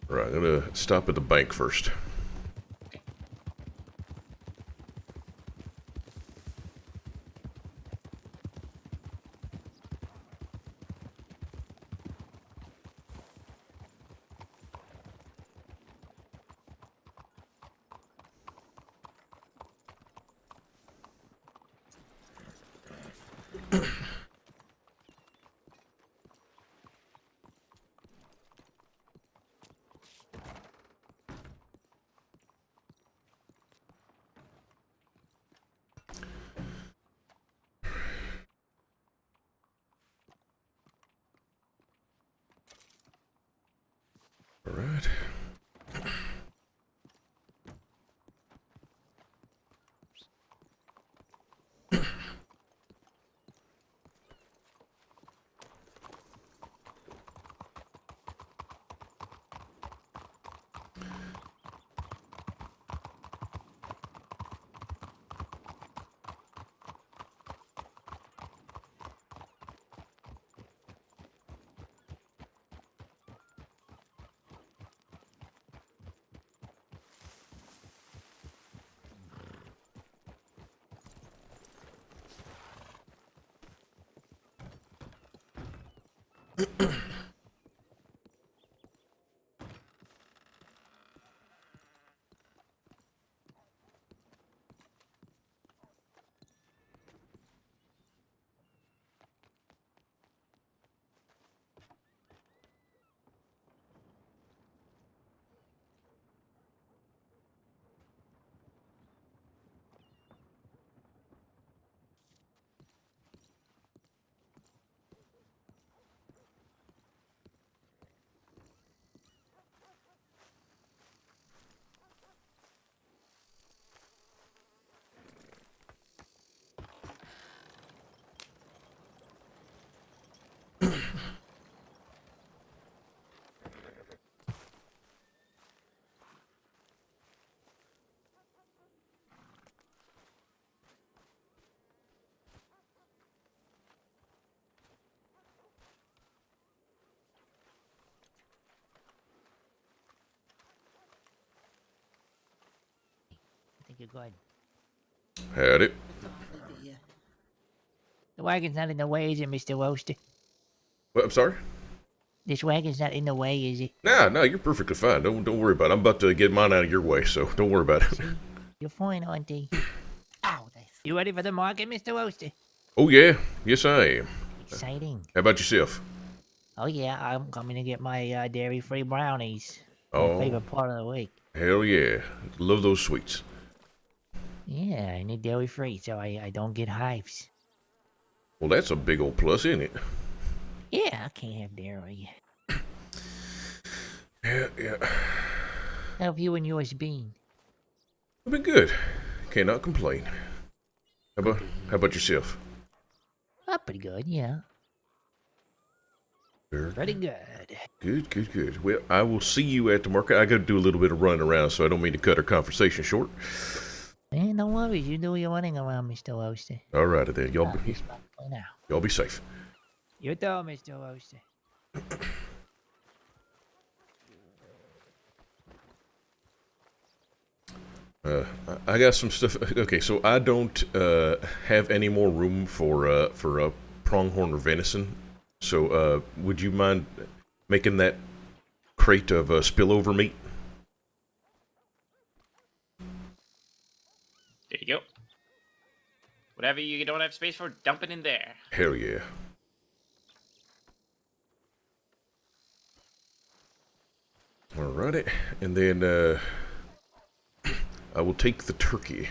Right, I'm gonna stop at the bank first. All right. I think you're good. Had it. The wagon's not in the way, is it, Mr. Rooster? What, I'm sorry? This wagon's not in the way, is it? Nah, no, you're perfectly fine. Don't worry about it. I'm about to get mine out of your way, so don't worry about it. See? You're fine, auntie. Ow, you ready for the market, Mr. Rooster? Oh yeah, yes I am. Exciting. How about yourself? Oh, yeah, I'm coming to get my dairy-free brownies. My Oh, favorite part of the week. hell yeah. Love those sweets. Yeah, I need dairy-free so I don't get hives. Well, that's a big old plus, isn't it? Yeah, I can't have dairy. Yeah. How have you and yours been? I've been good. Cannot complain. How Good about, to hear. how about yourself? Pretty good, yeah. Very Pretty good. good. Well, I will see you at the market. I gotta do a little bit of running around, so I don't mean to cut our conversation short. Man, don't worry. You do your running around, Mr. Rooster. Alrighty then. Just not for now. Y'all be safe. You too, Mr. Rooster. I got some stuff. Okay, so I don't have any more room for pronghorn or venison. So would you mind making that crate of spillover meat? There you go. Whatever you don't have space for, dump it in there. Hell yeah. Alrighty, and then I will take the turkey.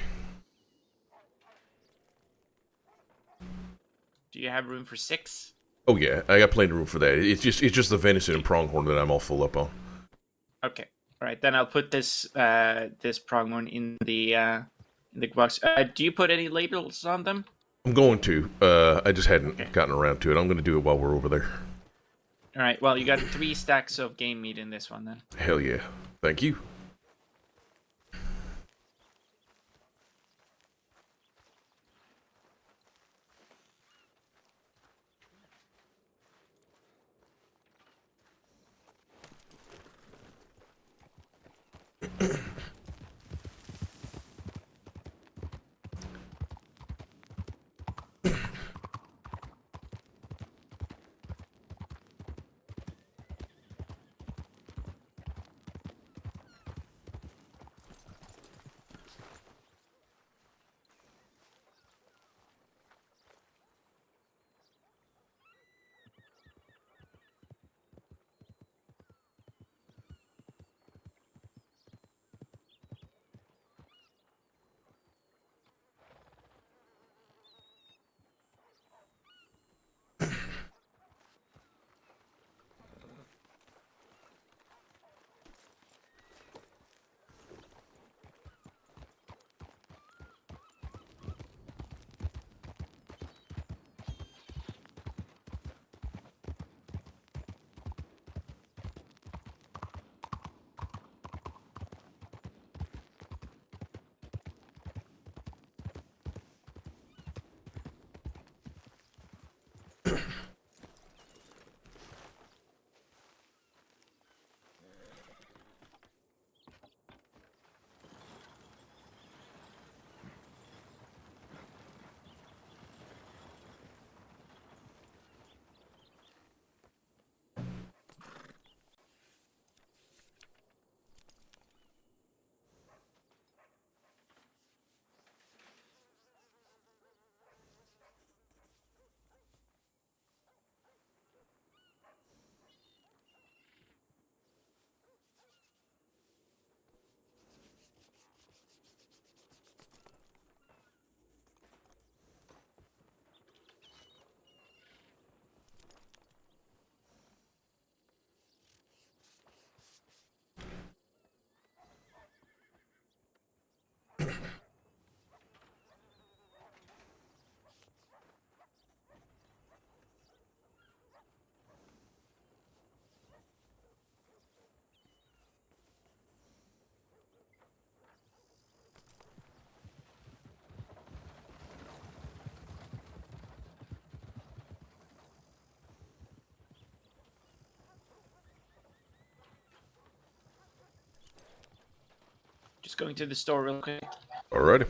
you have room for 6? Oh yeah, I got plenty of room for that. It's just the venison and pronghorn that I'm all full up on. Okay. All right, then I'll put this this pronghorn in the box. Do you put any labels on them? I'm going to. I just hadn't Okay. gotten around to it. I'm going to do it while we're over there. All right. Well, you got 3 stacks of game meat in this one then. Hell yeah. Thank you. Just going to the store real quick. Alrighty.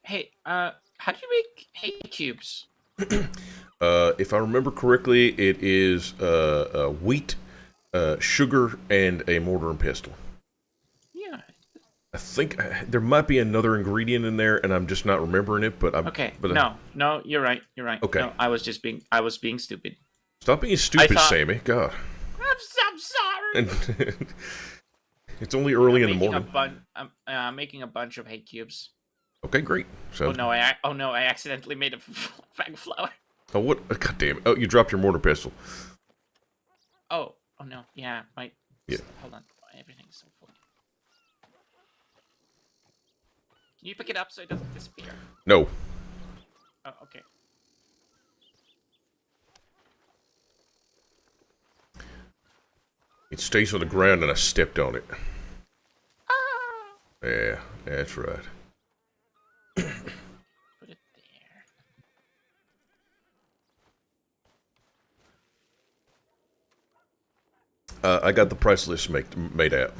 Hey, how do you make hay cubes? If I remember correctly, it is wheat, sugar, and a mortar and pestle. Yeah. I think there might be another ingredient in there, and I'm just not remembering it. But Okay. but No, you're right. You're right. okay. No, I was being stupid. Stop being I stupid, thought. Sammy. God. I'm sorry. And it's only Okay, early in the morning. I'm making a bunch of hay cubes. Okay, great. Oh Sounds. no, I accidentally made a bag of flour. Oh, what? God damn it. Oh, you dropped your mortar pestle. Oh no, yeah, my. Yeah. Hold on, everything's so full. Can you pick it up so it doesn't disappear? No. Oh, okay. It stays on the ground, and I stepped on it. Ah! Yeah, that's right. Put it there. I got the price list made out.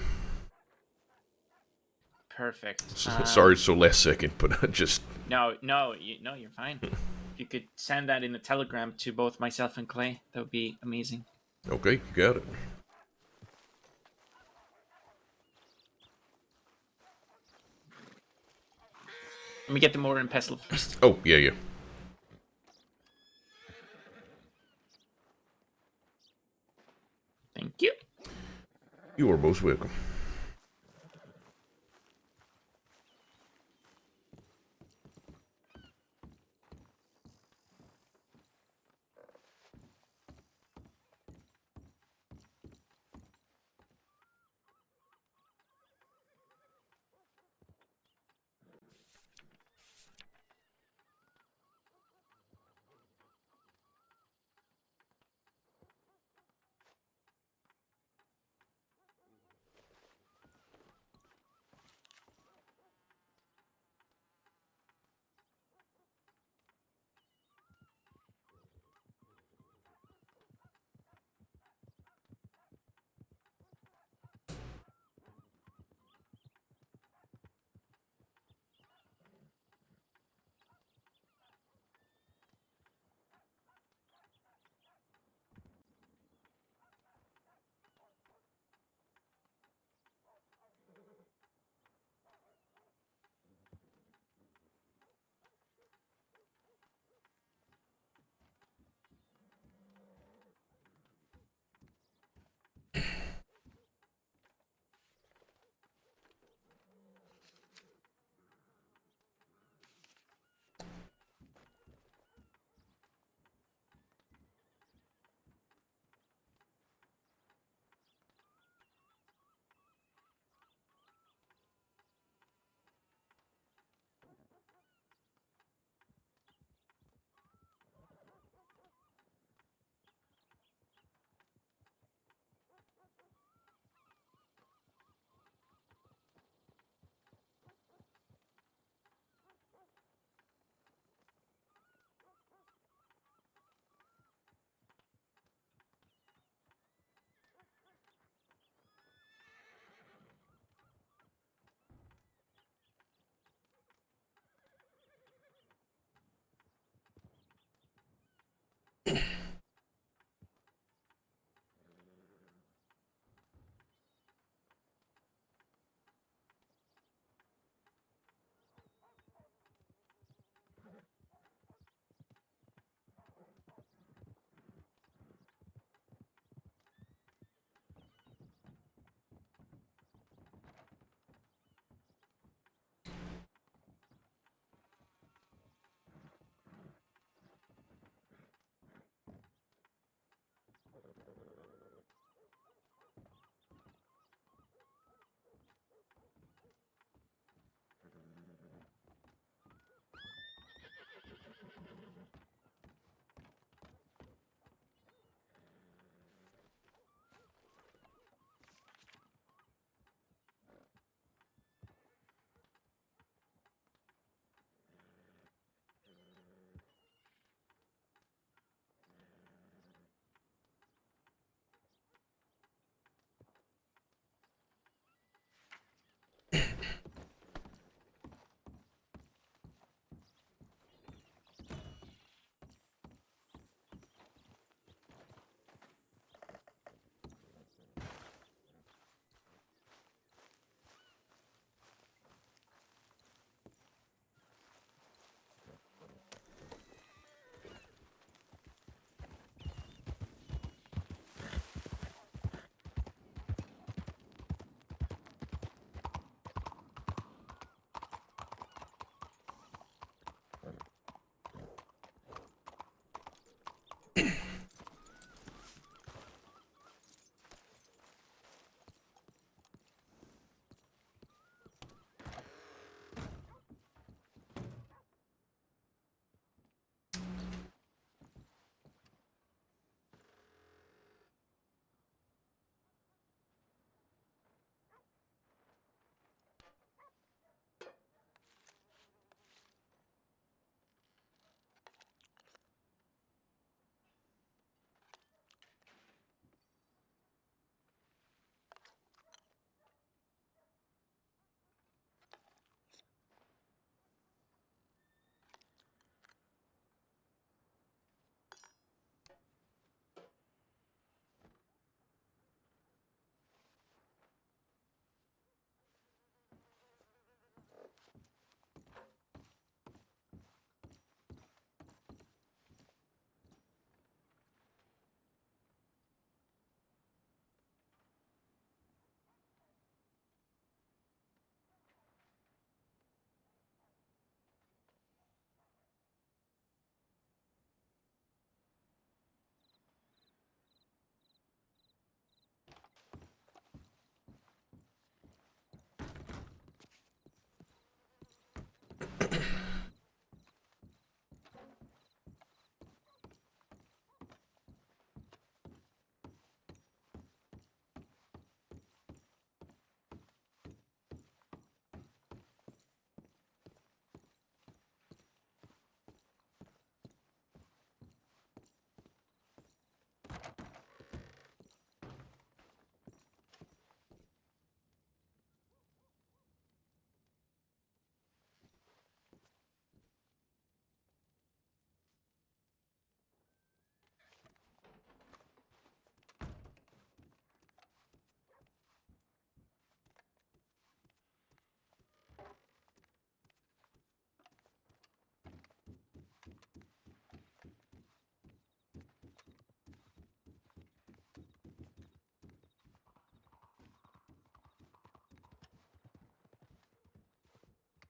Perfect. Sorry, it's so last second, but I just. No, you're fine. If you could send that in a telegram to both myself and Clay, that would be amazing. Okay, you got it. Let me get the mortar and pestle first. Oh, yeah, yeah. Thank you. You are most welcome.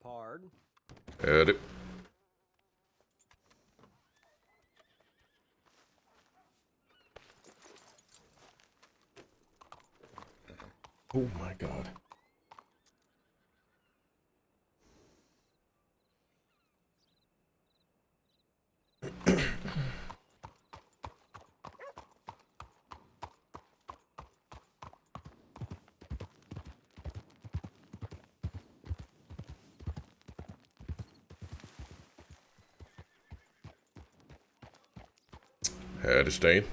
hard. Howdy. Oh my god. Howdy, Stain.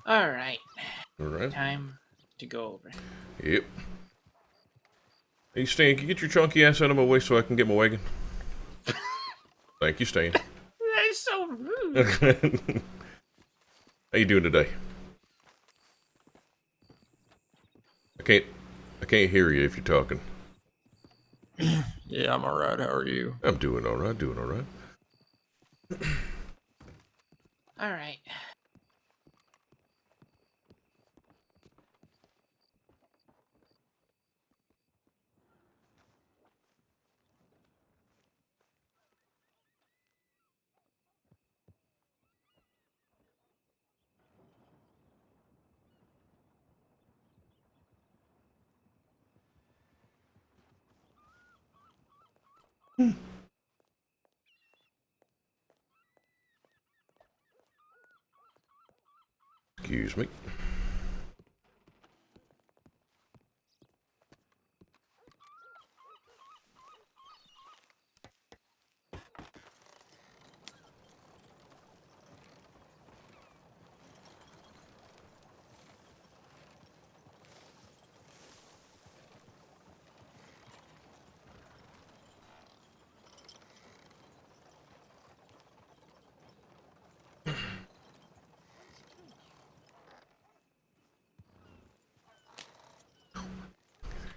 All right, Alright. time to go over. Yep. Hey, Stain, can you get your chunky ass out of my way so I can get my wagon? Thank you, Stain. That is so rude. How you doing today? I can't hear you if you're talking. Yeah, I'm alright. How are you? I'm doing alright, doing alright. All right. Excuse me.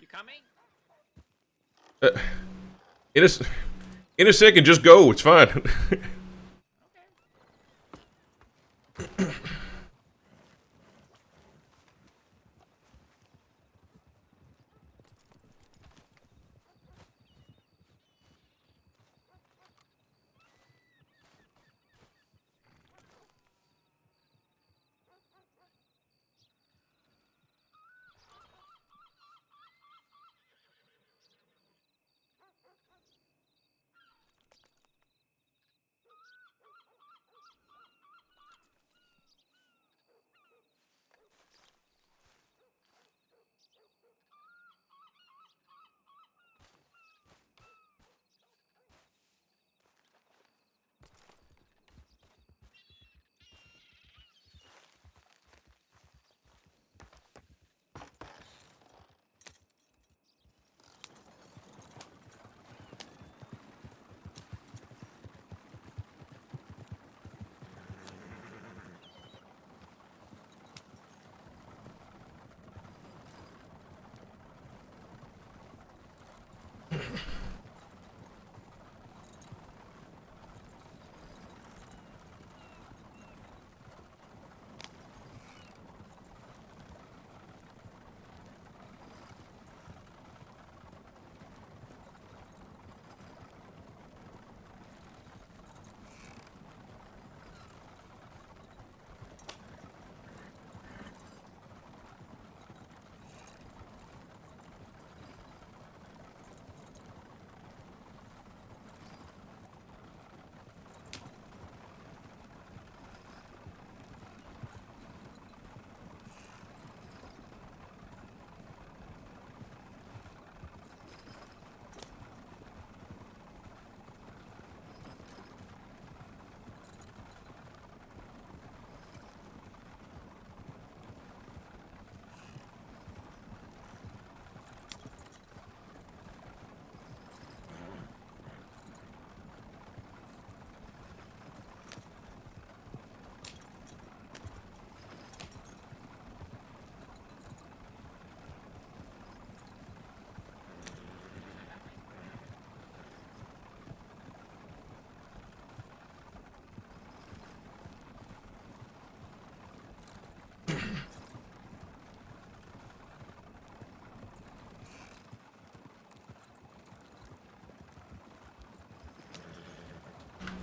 You coming? In a, in a second, just go. It's fine.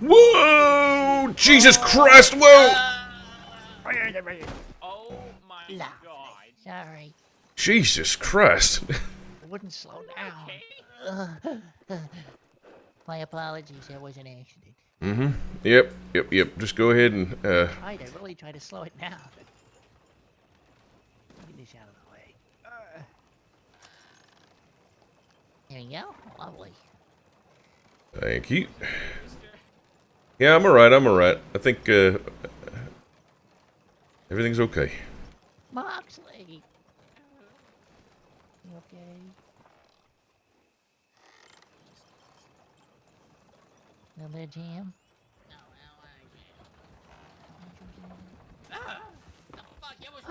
Whoa! Jesus Christ! Whoa! Oh my Lovely. god. Sorry. Jesus Christ! It wouldn't slow down. Okay. My apologies. That was an accident. Yep. Just go ahead and I really try to slow it down. Get this out of the way. There you go. Lovely. thank you. Yeah, I'm alright. I think everything's okay. Moxley. You okay? Little bit of jam?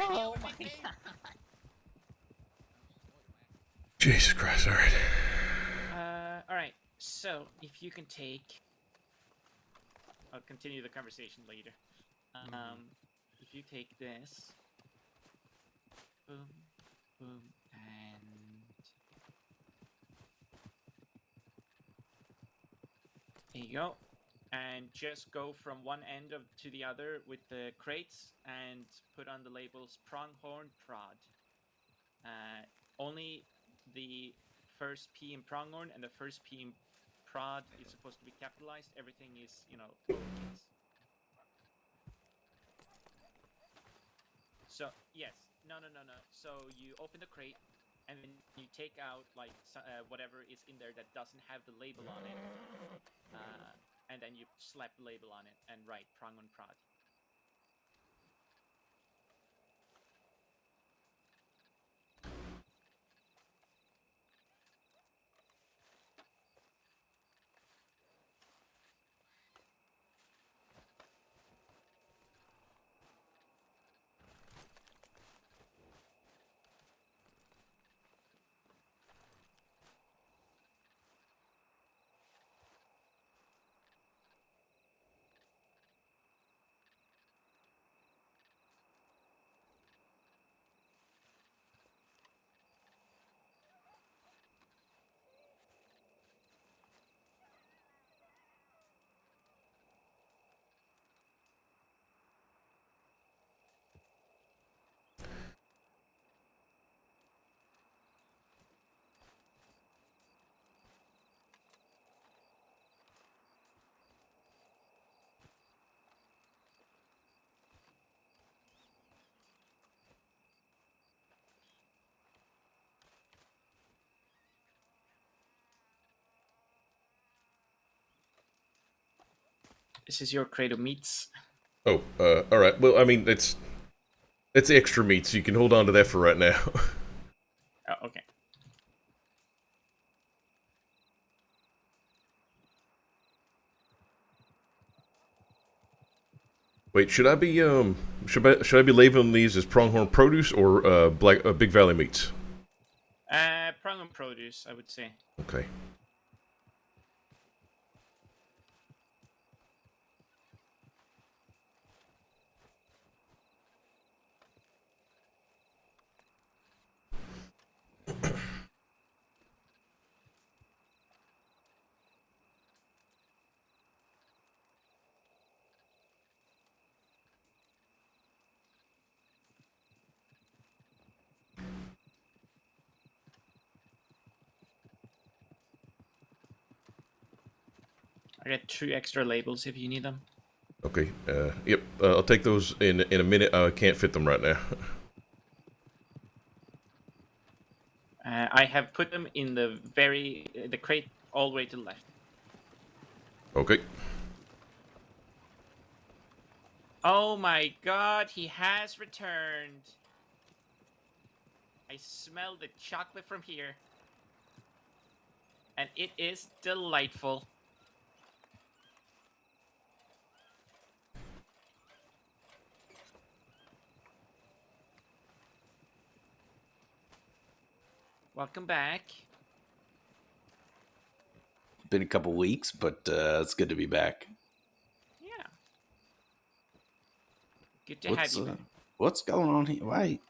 Oh my god. Jesus Christ! All right. All right. So if you can take, I'll continue the conversation later. If you take this, boom, boom, and there you go. And just go from one end of to the other with the crates and put on the labels pronghorn prod. Only the first P in pronghorn and the first P in prod is supposed to be capitalized. Everything is, lowercase. So yes, no. So you open the crate and then you take out like whatever is in there that doesn't have the label on it, and then you slap the label on it and write pronghorn prod. This is your crate of meats. Oh, all right. Well, I mean, it's extra meat, so you can hold on to that for right now. Oh, okay. Wait, should I be should I be labeling these as pronghorn produce or Big Valley meats? Pronghorn produce, I would say. Okay. I got 2 extra labels if you need them. Okay. Yep. I'll take those in a minute. I can't fit them right now. I have put them in the crate all the way to the left. Okay. Oh my god, he has returned. I smell the chocolate from here. And it is delightful. Welcome back. Been a couple weeks, but it's good to be back. Yeah. Good to have you back. What's going on here? Why?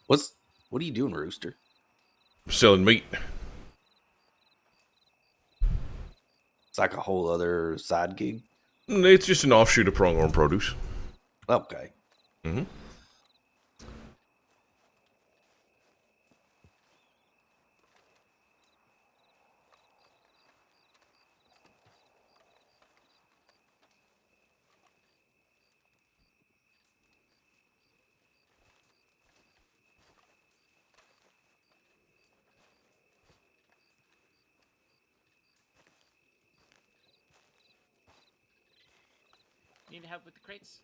What are you doing, Rooster? Selling meat. It's like a whole other side gig. It's just an offshoot of Pronghorn Produce. Okay. Mm-hmm. Need help with the crates?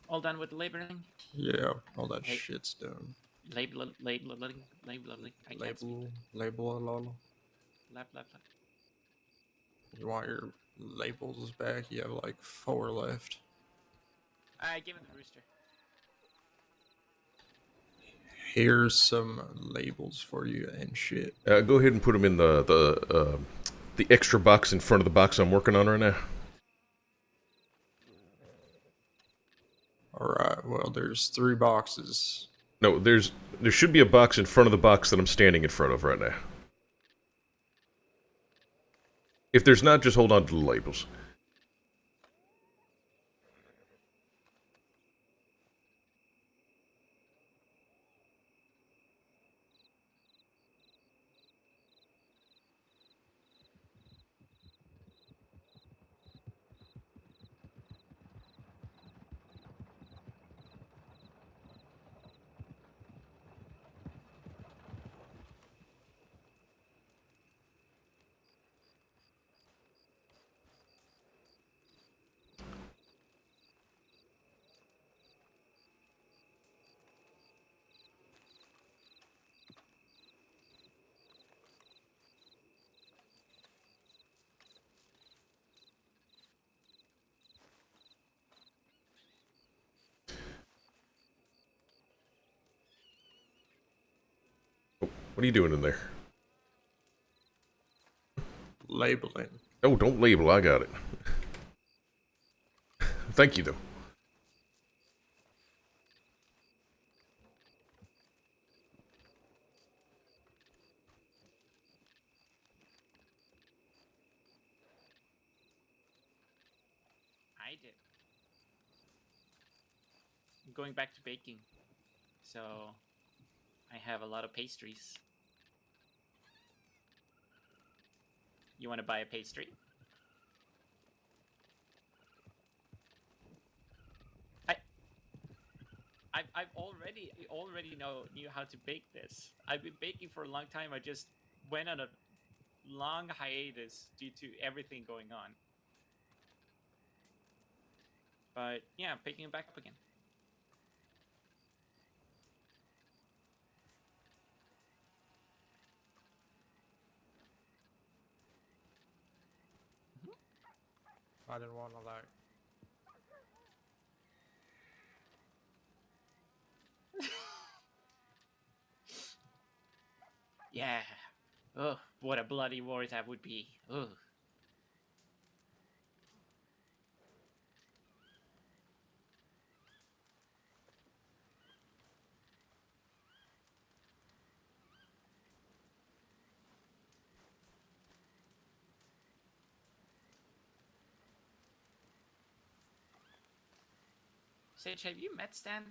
All done with the labeling? Yeah, all that Hey. shit's done. Labeling. I can't speak. Label a lot. Lab. You want your labels back? You have like 4 left. I give him the rooster. Here's some labels for you and shit. Go ahead and put them in the extra box in front of the box I'm working on right now. Alright, well, there's 3 boxes. No, there should be a box in front of the box that I'm standing in front of right now. If there's not, just hold on to the labels. What are you doing in there? Labeling. Oh, don't label, I got it. Thank you, though. I did. I'm going back to baking. So I have a lot of pastries. You want to buy a pastry? I already knew how to bake this. I've been baking for a long time. I just went on a long hiatus due to everything going on. But yeah, I'm picking it back up again. I didn't want to like. Yeah. Oh, what a bloody war that would be. Oh. Sage, have you met Stan?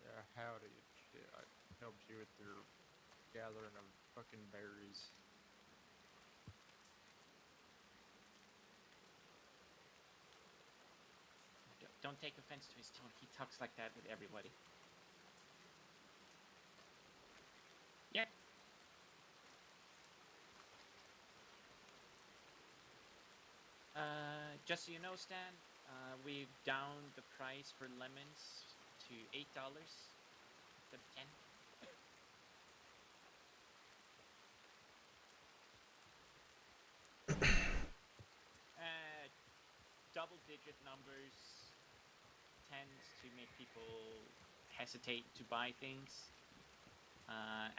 Yeah, howdy. Shit, I helped you with your gathering of fucking berries. Don't take offense to his tone. He talks like that with everybody. Yeah. Just so you know, Stan, we've downed the price for lemons to $8 instead of 10. digit numbers tends to make people hesitate to buy things.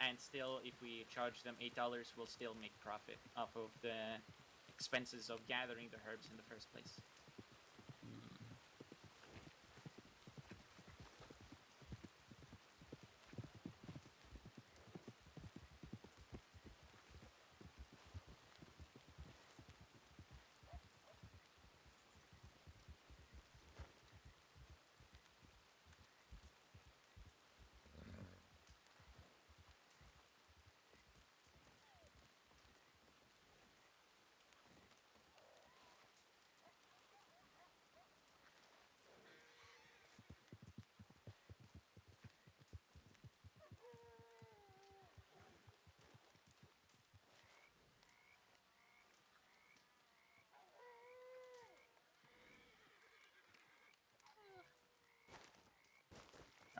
And still, if we charge them $8, we'll still make profit off of the expenses of gathering the herbs in the first place.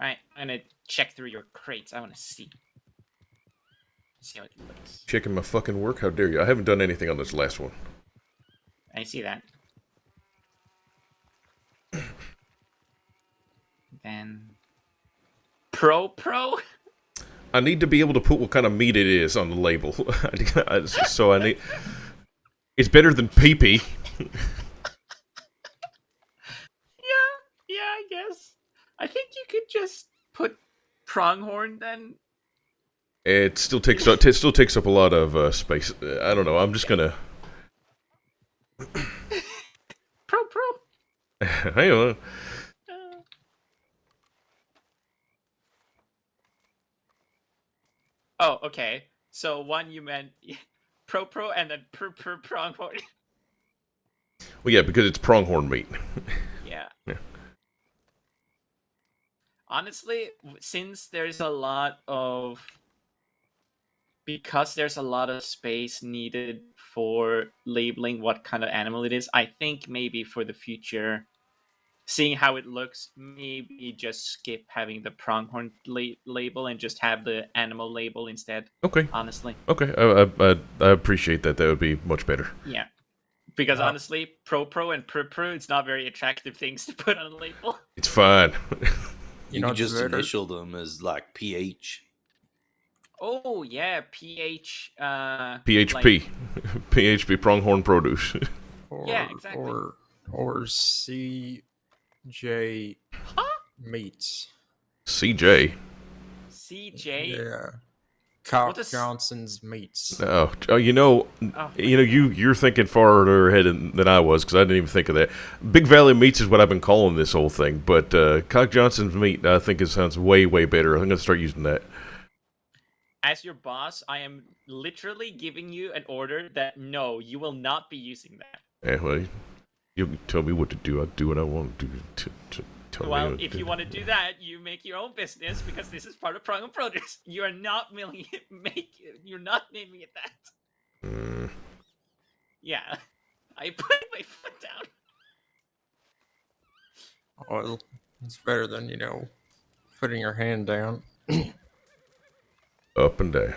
All right, I'm gonna check through your crates. I want to see how it looks. Checking my fucking work? How dare you? I haven't done anything on this last one. I see that. Then Pro. I need to be able to put what kind of meat it is on the label. So I need... It's better than pee-pee. Yeah, I guess. I think you could just put pronghorn then. It still takes up a lot of space. I don't know. I'm just gonna. Pro. Hang on. Oh, okay. So one you meant pro and then pronghorn. Well, yeah, because it's pronghorn meat. Yeah. Yeah. Honestly, since there's a lot of space needed for labeling what kind of animal it is, I think maybe for the future, seeing how it looks, maybe just skip having the pronghorn label and just have the animal label instead. Okay. Honestly. Okay. I appreciate that. That would be much better. Yeah. Because honestly, pro and pr, it's not very attractive things to put on a label. It's fine. You could just initial them as like PH. Oh yeah, PH. PHP. Like, PHP pronghorn produce. yeah, exactly. Or CJ meats. CJ. CJ. Yeah. Cock What is- Johnson's meats. Oh, you're thinking farther ahead than I was because I didn't even think of that. Big Valley Meats is what I've been calling this whole thing, but Cock Johnson's meat I think it sounds way better. I'm gonna start using that. As your boss, I am literally giving you an order that no, you will not be using that. Anyway, you tell me what to do. I'll do what I want to do. Tell me Well, what if to you do. want to do that, you make your own business because this is part of Prong and Produce. You are not You're not naming it that. Yeah, I put my foot down. Well, it's better than, putting your hand down. Up and down.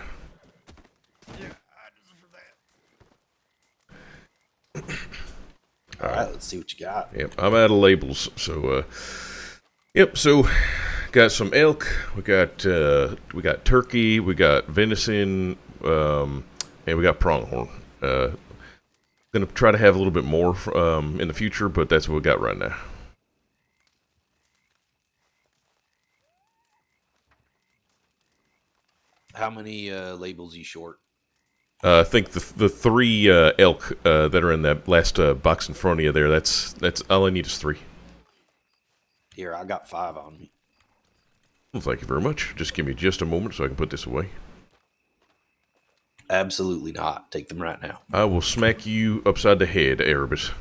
All right, let's see what you got. Yep, I'm out of labels, so yep. So got some elk. We got turkey. We got venison, and we got pronghorn. Gonna try to have a little bit more in the future, but that's what we got right now. How many labels you short? I think the three elk that are in that last box in front of you there. That's all I need is 3. Here, I got 5 on me. Well, thank you very much. Just give me just a moment so I can put this away. Absolutely not. Take them right now. I will smack you upside the head, Erebus.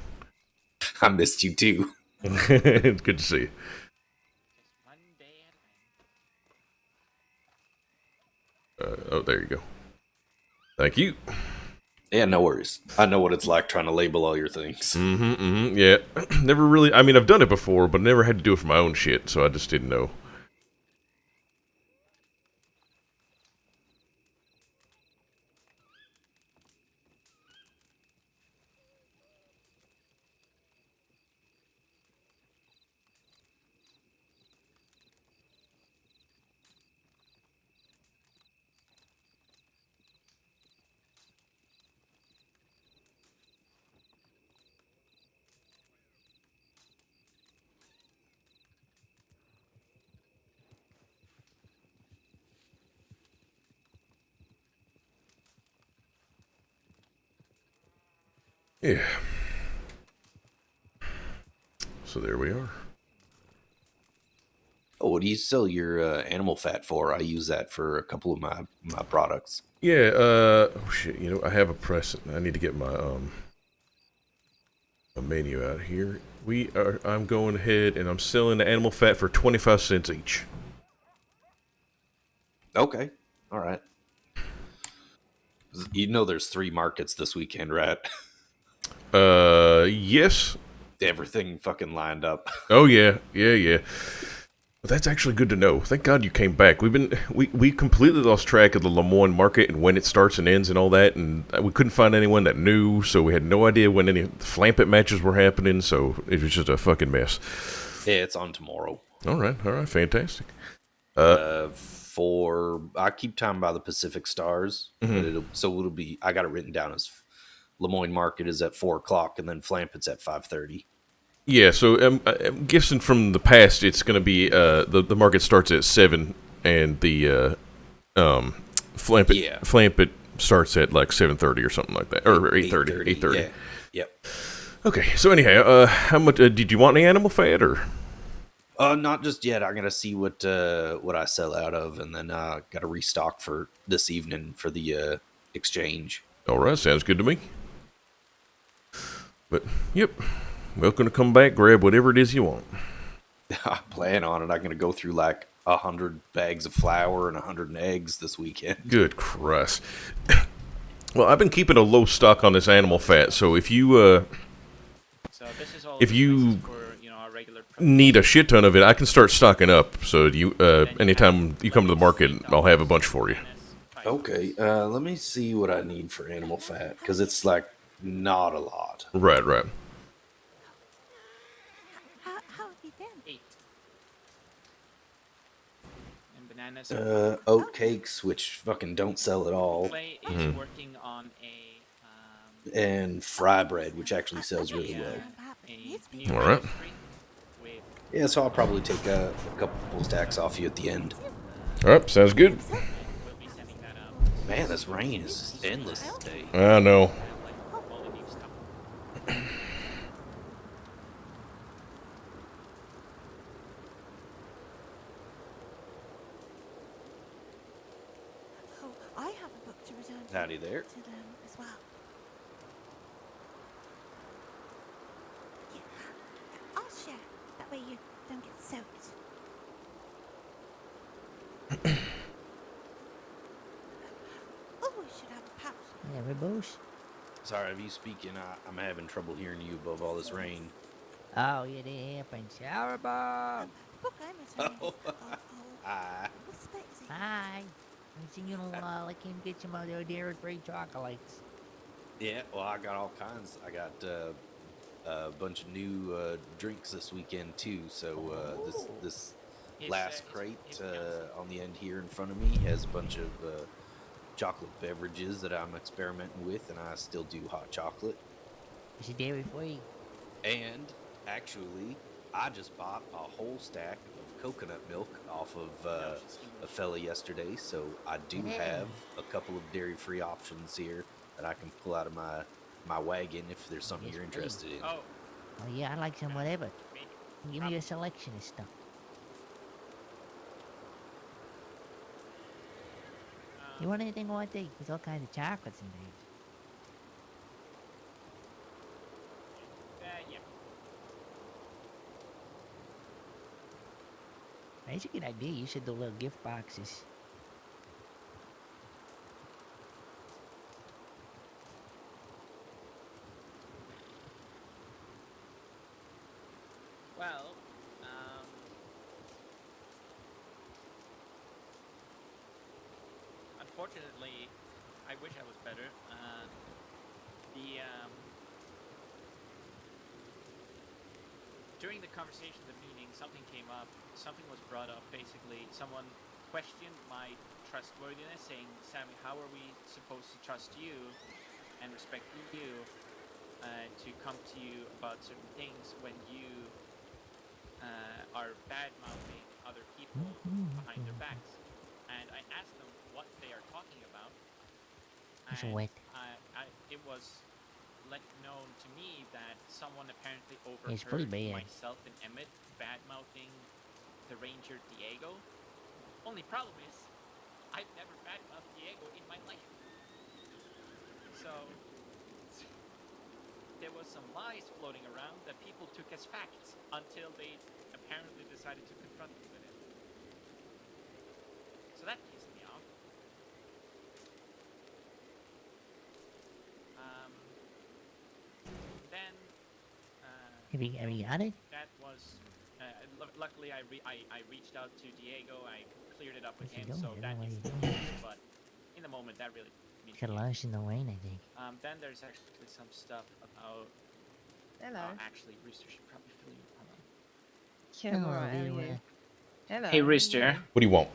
I missed you too. It's good to see you. One day at a time. Oh, there you go. Thank you. Yeah, no worries. I know what it's like trying to label all your things. Yeah. Never really, I mean, I've done it before, but never had to do it for my own shit, so I just didn't know. Yeah. So there we are. Oh, what do you sell your animal fat for? I use that for a couple of my products. Yeah, oh shit, you know, I have a press. I need to get my a menu out here. I'm going ahead and I'm selling the animal fat for 25 cents each. Okay, all right. You know, there's 3 markets this weekend, right? Yes. Everything fucking lined up. Oh yeah, yeah. Well, that's actually good to know. Thank God you came back. We completely lost track of the Lemoyne market and when it starts and ends and all that, and we couldn't find anyone that knew, so we had no idea when any Flampet matches were happening. So it was just a fucking mess. Yeah, it's on tomorrow. All right, fantastic. I keep time by the Pacific Stars, but it'll be. I got it written down as Lemoyne Market is at 4 o'clock, and then Flampet's at 5:30. Yeah, so I'm guessing from the past, it's going to be the market starts at 7, and the Flampet starts at like 7:30 or something like that, or 8:30. 8:30. Yeah. Yep. Okay, so anyhow, how much did you want any animal fat or? Not just yet. I gotta see what I sell out of, and then gotta restock for this evening for the exchange. All right, sounds good to me. But yep, welcome to come back. Grab whatever it is you want. I plan on it. I'm gonna go through like 100 bags of flour and 100 eggs this weekend. Good Christ. Well, I've been keeping a low stock on this animal fat, so if you So this is all If you- for our regular. need a shit ton of it, I can start stocking up. So you anytime you come to the market, I'll have a bunch for you. Okay, let me see what I need for animal fat, because it's like not a lot. Right. How have you been? 8. And bananas. Oat cakes, which fucking don't sell at all, Clay is working on and fry bread, which actually sells really well. a new All right. industry with Yeah, so I'll probably take a couple stacks off you at the end. All right, sounds good. we'll be sending that out. Man, this rain is just endless today. I know. Like all the new stuff. Oh, I have a book to return to, Howdy there. to them as well. Yeah, I'll share. That way you don't get soaked. Oh, we should have a pouch. Yeah, Reboosh. Sorry, if you speaking, I'm having trouble hearing you above all this rain. Oh, yeah, that happens. Shower ball. The book I'm returning. Ah. What's Betsy? Hi. I seen you I came get some of their dairy-free chocolates. Yeah, well, I got all kinds. I got a bunch of new drinks this weekend too. So this It's, last it's- crate it's on the end here in front of me has a bunch of chocolate beverages that I'm experimenting with, and I still do hot chocolate. Is it dairy-free? And actually, I just bought a whole stack of coconut milk off of a fella yesterday, so I do have a couple of dairy-free options here that I can pull out of my wagon if there's something Yes, you're please. interested in. Oh, Oh, yeah, I like some whatever. me- Give me a selection of stuff. You want anything I want to eat? There's all kinds of chocolates in there. yeah. That's a good idea. You should do little gift boxes. Well, unfortunately, I wish I was better. During the conversation, the meeting, something came up. Something was brought up. Basically, someone questioned my trustworthiness, saying, "Sammy, how are we supposed to trust you and respect you to come to you about certain things when you are bad mouthing other people behind their backs?" And I asked them what they are talking about. It's And wet. it was let known to me that someone apparently It's pretty overheard bad. myself and Emmett bad-mouthing the ranger Diego. Only problem is, I've never bad-mouthed Diego in my life. So there was some lies floating around that people took as facts until they apparently decided to confront me with it. So that pissed me off. Then Have you got it? that was luckily I reached out to Diego. I cleared it up with Where's he him, so going? that Where is you going? but in the moment that really means Got lost in the rain, I think. then there's actually some stuff about Hello. actually Rooster should probably fill you. Hold on. Yeah, I'm Hello, alright. How are dear, you? Hello. Hey, how are Rooster. you? What do you want?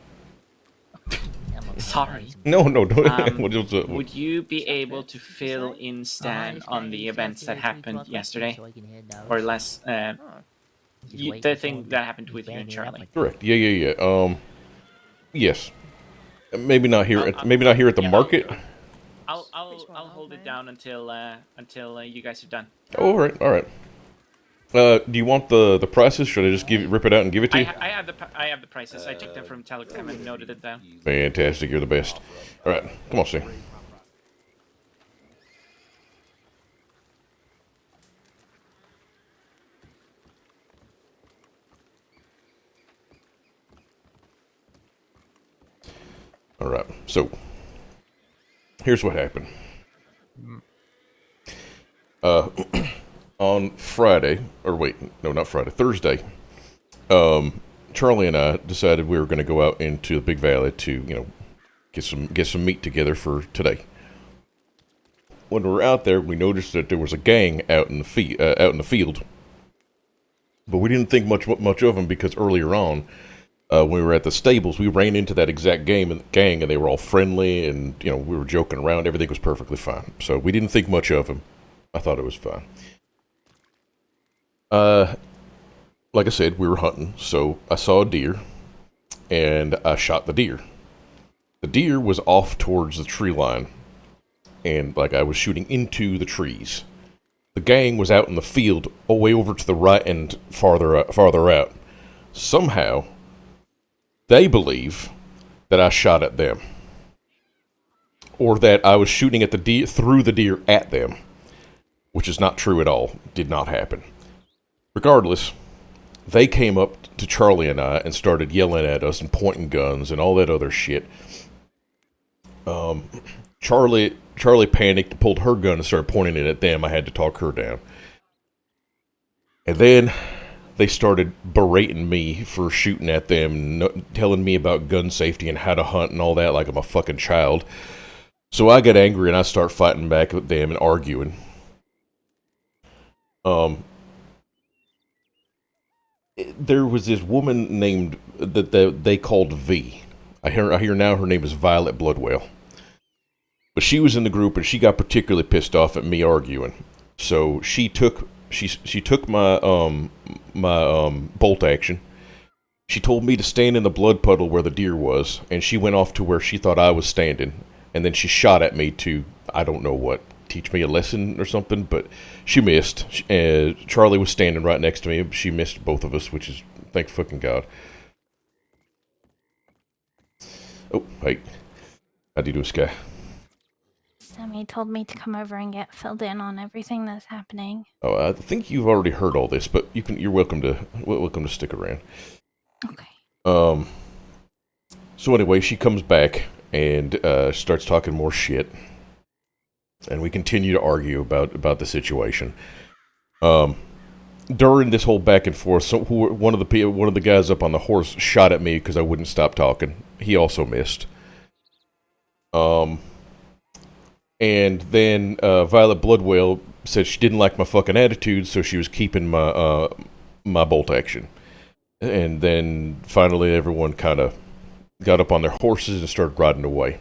I'm okay, Sorry. nice. No, don't. Um, what else, Would you be Chocolate, able to did you fill say? in I Stan just on got the here events just that to happened talk yesterday, so I can head those. or less Oh, Just the waiting for thing him that to- happened he's with you and banging it up Charlie? with- Correct. Yeah. Yes. Maybe not here. I'll- Maybe not here at the yeah, market. I'll Which one, I'll old hold it man? down until you guys are done. Oh, all right. Do you want the prices? Should I just rip it out and give it to you? I have the prices. I took them from Telegram and noted it down. Fantastic. You're the best. All right. Come on, Sam. All right. So here's what happened. On Friday, or wait, no, not Friday, Thursday. Charlie and I decided we were going to go out into the Big Valley to, get some meat together for today. When we were out there, we noticed that there was a gang out in the field, but we didn't think much of them because earlier on, when we were at the stables, we ran into that exact gang, and they were all friendly, and we were joking around. Everything was perfectly fine, so we didn't think much of them. I thought it was fine. Like I said, we were hunting, so I saw a deer, and I shot the deer. The deer was off towards the tree line, and I was shooting into the trees. The gang was out in the field, way over to the right and farther out. Somehow, they believe that I shot at them, or that I was shooting at the deer through the deer at them, which is not true at all. Did not happen. Regardless, they came up to Charlie and I and started yelling at us and pointing guns and all that other shit. Charlie panicked, pulled her gun and started pointing it at them. I had to talk her down. And then they started berating me for shooting at them, telling me about gun safety and how to hunt and all that like I'm a fucking child. So I get angry and I start fighting back with them and arguing. There was this woman named that they called V. I hear now her name is Violet Bloodwell. But she was in the group and she got particularly pissed off at me arguing. So she took my bolt action. She told me to stand in the blood puddle where the deer was, and she went off to where she thought I was standing, and then she shot at me to, I don't know what, teach me a lesson or something, but she missed. Charlie was standing right next to me. She missed both of us, which is, thank fucking God. Oh, hey. How do you do, Sky? Sammy told me to come over and get filled in on everything that's happening. Oh, I think you've already heard all this, but you're welcome to stick around. Okay. So anyway, she comes back and starts talking more shit, and we continue to argue about the situation. During this whole back and forth, one of the guys up on the horse shot at me because I wouldn't stop talking. He also missed. And then Violet Bloodwell said she didn't like my fucking attitude, so she was keeping my bolt action. And then finally, everyone kind of got up on their horses and started riding away.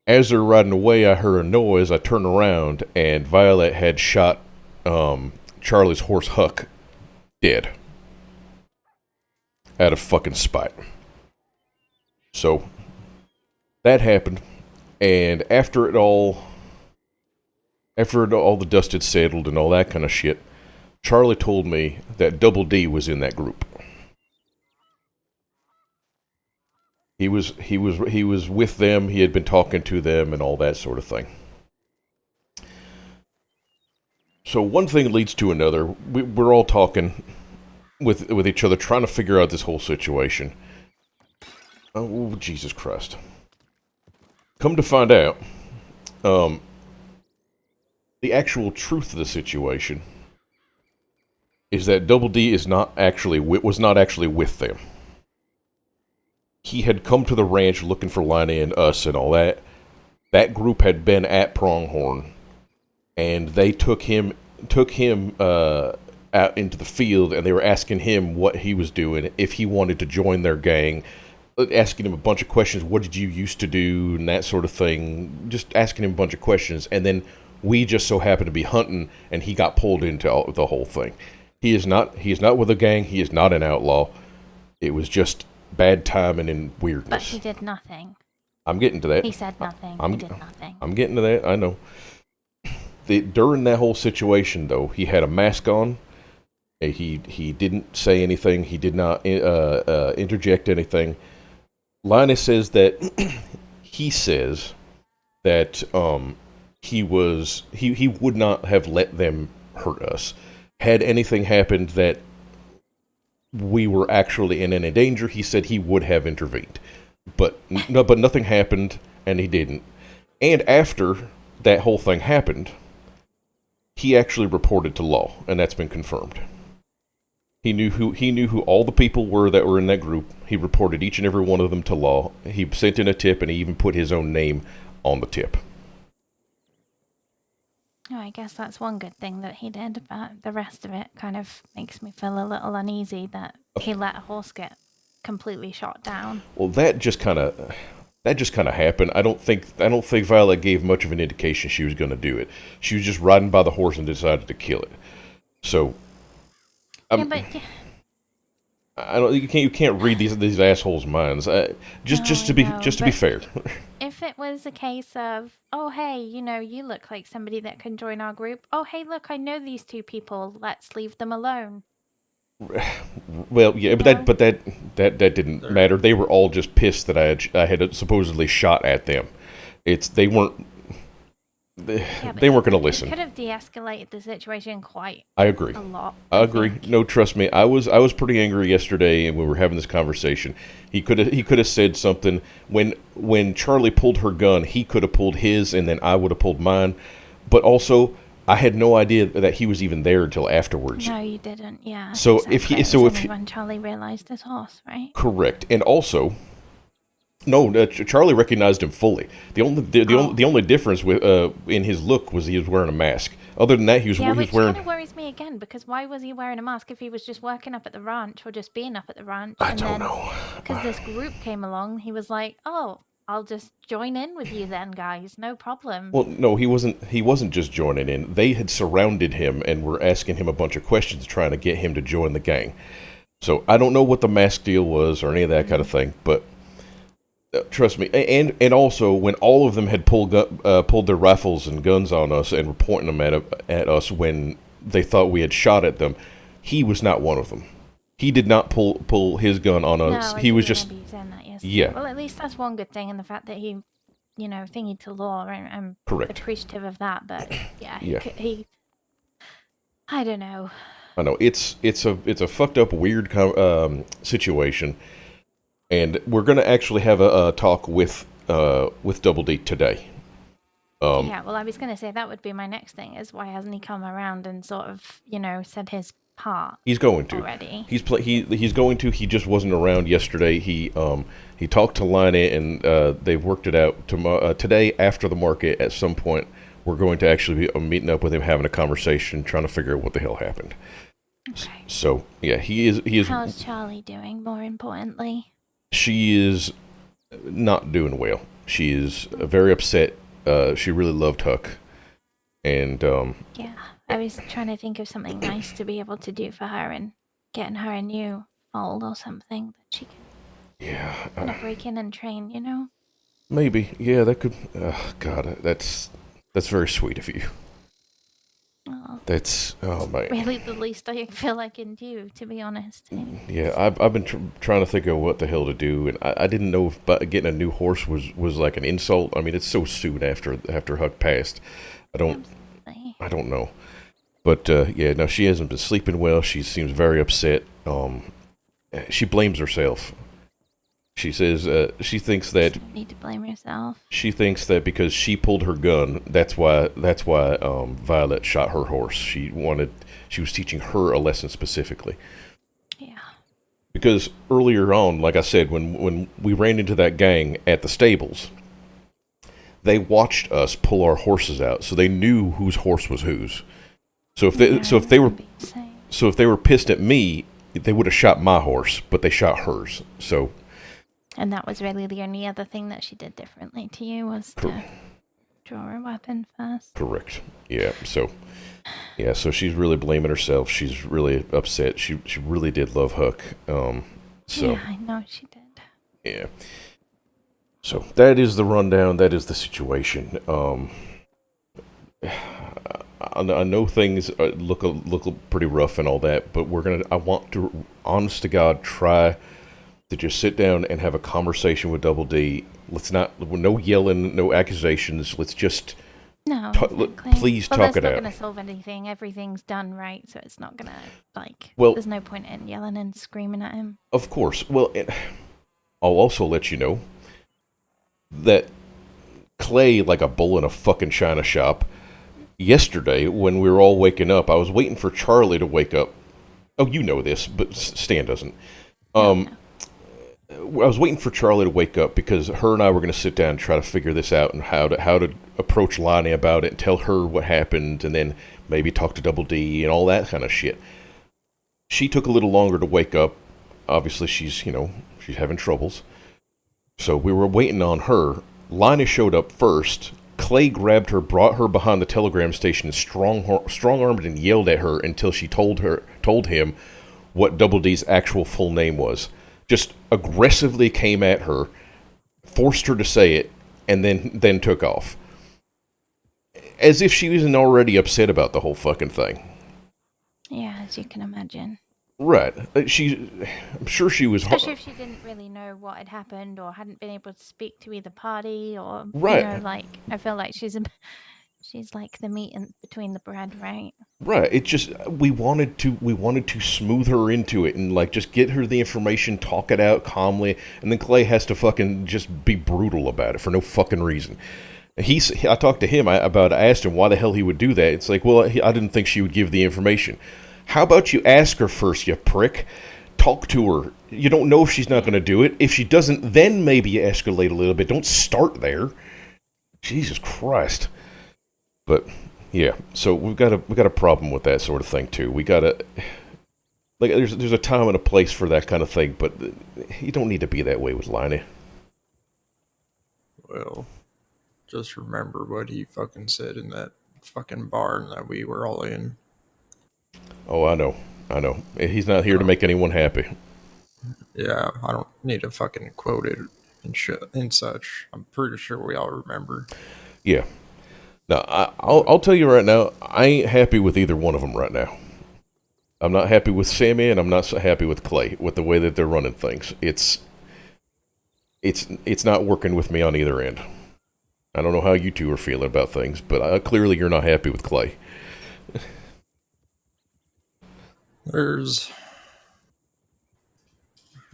As they're riding away, I heard a noise. I turned around, and Violet had shot Charlie's horse Huck dead out of fucking spite. So that happened, and after it all after all the dust had settled and all that kind of shit, Charlie told me that Double D was in that group. He was with them. He had been talking to them and all that sort of thing. So one thing leads to another. We're all talking with each other, trying to figure out this whole situation. Oh, Jesus Christ! Come to find out, the actual truth of the situation is that Double D was not actually with them. He had come to the ranch looking for Lina and us and all that. That group had been at Pronghorn, and they took him out into the field, and they were asking him what he was doing, if he wanted to join their gang, asking him a bunch of questions. What did you used to do, and that sort of thing. Just asking him a bunch of questions, and then we just so happened to be hunting, and he got pulled into the whole thing. He is not with a gang. He is not an outlaw. It was just bad timing and weirdness. But he did nothing. I'm getting to that. He said nothing. He did nothing. I'm getting to that. I know. During that whole situation, though, he had a mask on. He didn't say anything. He did not interject anything. Linus says that he says that he would not have let them hurt us. Had anything happened that we were actually in any danger, he said he would have intervened. But nothing happened, and he didn't. And after that whole thing happened, he actually reported to law, and that's been confirmed. He knew who all the people were that were in that group. He reported each and every one of them to law. He sent in a tip, and he even put his own name on the tip. Oh, I guess that's one good thing that he did, but the rest of it kind of makes me feel a little uneasy that he let a horse get completely shot down. Well, that just kind of happened. I don't think Violet gave much of an indication she was going to do it. She was just riding by the horse and decided to kill it. So, you can't read these assholes' minds. Just to be fair. If it was a case of, oh hey, you look like somebody that can join our group. Oh hey, look, I know these two people. Let's leave them alone. Well, yeah, but that didn't matter. They were all just pissed that I had supposedly shot at them. They weren't going to listen. Could have de-escalated the situation quite. I agree. A lot. I agree. No, trust me. I was pretty angry yesterday, and we were having this conversation. He could have said something when Charlie pulled her gun. He could have pulled his, and then I would have pulled mine. But also, I had no idea that he was even there until afterwards. No, you didn't. Yeah. So when Charlie realized his horse, right? Correct, and also, no, Charlie recognized him fully. The only difference with in his look was he was wearing a mask. Other than that, he was wearing. Which kind of worries me again, because why was he wearing a mask if he was just working up at the ranch or just being up at the ranch? I don't know. Because this group came along, he was like, "Oh, I'll just join in with you then, guys. No problem." Well, no, he wasn't just joining in. They had surrounded him and were asking him a bunch of questions, trying to get him to join the gang. So I don't know what the mask deal was or any of that kind of thing, but trust me. And also, when all of them had pulled their rifles and guns on us and were pointing them at us when they thought we had shot at them, he was not one of them. He did not pull his gun on us. No, he was just. Yeah. Well, at least that's one good thing, and the fact that he, thingied to law. I'm correct. Appreciative of that, but yeah, yeah. He I don't know. I know it's a fucked up weird situation, and we're gonna actually have a talk with Double D today. Yeah, well, I was gonna say that would be my next thing. Is why hasn't he come around and sort of said his part? He's going to already. He's going to. He just wasn't around yesterday. He talked to Lina and they've worked it out. Today after the market at some point we're going to actually be meeting up with him, having a conversation, trying to figure out what the hell happened. Okay. So yeah, he is. How's Charlie doing? More importantly, she is not doing well. She is very upset. She really loved Huck, and yeah. I was trying to think of something nice to be able to do for her and getting her a new foal or something that she can kind of break in and train, Maybe, yeah, that could. Oh, God, that's very sweet of you. That's oh man. Really, the least I feel I can do, to be honest. Yeah, I've been trying to think of what the hell to do, and I didn't know if getting a new horse was like an insult. I mean, it's so soon after Huck passed. Absolutely. I don't know. But yeah, no, she hasn't been sleeping well. She seems very upset. She blames herself. She says she thinks that You need to blame yourself. she thinks that because she pulled her gun, that's why Violet shot her horse. She was teaching her a lesson specifically. Yeah. Because earlier on, like I said, when we ran into that gang at the stables, they watched us pull our horses out, so they knew whose horse was whose. So if they were pissed at me, they would have shot my horse, but they shot hers. So. And that was really the only other thing that she did differently to you was to draw a weapon first. Correct. Yeah. So she's really blaming herself. She's really upset. She really did love Huck. So yeah, I know she did. Yeah. So that is the rundown. That is the situation. I know things look pretty rough and all that, but I want to, honest to God, try to just sit down and have a conversation with Double D. Let's not, no yelling, no accusations. Let's just, no, please talk it out. That's not going to solve anything. Everything's done right, so it's not going to, there's no point in yelling and screaming at him. Of course. Well, I'll also let you know that Clay, like a bull in a fucking china shop, yesterday when we were all waking up, I was waiting for Charlie to wake up. Oh, you know this, but Stan doesn't. I was waiting for Charlie to wake up because her and I were going to sit down and try to figure this out and how to approach Lonnie about it and tell her what happened and then maybe talk to Double D and all that kind of shit. She took a little longer to wake up. Obviously, she's having troubles. So we were waiting on her. Lonnie showed up first. Clay grabbed her, brought her behind the telegram station, and strong-armed and yelled at her until she told him what Double D's actual full name was. Just aggressively came at her, forced her to say it, and then took off. As if she wasn't already upset about the whole fucking thing. Yeah, as you can imagine. Right. I'm sure she was... Especially if she didn't really know what had happened or hadn't been able to speak to either party or... Right. I feel like she's like the meat between the bread, right? Right. It just... We wanted to smooth her into it and, just get her the information, talk it out calmly, and then Clay has to fucking just be brutal about it for no fucking reason. I talked to him I asked him why the hell he would do that. It's like, well, I didn't think she would give the information. How about you ask her first, you prick? Talk to her. You don't know if she's not going to do it. If she doesn't, then maybe escalate a little bit. Don't start there. Jesus Christ. But yeah, so we've got a problem with that sort of thing too. We got to there's a time and a place for that kind of thing, but you don't need to be that way with Liney. Well, just remember what he fucking said in that fucking barn that we were all in. Oh, I know. He's not here to make anyone happy. Yeah, I don't need to fucking quote it and shit and such. I'm pretty sure we all remember. Yeah. Now, I'll tell you right now, I ain't happy with either one of them right now. I'm not happy with Sammy, and I'm not so happy with Clay, with the way that they're running things. It's not working with me on either end. I don't know how you two are feeling about things, but clearly you're not happy with Clay. There's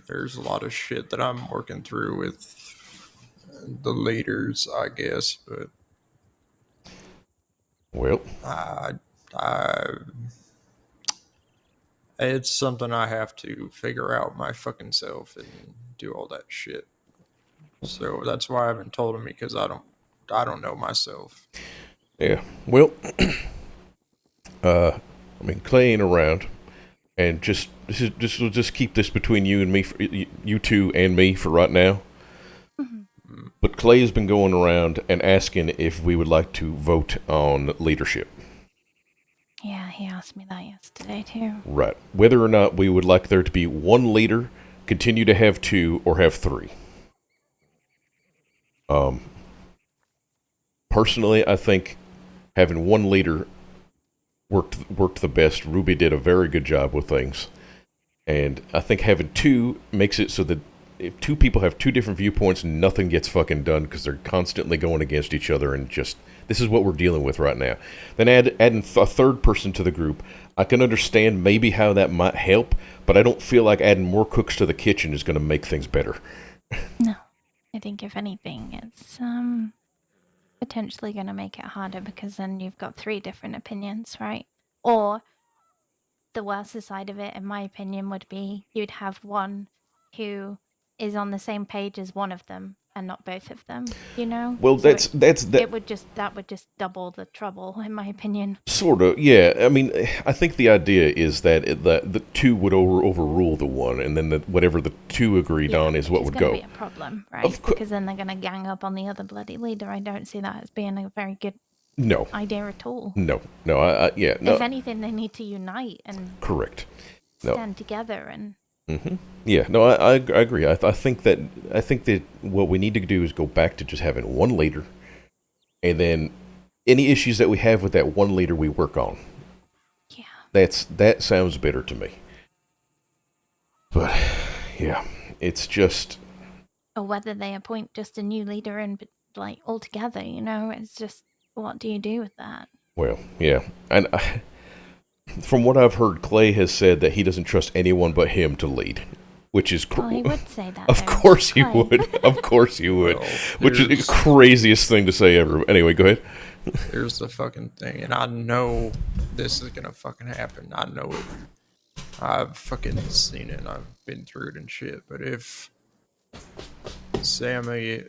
a lot of shit that I'm working through with the leaders, I guess, but well, it's something I have to figure out my fucking self and do all that shit. So that's why I haven't told him, because I don't know myself. Yeah. Well, Clay ain't around. And just keep this between you and me, you two and me for right now. Mm-hmm. But Clay has been going around and asking if we would like to vote on leadership. Yeah, he asked me that yesterday too. Right. Whether or not we would like there to be one leader, continue to have two, or have three. Personally, I think having one leader worked the best. Ruby did a very good job with things, and I think having two makes it so that if two people have two different viewpoints, nothing gets fucking done because they're constantly going against each other, and just this is what we're dealing with right now. Then adding a third person to the group, I can understand maybe how that might help, but I don't feel like adding more cooks to the kitchen is going to make things better. No, I think if anything, it's potentially going to make it harder because then you've got 3 different opinions, right? Or the worst side of it, in my opinion, would be you'd have one who is on the same page as one of them and not both of them. You know? Well, So that would just double the trouble, in my opinion. sort of, yeah. I mean, I think the idea is that the two would overrule the one, and then whatever the two agreed on is what would go. It's going to be a problem, right? Of course. Because then they're going to gang up on the other bloody leader. I don't see that as being a very good No, idea at all. no. Yeah, no. If anything, they need to unite and Correct. No. stand together and. Yeah, no, I agree. I think that what we need to do is go back to just having one leader, and then any issues that we have with that one leader we work on. Yeah. That sounds better to me. But yeah, it's just. Or whether they appoint just a new leader and like altogether, you know, it's just what do you do with that? Well, yeah, and from what I've heard, Clay has said that he doesn't trust anyone but him to lead, which is Well, he would say that. Of though. course he Clay. would. Of course he would. Well, Which is the there's- craziest thing to say ever. Anyway, go ahead. Here's the fucking thing, and I know this is gonna fucking happen. I know it. I've fucking seen it. And I've been through it and shit. But if Sammy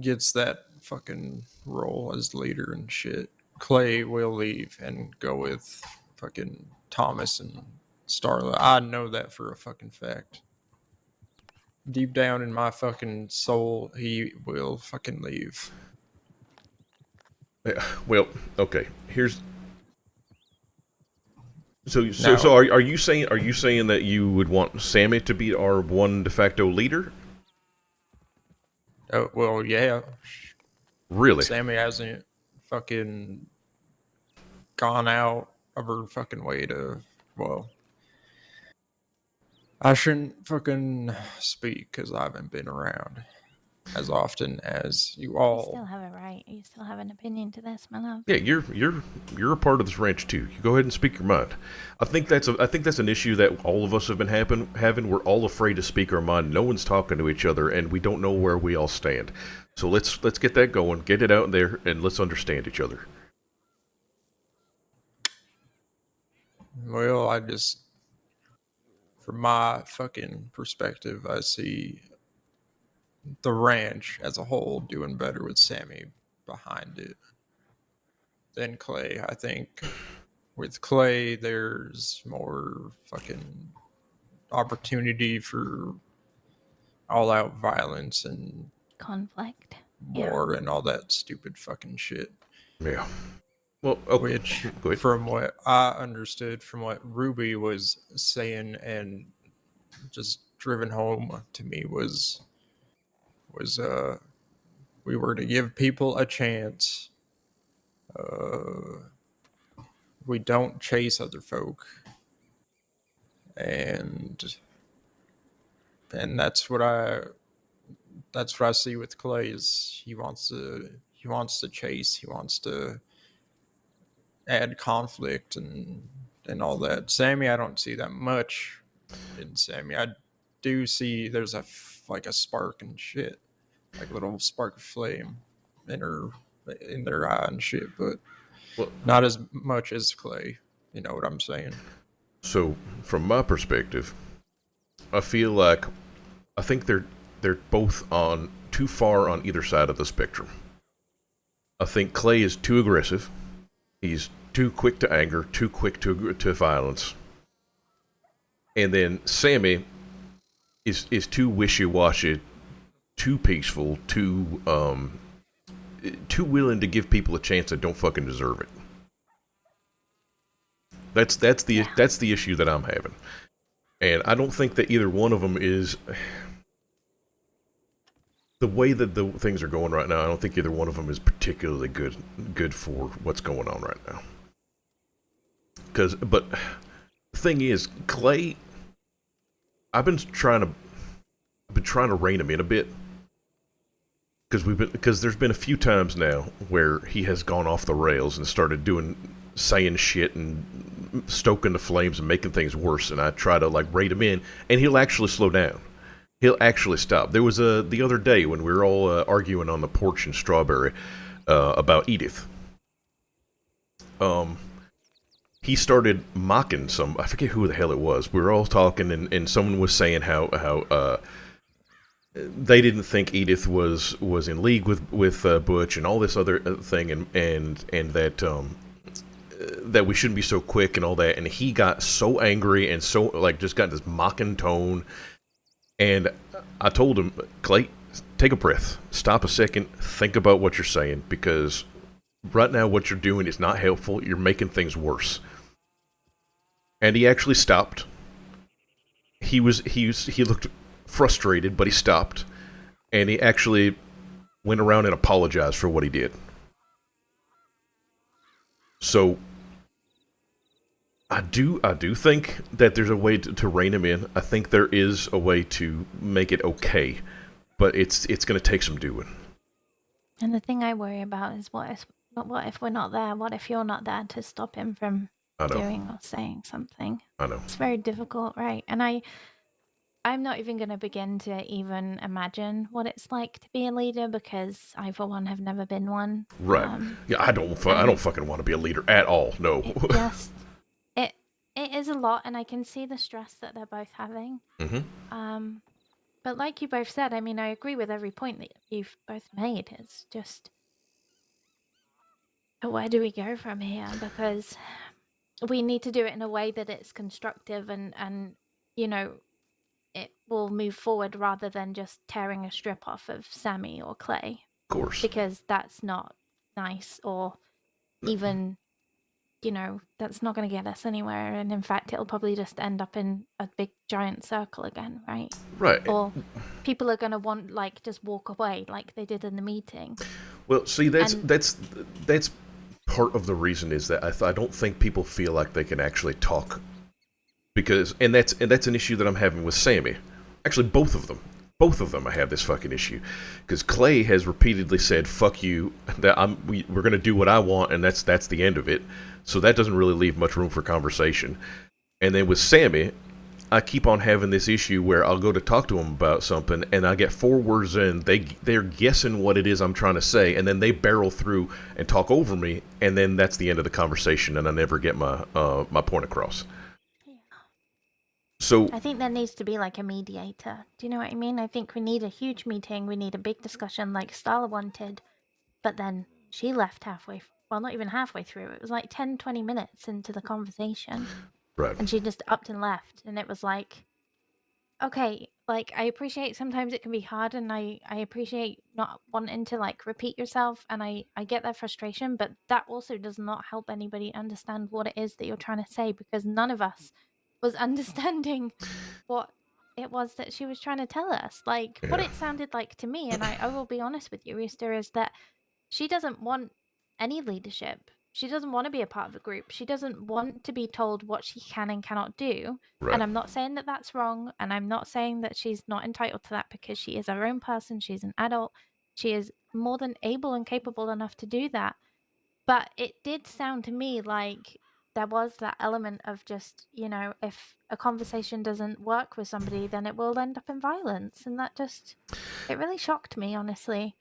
gets that fucking role as leader and shit, Clay will leave and go with fucking Thomas and Starla. I know that for a fucking fact. Deep down in my fucking soul, he will fucking leave. Yeah, well, okay. Here's. So Now- are you saying that you would want Sammy to be our one de facto leader? Oh, well, yeah. Really? Sammy hasn't fucking gone out of her fucking way to, well, I shouldn't fucking speak because I haven't been around as often as you You all. still have a right. You still have an opinion to this, my love. Yeah, you're a part of this ranch too. You go ahead and speak your mind. I think that's an issue that all of us have been having. We're all afraid to speak our mind. No one's talking to each other, and we don't know where we all stand. So let's get that going, get it out there, and let's understand each other. Well, I just, from my fucking perspective, I see the ranch as a whole doing better with Sammy behind it than Clay. I think with Clay, there's more fucking opportunity for all out violence and Conflict. Yeah. war and all that stupid fucking shit. Yeah. Well, okay. Which, Go ahead. from what I understood from what Ruby was saying and just driven home to me was we were to give people a chance. We don't chase other folk, and that's what I see with Clay. Is he wants to chase, he wants to add conflict and all that. Sammy, I don't see that much in Sammy. I do see there's a spark and shit, like a little spark of flame in their eye and shit, but Well, not as much as Clay. You know what I'm saying? so from my perspective, I think they're both on too far on either side of the spectrum. I think Clay is too aggressive. He's too quick to anger, too quick to violence. And then Sammy is too wishy-washy, too peaceful, too willing to give people a chance that don't fucking deserve it. That's the issue that I'm having. And I don't think that either one of them is the way that the things are going right now. I don't think either one of them is particularly good for what's going on right now. but the thing is, Clay, I've been trying to rein him in a bit because there's been a few times now where he has gone off the rails and started saying shit and stoking the flames and making things worse, and I try to like rein him in, and he'll actually slow down. He'll actually stop. There was the other day when we were all arguing on the porch in Strawberry about Edith. He started mocking I forget who the hell it was. We were all talking, and someone was saying how they didn't think Edith was in league with Butch and all this other thing, and that we shouldn't be so quick and all that. And he got so angry and so like just got this mocking tone. And I told him, Clay, take a breath, stop a second, think about what you're saying, because right now what you're doing is not helpful. You're making things worse. And he actually stopped. He looked frustrated, but he stopped, and he actually went around and apologized for what he did. So I do think that there's a way to rein him in. I think there is a way to make it okay, but it's going to take some doing. And the thing I worry about is what if we're not there? What if you're not there to stop him from doing or saying something? I know. It's very difficult, right? And I'm not even going to begin to even imagine what it's like to be a leader, because I, for one, have never been one. Right. Yeah, I don't fucking want to be a leader at all. No. It is a lot, and I can see the stress that they're both having. Mm-hmm. But like you both said, I mean, I agree with every point that you've both made. It's just, where do we go from here? Because we need to do it in a way that it's constructive and you know, it will move forward rather than just tearing a strip off of Sammy or Clay. Of course. Because that's not nice, or even, you know, that's not going to get us anywhere. And in fact, it'll probably just end up in a big giant circle again, right? Right. Or people are going to want, like, just walk away like they did in the meeting. Well, see, that's part of the reason is that I don't think people feel like they can actually talk, because and that's an issue that I'm having with Sammy. Actually, both of them I have this fucking issue, because Clay has repeatedly said fuck you, that we're going to do what I want, and that's the end of it. So that doesn't really leave much room for conversation. And then with Sammy, I keep on having this issue where I'll go to talk to him about something, and I get 4 words in, they're guessing what it is I'm trying to say, and then they barrel through and talk over me, and then that's the end of the conversation, and I never get my point across. Yeah. So I think there needs to be like a mediator. Do you know what I mean? I think we need a huge meeting, we need a big discussion like Starla wanted, but then she left halfway. Well, not even halfway through. It was like 10, 20 minutes into the conversation. right. And she just upped and left. And it was like, okay, like, I appreciate sometimes it can be hard, and I appreciate not wanting to, like, repeat yourself, and I get that frustration, but that also does not help anybody understand what it is that you're trying to say, because none of us was understanding what it was that she was trying to tell us. Like, what Yeah. it sounded like to me, and I will be honest with you, Rooster, is that she doesn't want any leadership. She doesn't want to be a part of a group. She doesn't want to be told what she can and cannot do. Right. And I'm not saying that that's wrong. And I'm not saying that she's not entitled to that, because she is her own person. She's an adult. She is more than able and capable enough to do that. But it did sound to me like there was that element of just, you know, if a conversation doesn't work with somebody, then it will end up in violence. And that just, it really shocked me, honestly.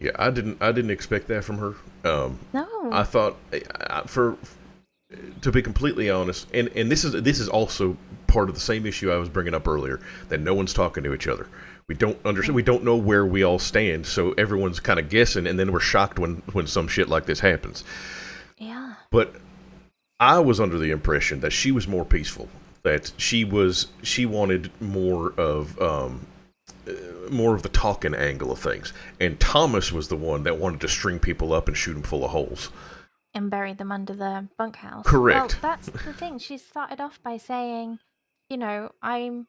Yeah, I didn't expect that from her. No. I thought, to be completely honest, and this is also part of the same issue I was bringing up earlier, that no one's talking to each other. We don't understand. We don't know where we all stand, so everyone's kind of guessing, and then we're shocked when some shit like this happens. Yeah. But I was under the impression that she was more peaceful, that she wanted more of the talking angle of things, and Thomas was the one that wanted to string people up and shoot them full of holes And bury them under the bunkhouse. Correct. Well, that's the thing. She started off by saying, you know, I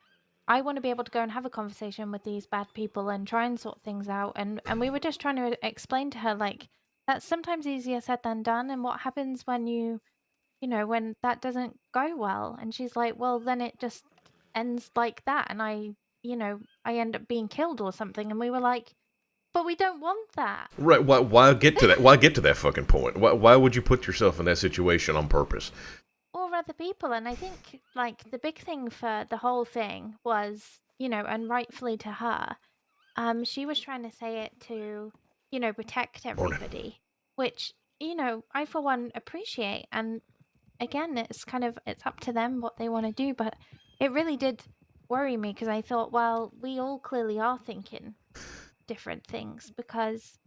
want to be able to go and have a conversation with these bad people and try and sort things out. And we were just trying to explain to her, like, that's sometimes easier said than done. And what happens when you when that doesn't go well. And she's like, well, then it just ends like that. And I end up being killed or something. And we were like, but we don't want that. Right? Why get to that? Why get to that fucking point? Why would you put yourself in that situation on purpose? Or other people. And I think, like, the big thing for the whole thing was, and rightfully to her, she was trying to say it to, protect Morning. everybody, which, I for one appreciate. And again, it's up to them what they want to do, but it really did worry me because I thought, well, we all clearly are thinking different things because,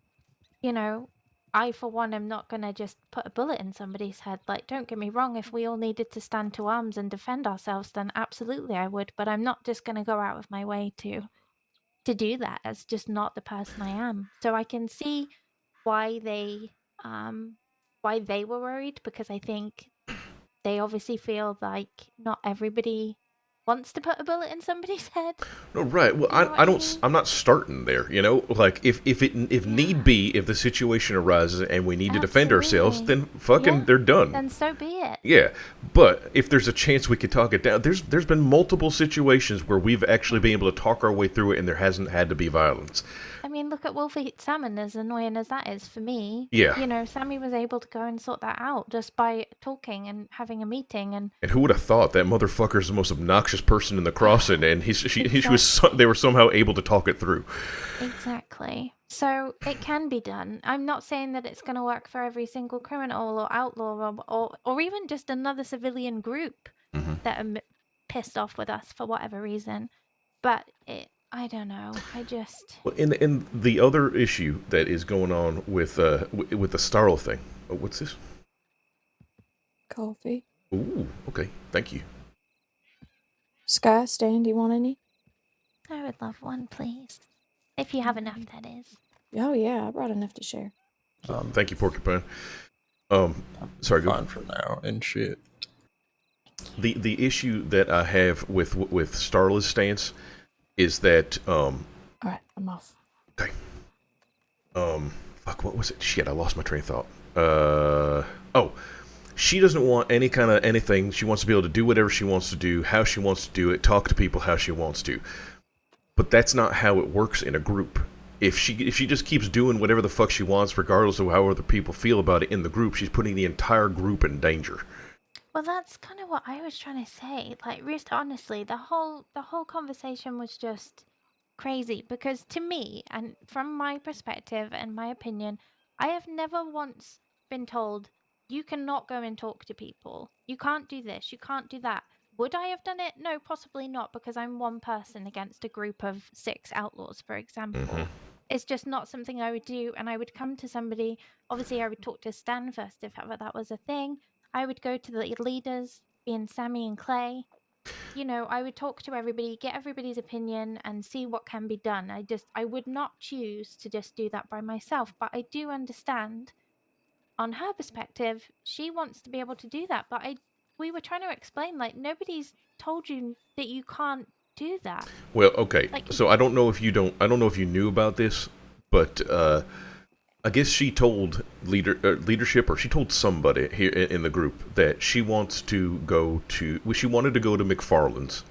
I for one am not going to just put a bullet in somebody's head. Like, don't get me wrong, if we all needed to stand to arms and defend ourselves, then absolutely I would, but I'm not just going to go out of my way to do that. That's just not the person I am. So I can see why they were worried, because I think they obviously feel like not everybody wants to put a bullet in somebody's head. No, right. Well, You know what I mean? I'm not starting there. Like if need be, if the situation arises and we need to defend ourselves, Absolutely. then fucking Yeah. they're done. Then so be it. Yeah, but if there's a chance we could talk it down, there's been multiple situations where we've actually been able to talk our way through it, and there hasn't had to be violence. I mean, look at Wolf Eat Salmon, as annoying as that is for me. Yeah. Sammy was able to go and sort that out just by talking and having a meeting. And And who would have thought that motherfucker's the most obnoxious person in the crossing, and they were somehow able to talk it through. Exactly. So it can be done. I'm not saying that it's going to work for every single criminal or outlaw or even just another civilian group that are pissed off with us for whatever reason. But I don't know. Well, in the other issue that is going on with the Starl thing. Oh, what's this? Coffee. Ooh, okay, thank you. Sky, Stan, do you want any? I would love one, please. If you have enough, that is. Oh yeah, I brought enough to share. Thank you, Porcupine. Sorry, go. Fine for now and shit. The issue that I have with Starla's stance is that Alright, I'm off. okay. Fuck, what was it? Shit, I lost my train of thought. Oh, she doesn't want any kind of anything. She wants to be able to do whatever she wants to do, how she wants to do it, talk to people how she wants to. But that's not how it works in a group. If she just keeps doing whatever the fuck she wants, regardless of how other people feel about it in the group, she's putting the entire group in danger. Well, that's kind of what I was trying to say. Like, Rooster, honestly, the whole conversation was just crazy because to me, and from my perspective and my opinion, I have never once been told you cannot go and talk to people. You can't do this. You can't do that. Would I have done it? No, possibly not, because I'm one person against a group of 6 outlaws, for example. It's just not something I would do, and I would come to somebody. Obviously, I would talk to Stan first if ever that was a thing. I would go to the leaders, being Sammy and Clay. I would talk to everybody, get everybody's opinion, and see what can be done. I would not choose to just do that by myself, but I do understand on her perspective, she wants to be able to do that. But we were trying to explain, like, nobody's told you that you can't do that. Well, okay. Like, So I don't know if you knew about this, but I guess she told leadership, or she told somebody here in the group that she wanted to go to McFarland's,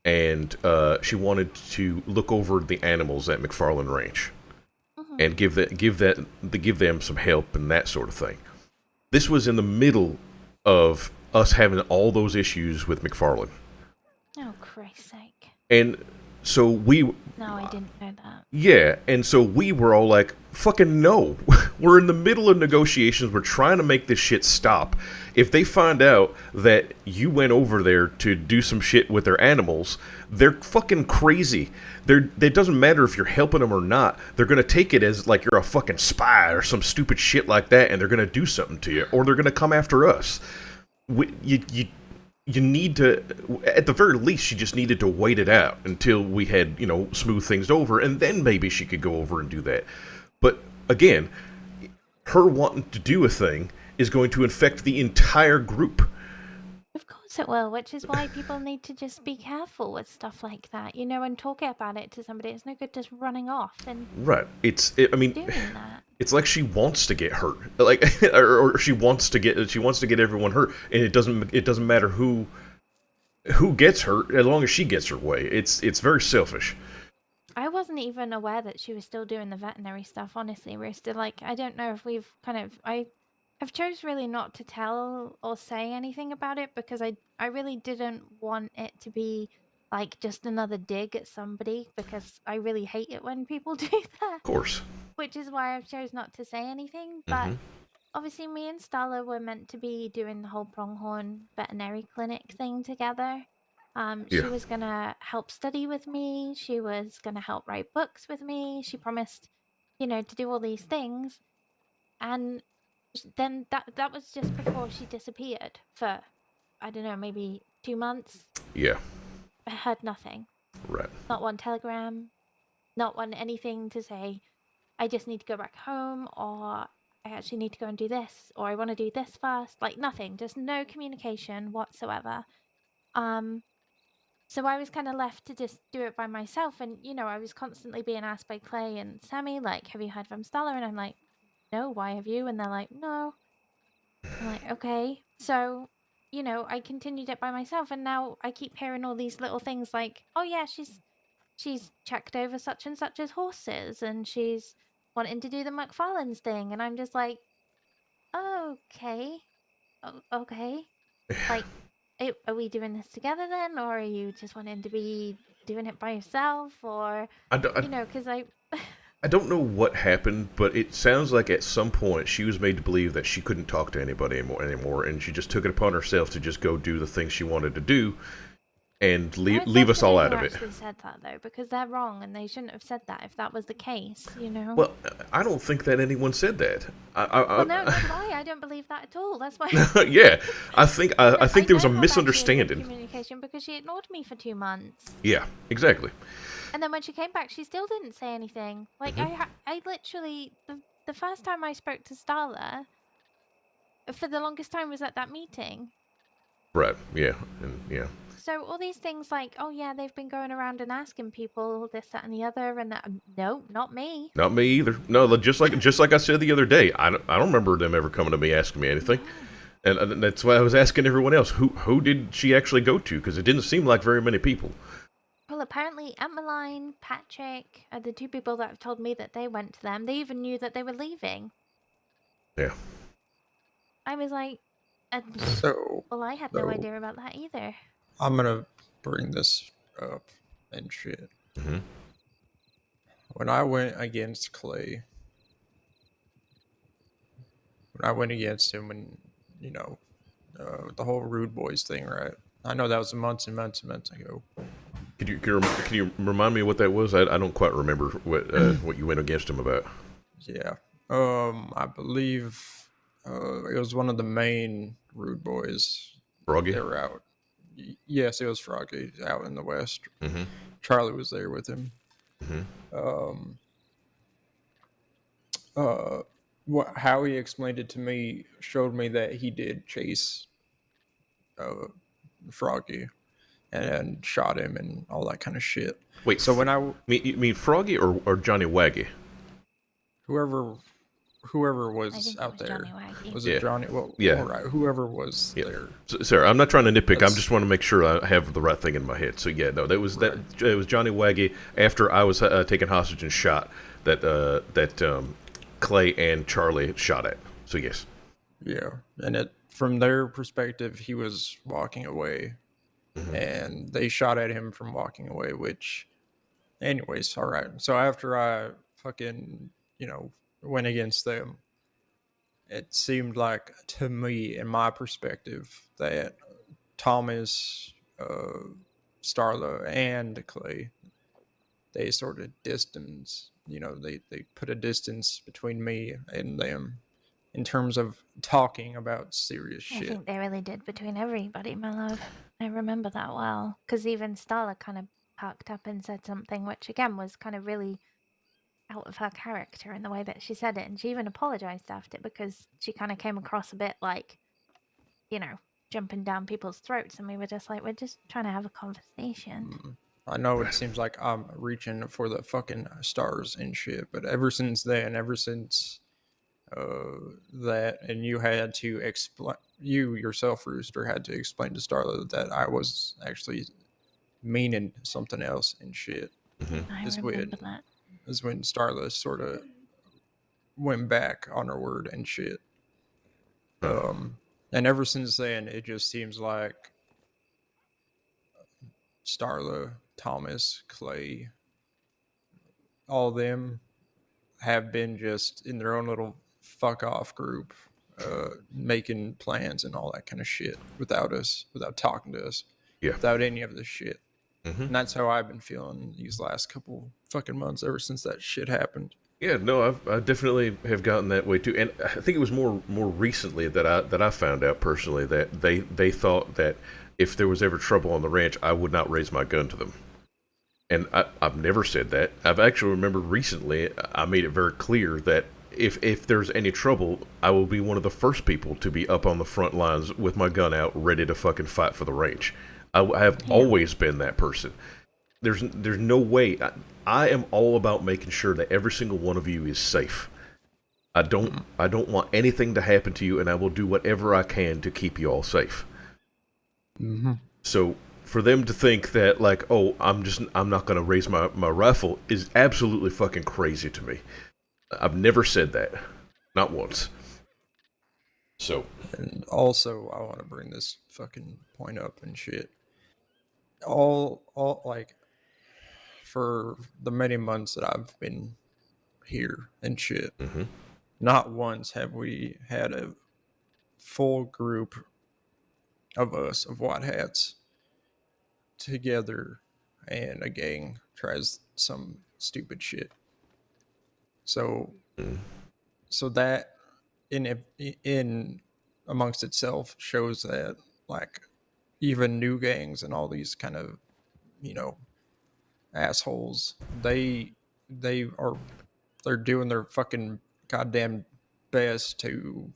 and she wanted to look over the animals at McFarland Ranch, and give them some help and that sort of thing. This was in the middle of us having all those issues with McFarland. oh, Christ's sake. And so No, I didn't know that. Yeah, and so we were all like, fucking no. We're in the middle of negotiations. We're trying to make this shit stop. If they find out that you went over there to do some shit with their animals, they're fucking crazy. It doesn't matter if you're helping them or not. They're going to take it as like you're a fucking spy or some stupid shit like that, and they're going to do something to you, or they're going to come after us. You need to, at the very least, she just needed to wait it out until we had, smooth things over, and then maybe she could go over and do that. But again, her wanting to do a thing is going to infect the entire group. Of course it will, which is why people need to just be careful with stuff like that, and talk about it to somebody. It's no good just running off and Right. doing that. it's like she wants to get hurt, like, or she wants to get everyone hurt, and it doesn't matter who gets hurt as long as she gets her way. It's very selfish. I wasn't even aware that she was still doing the veterinary stuff, honestly, Rooster. Like, I don't know if we've I have chose really not to tell or say anything about it because I really didn't want it to be like just another dig at somebody because I really hate it when people do that. Of course. Which is why I've chose not to say anything. But Hmm. obviously, me and Stella were meant to be doing the whole Pronghorn veterinary clinic thing together. She Yeah. was gonna help study with me. She was gonna help write books with me. She promised, to do all these things. And then that was just before she disappeared for, I don't know, maybe 2 months. Yeah. I heard nothing. Right. Not one telegram. Not one anything to say, I just need to go back home, or I actually need to go and do this, or I want to do this first. Like nothing, just no communication whatsoever. So I was kind of left to just do it by myself, and I was constantly being asked by Clay and Sammy, like, "Have you heard from Stella?" And I'm like, "No, why have you?" And they're like, "No." I'm like, "Okay." So, I continued it by myself, and now I keep hearing all these little things like, "Oh yeah, she's checked over such and such's horses, and she's wanting to do the McFarlane's thing," and I'm just like, okay, okay, like, are we doing this together then, or are you just wanting to be doing it by yourself, or I don't, because I I don't know what happened, but it sounds like at some point she was made to believe that she couldn't talk to anybody anymore, and she just took it upon herself to just go do the things she wanted to do, and I'd leave love us to all know out who of it. actually said that though, because they're wrong and they shouldn't have said that if that was the case. Well, I don't think that anyone said that. Well, no, nor do I don't believe that at all. That's why. Yeah, I think I I think there was a know of actually good misunderstanding. communication because she ignored me for 2 months. Yeah, exactly. And then when she came back, she still didn't say anything. Like I literally the first time I spoke to Starla for the longest time was at that meeting. Right. Yeah. And yeah. So all these things like, oh yeah, they've been going around and asking people this, that, and the other, and that. No, not me. Not me either. No, just like I said the other day, I don't remember them ever coming to me asking me anything, and that's why I was asking everyone else who did she actually go to, because it didn't seem like very many people. Well, apparently Emmeline, Patrick are the two people that have told me that they went to them. They even knew that they were leaving. Yeah. I was like, So, well, I had no idea about that either. I'm gonna bring this up and shit. Hmm. When I went against Clay, when I went against him, when the whole Rude Boys thing, right? I know that was months and months and months ago. Can you remind me what that was? I don't quite remember what you went against him about. Yeah. I believe it was one of the main Rude Boys. Froggy. They were out. Yes, it was Froggy out in the West. Mm-hmm. Charlie was there with him. Mm-hmm. How he explained it to me showed me that he did chase Froggy and shot him and all that kind of shit. Wait. So when you mean Froggy or Johnny Waggy? whoever I was think it out was there, Johnny Waggy. was Yeah. it Johnny? Well, Yeah. all right, whoever was Yeah. there. Sarah, I'm not trying to nitpick. I That's- just want to make sure I have the right thing in my head. So yeah, no, that was Right. it was Johnny Waggy after I was taken hostage and shot. That Clay and Charlie shot at. So yes. Yeah, and from their perspective, he was walking away, Mm-hmm. and they shot at him from walking away. Which, anyways, all right. So after I fucking went against them, it seemed like to me, in my perspective, that Thomas, Starla, and Clay, they sort of distance. They put a distance between me and them in terms of talking about serious I shit. think they really did between everybody, my love. I remember that well. Because even Starla kind of perked up and said something, which again was kind of really out of her character in the way that she said it. And she even apologized after it because she kind of came across a bit like, jumping down people's throats. And we were just like, we're just trying to have a conversation. I know it seems like I'm reaching for the fucking stars and shit, but ever since then, ever since that, and you had to explain, you yourself, Rooster, had to explain to Starla that I was actually meaning something else and shit. I Is remember that. when Starla sort of went back on her word and shit. And ever since then, it just seems like Starla, Thomas, Clay, all of them have been just in their own little fuck off group, making plans and all that kind of shit without us, without talking to us, Yeah. without any of this shit. Mm-hmm. And that's how I've been feeling these last couple fucking months ever since that shit happened. Yeah, no, I definitely have gotten that way too, and I think it was more recently that I found out personally that they thought that if there was ever trouble on the ranch, I would not raise my gun to them, and I've never said that. I've actually remembered recently I made it very clear that if there's any trouble, I will be one of the first people to be up on the front lines with my gun out, ready to fucking fight for the ranch. I have always been that person. There's no way. I am all about making sure that every single one of you is safe. I don't want anything to happen to you, and I will do whatever I can to keep you all safe. Mm-hmm. So for them to think that like, oh, I'm not gonna raise my rifle is absolutely fucking crazy to me. I've never said that, not once. So, And also, I want to bring this fucking point up and shit. All like, for the many months that I've been here and shit, not once have we had a full group of us, of white hats, together and a gang tries some stupid shit. So, so that in amongst itself shows that, like, even new gangs and all these kind of, you know, assholes, they're doing their fucking goddamn best to,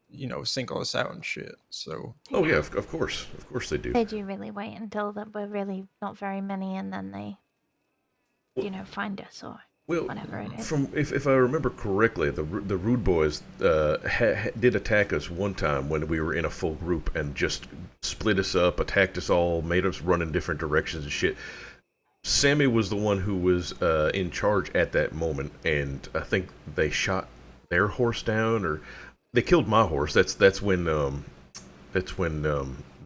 you know, single us out and shit. So oh yeah, of course they do. They do really wait until that we're really not very many, and then they, find us or Well, whatever it is. from if I remember correctly, the Rude Boys did attack us one time when we were in a full group and just split us up, attacked us all, made us run in different directions and shit. Sammy was the one who was in charge at that moment, and I think they shot their horse down, or they killed my horse. That's when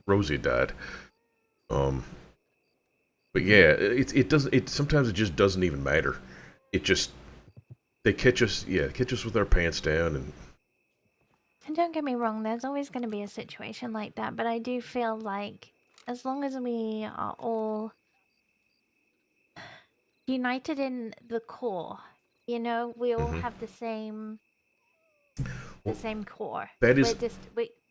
Rosie died. But yeah, it doesn't. It sometimes it just doesn't even matter. It just they catch us with our pants down, And don't get me wrong, there's always going to be a situation like that, but I do feel like as long as we are all united in the core, we all have the same core. that is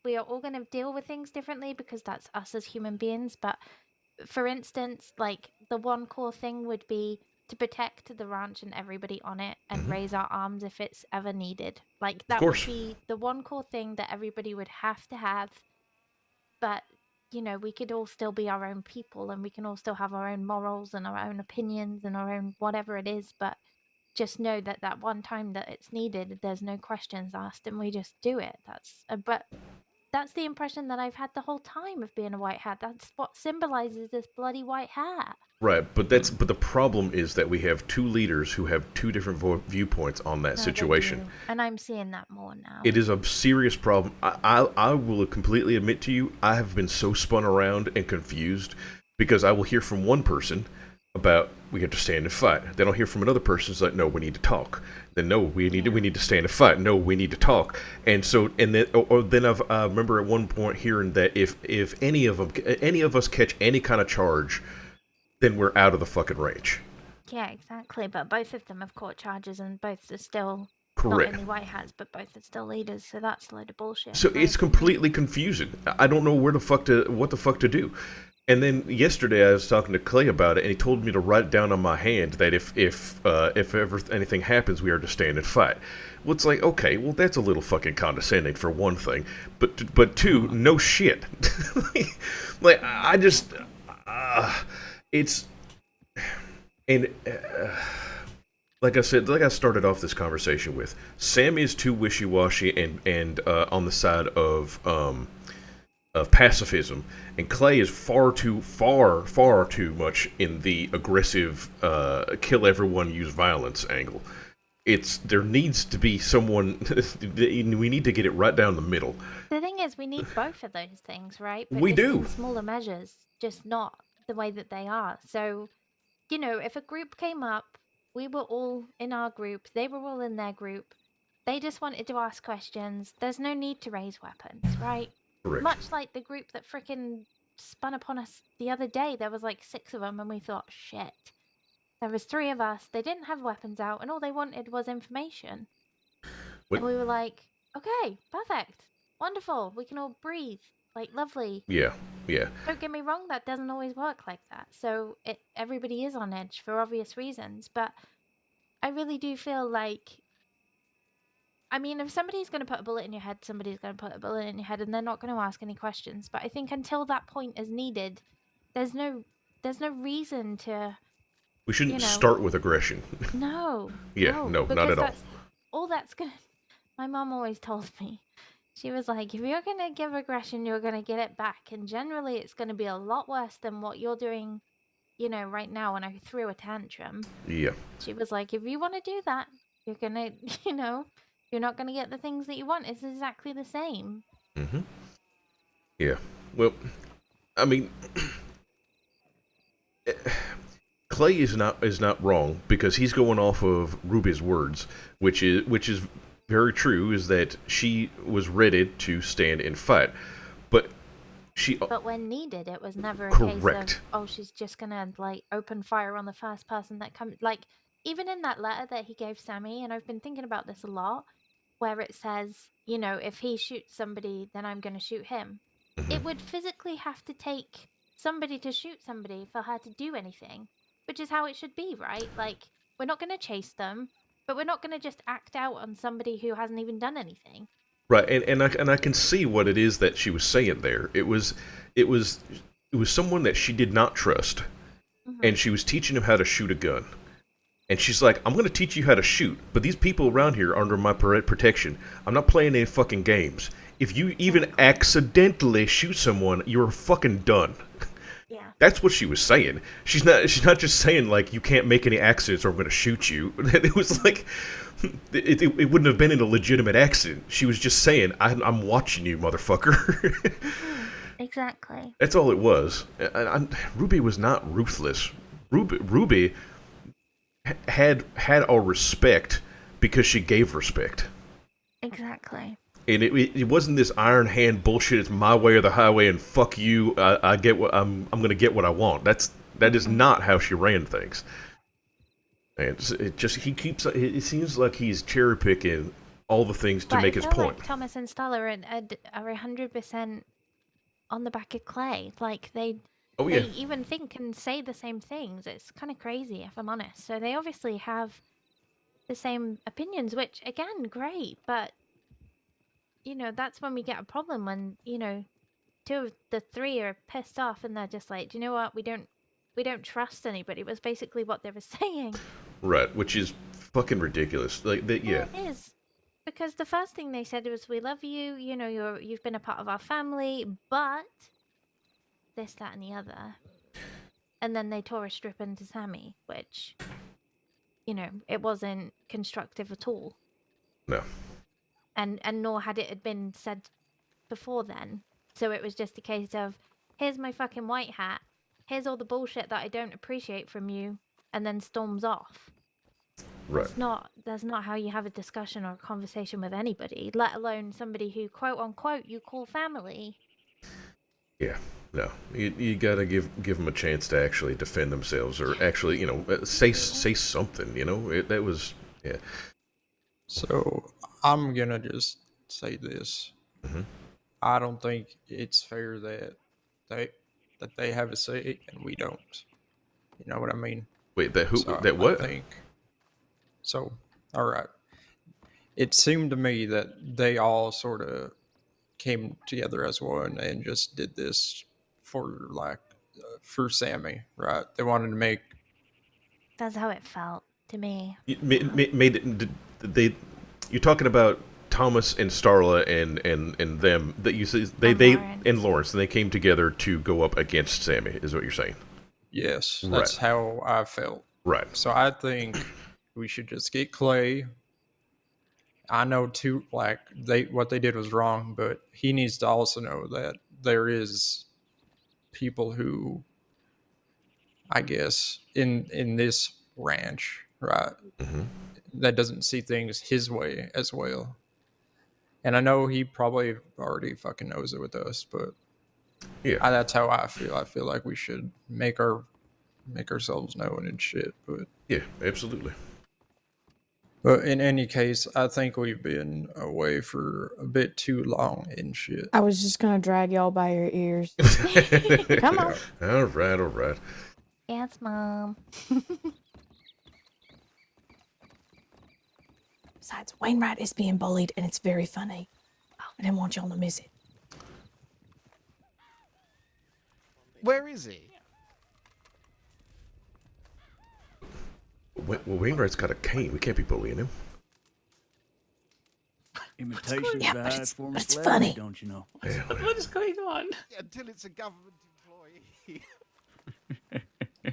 We are all going to deal with things differently because that's us as human beings. But for instance, like the one core thing would be to protect the ranch and everybody on it and raise our arms if it's ever needed. Like that would be the one core thing that everybody would have to have. But we could all still be our own people, and we can all still have our own morals and our own opinions and our own whatever it is. But just know that one time that it's needed, there's no questions asked, and we just do it. But that's the impression that I've had the whole time of being a white hat. That's what symbolizes this bloody white hat. right. But the problem is that we have two leaders who have two different viewpoints on that No, they situation. do. And I'm seeing that more now. It is a serious problem. I will completely admit to you, I have been so spun around and confused because I will hear from one person about we have to stand and fight. Then I'll hear from another person who's like, no, we need to talk. Then no, we need to stand and fight. No, we need to talk. And so then I remember at one point hearing that if any of us catch any kind of charge, then we're out of the fucking range. Yeah, exactly. But both of them have caught charges, and both are still Correct. not only white hats, but both are still leaders. So that's a load of bullshit. So it's completely confusing. I don't know what the fuck to do. And then yesterday I was talking to Clay about it, and he told me to write down on my hand that if ever anything happens, we are to stand and fight. Well, it's like, okay, well that's a little fucking condescending for one thing, but two, no shit. like I just, it's, and like I said, like I started off this conversation with, Sam is too wishy-washy and on the side of pacifism, and Clay is far too much in the aggressive, kill everyone, use violence angle. There needs to be someone. We need to get it right down the middle. The thing is, we need both of those things, right? But We just do. in smaller measures, just not the way that they are. So, if a group came up, we were all in our group, they were all in their group, they just wanted to ask questions, there's no need to raise weapons, right? Correct. Much like the group that frickin' spun upon us the other day, there was like 6 of them, and we thought, shit. There was 3 of us, they didn't have weapons out, and all they wanted was information. Wait. And we were like, okay, perfect, wonderful, we can all breathe, like, lovely. Yeah. Don't get me wrong, that doesn't always work like that. So everybody is on edge for obvious reasons, but I really do feel like, I mean, if somebody's going to put a bullet in your head, somebody's going to put a bullet in your head, and they're not going to ask any questions. But I think until that point is needed, there's no reason to. We shouldn't start with aggression. No. Yeah, no, not at all. All that's gonna. My mom always told me. She was like, if you're gonna give aggression, you're gonna get it back, and generally, it's gonna be a lot worse than what you're doing. Right now, when I threw a tantrum. Yeah. She was like, if you want to do that, you're gonna, you're not gonna get the things that you want. It's exactly the same. Mm-hmm. Yeah. Well, I mean, Clay is not wrong, because he's going off of Ruby's words, which is very true. Is that she was ready to stand and fight, but But when needed, it was never a correct. case of, she's just gonna open fire on the first person that comes. Like, even in that letter that he gave Sammy, and I've been thinking about this a lot, where it says, if he shoots somebody, then I'm gonna shoot him. Mm-hmm. It would physically have to take somebody to shoot somebody for her to do anything, which is how it should be, right? Like, we're not gonna chase them, but we're not gonna just act out on somebody who hasn't even done anything. Right, and I can see what it is that she was saying there. It was someone that she did not trust, and she was teaching him how to shoot a gun. And she's like, I'm going to teach you how to shoot, but these people around here are under my protection. I'm not playing any fucking games. If you even accidentally shoot someone, you're fucking done. Yeah. That's what she was saying. She's not just saying, like, you can't make any accidents or I'm going to shoot you. It was like, it wouldn't have been in a legitimate accident. She was just saying, I'm watching you, motherfucker. Exactly. That's all it was. Ruby was not ruthless. Ruby had our respect because she gave respect. Exactly. And it wasn't this iron hand bullshit. It's my way or the highway, and fuck you. I get what I'm going to get what I want. That is not how she ran things. And it seems like he's cherry picking all the things to make his point. Like Thomas and Stella are 100% on the back of Clay. Like they even think and say the same things. It's kind of crazy, if I'm honest. So they obviously have the same opinions, which again, great. But that's when we get a problem, when 2 of the 3 are pissed off and they're just like, do you know what? We don't trust anybody. Was basically what they were saying. Right, which is fucking ridiculous. Like that, yeah. It is. Because the first thing they said was, we love you, you've been a part of our family, but this, that, and the other. And then they tore a strip into Sammy, which, it wasn't constructive at all. No. And nor had it been said before then. So it was just a case of, here's my fucking white hat, here's all the bullshit that I don't appreciate from you, and then storms off. Right. That's not how you have a discussion or a conversation with anybody, let alone somebody who, quote unquote, you call family. Yeah, no. You gotta give them a chance to actually defend themselves, or actually, say something. That was, yeah. So I'm gonna just say this. Mm-hmm. I don't think it's fair that they have a say and we don't. You know what I mean? Wait, that who? So that what? I think. So, all right. It seemed to me that they all sort of came together as one and just did this for Sammy, right? They wanted to make. That's how it felt. to me. You're talking about Thomas and Starla and them that you see And Lawrence. and Lawrence, and they came together to go up against Sammy, is what you're saying. Yes, Right. that's how I felt. Right. So I think we should just get Clay. I know too, like what they did was wrong, but he needs to also know that there is people who, I guess, in this ranch, right, that doesn't see things his way as well. And I know he probably already fucking knows it with us, but Yeah. that's how I feel. I feel like we should make ourselves known and shit. Yeah, absolutely. But in any case, I think we've been away for a bit too long and shit. I was just gonna drag y'all by your ears. Come on. All right. Yes, Mom. Besides, Wainwright is being bullied, and it's very funny. I didn't want y'all to miss it. Where is he? Well, Wainwright's got a cane. We can't be bullying him. Imitation's Yeah, the but highest it's- form but of it's flattery, funny. don't you know? Yeah. What is going on? Until it's a government employee.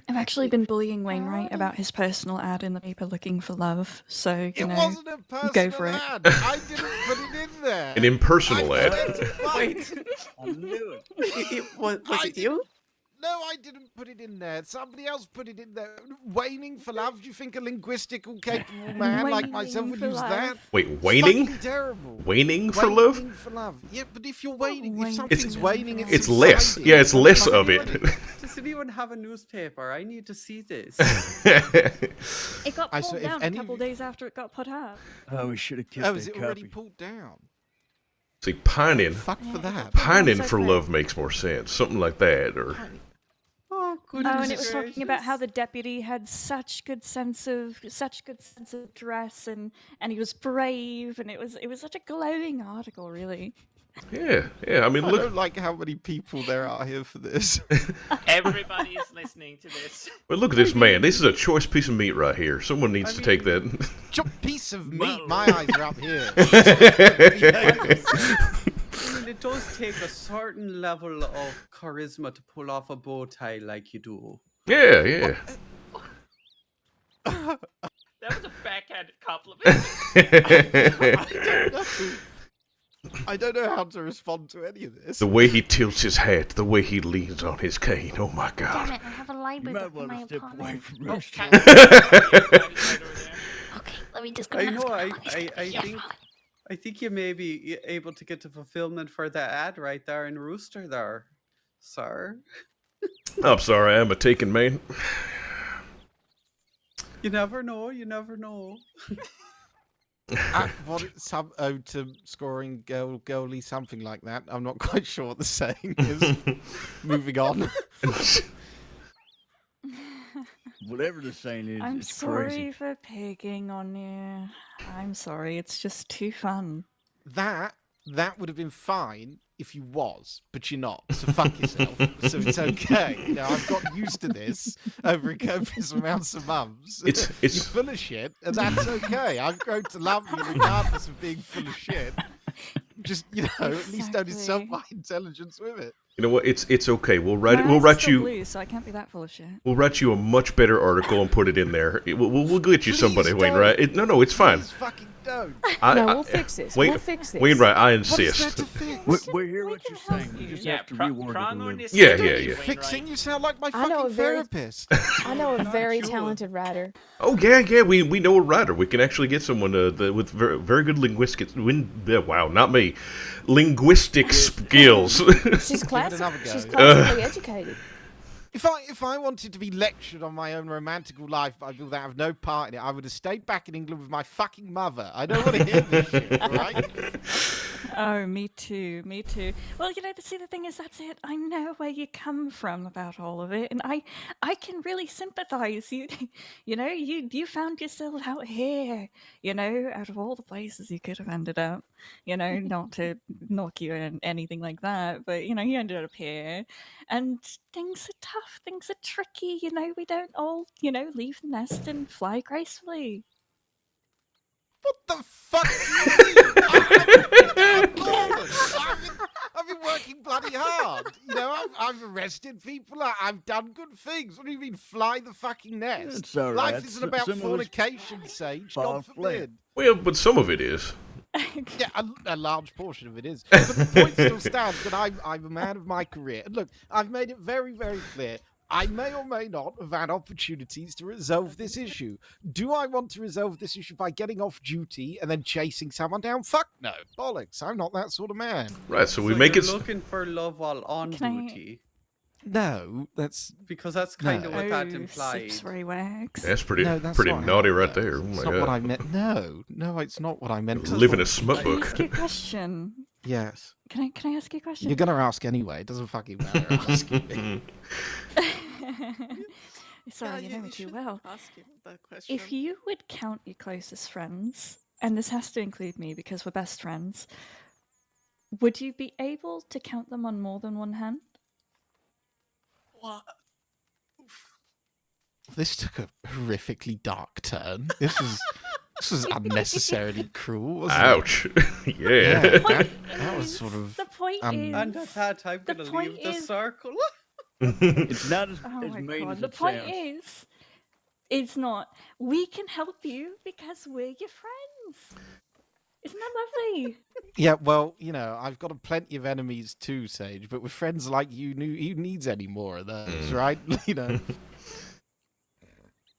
I've actually been bullying Wainwright about his personal ad in the paper looking for love, so, you It know, wasn't a personal go for it. ad. I didn't put it in there. An impersonal I ad. swear to fuck. Wait, I knew it. Was it you? No, I didn't put it in there. Somebody else put it in there. Waining for love? Do you think a linguistical capable man like myself would use that? Wait, waning? Fucking terrible. Waning for love? Waiting for love. Yeah, but if you're waiting, if Waiting something's for waning, love. It's less. Yeah, it's less of it. Does anyone have a newspaper? I need to see this. It got I pulled swear, if down a any couple of you- days after it got put up. Oh, we should have kept Oh, that is it copy. already pulled down? See, pining Fuck for that. pining so for fair. love makes more sense. Something like that, or Oh, goodness Oh, and it was talking about how the gracious. deputy had such good sense of dress, and he was brave, and it was such a glowing article, really. yeah. I mean, I look. don't like how many people there are here for this. Everybody is listening to this. Well, look at this man. This is a choice piece of meat right here. Someone needs to take that. Just a piece of meat. Well- My eyes are up here. I mean, it does take a certain level of charisma to pull off a bow tie like you do. Yeah. That was a backhanded compliment. I don't know how to respond to any of this. The way he tilts his head, the way he leans on his cane. Oh my Damn God. it, I have a You library might book in want my to step away apartment. from Oh, Rooster. Okay, let me just go I ask know. my I mom. think you may be able to get to fulfillment for that ad right there in Rooster there, sir. I'm sorry, I'm a taken man. You never know. You never know. What sub to scoring goalie, something like that. I'm not quite sure what the saying is. Moving on. Whatever the saying is, I'm it's sorry crazy. for pigging on you. I'm sorry. It's just too fun. That would have been fine if you was, but you're not. So fuck yourself. So it's okay. You know, I've got used to this over a copious amounts of months. It's- You're full of shit, and that's okay. I've grown to love you regardless of being full of shit. Just, you know, at least don't insult my intelligence with it. You know what? It's okay. We'll My eyes write still you. blue, so I can't be that full of shit. We'll write you a much better article and put it in there. We'll get you Please somebody, don't. Wainwright. No, it's fine. Please fucking don't. No, we'll fix this. We'll fix this. Wainwright, I What is there insist. to fix? We hear what you're can saying. help You you. just Yeah, have to reword it a Pronghorn little. is Yeah, still yeah. Fixing? You sound like my I know a fucking very- therapist. I know a very sure. talented writer. Oh yeah. We know a writer. We can actually get someone with very good linguistic. Wow, not me. Linguistic skills. She's classic. another go. She's classically educated. If I wanted to be lectured on my own romantical life by people that have no part in it, I would have stayed back in England with my fucking mother. I don't want to hear this shit, right? Oh, me too, me too. Well, see, the thing is, that's it. I know where you come from about all of it, and I can really sympathise. You found yourself out here, out of all the places you could have ended up, not to knock you or anything like that, but, you ended up here, and things are tough, things are tricky, we don't all, leave the nest and fly gracefully. What the fuck do you mean? I've been working bloody hard. I've arrested people. I've done good things. What do you mean, fly the fucking nest? It's all right. Life isn't about fornication, Sage. God forbid. Well, but some of it is. Yeah, a large portion of it is. But the point still stands that I'm a man of my career. And look, I've made it very, very clear. I may or may not have had opportunities to resolve this issue. Do I want to resolve this issue by getting off duty and then chasing someone down? Fuck no. Bollocks. I'm not that sort of man. Right, so we make you're it... looking for love while on duty. No, that's... Because that's kind of what that implies. Sips where he works. That's pretty that's pretty not naughty how it right goes. there. Oh my It's God. not what I meant. No, it's not what I meant. Live in a smut Can I book. ask you a question? Yes. Can I ask you a question? You're going to ask anyway. It doesn't fucking matter. Asking me. Sorry, you know me too well. Ask you that question. If you would count your closest friends, and this has to include me because we're best friends, would you be able to count them on more than one hand? What? This took a horrifically dark turn. This was unnecessarily cruel, wasn't Ouch. it? Yeah. That was sort of... The point is... And at that, I'm the going to point leave the is- circle. It's not as, Oh as my mean god, as the it point sounds. is, it's not. We can help you because we're your friends. Isn't that lovely? Yeah, well, I've got plenty of enemies too, Sage, but with friends like you, who needs any more of those, right?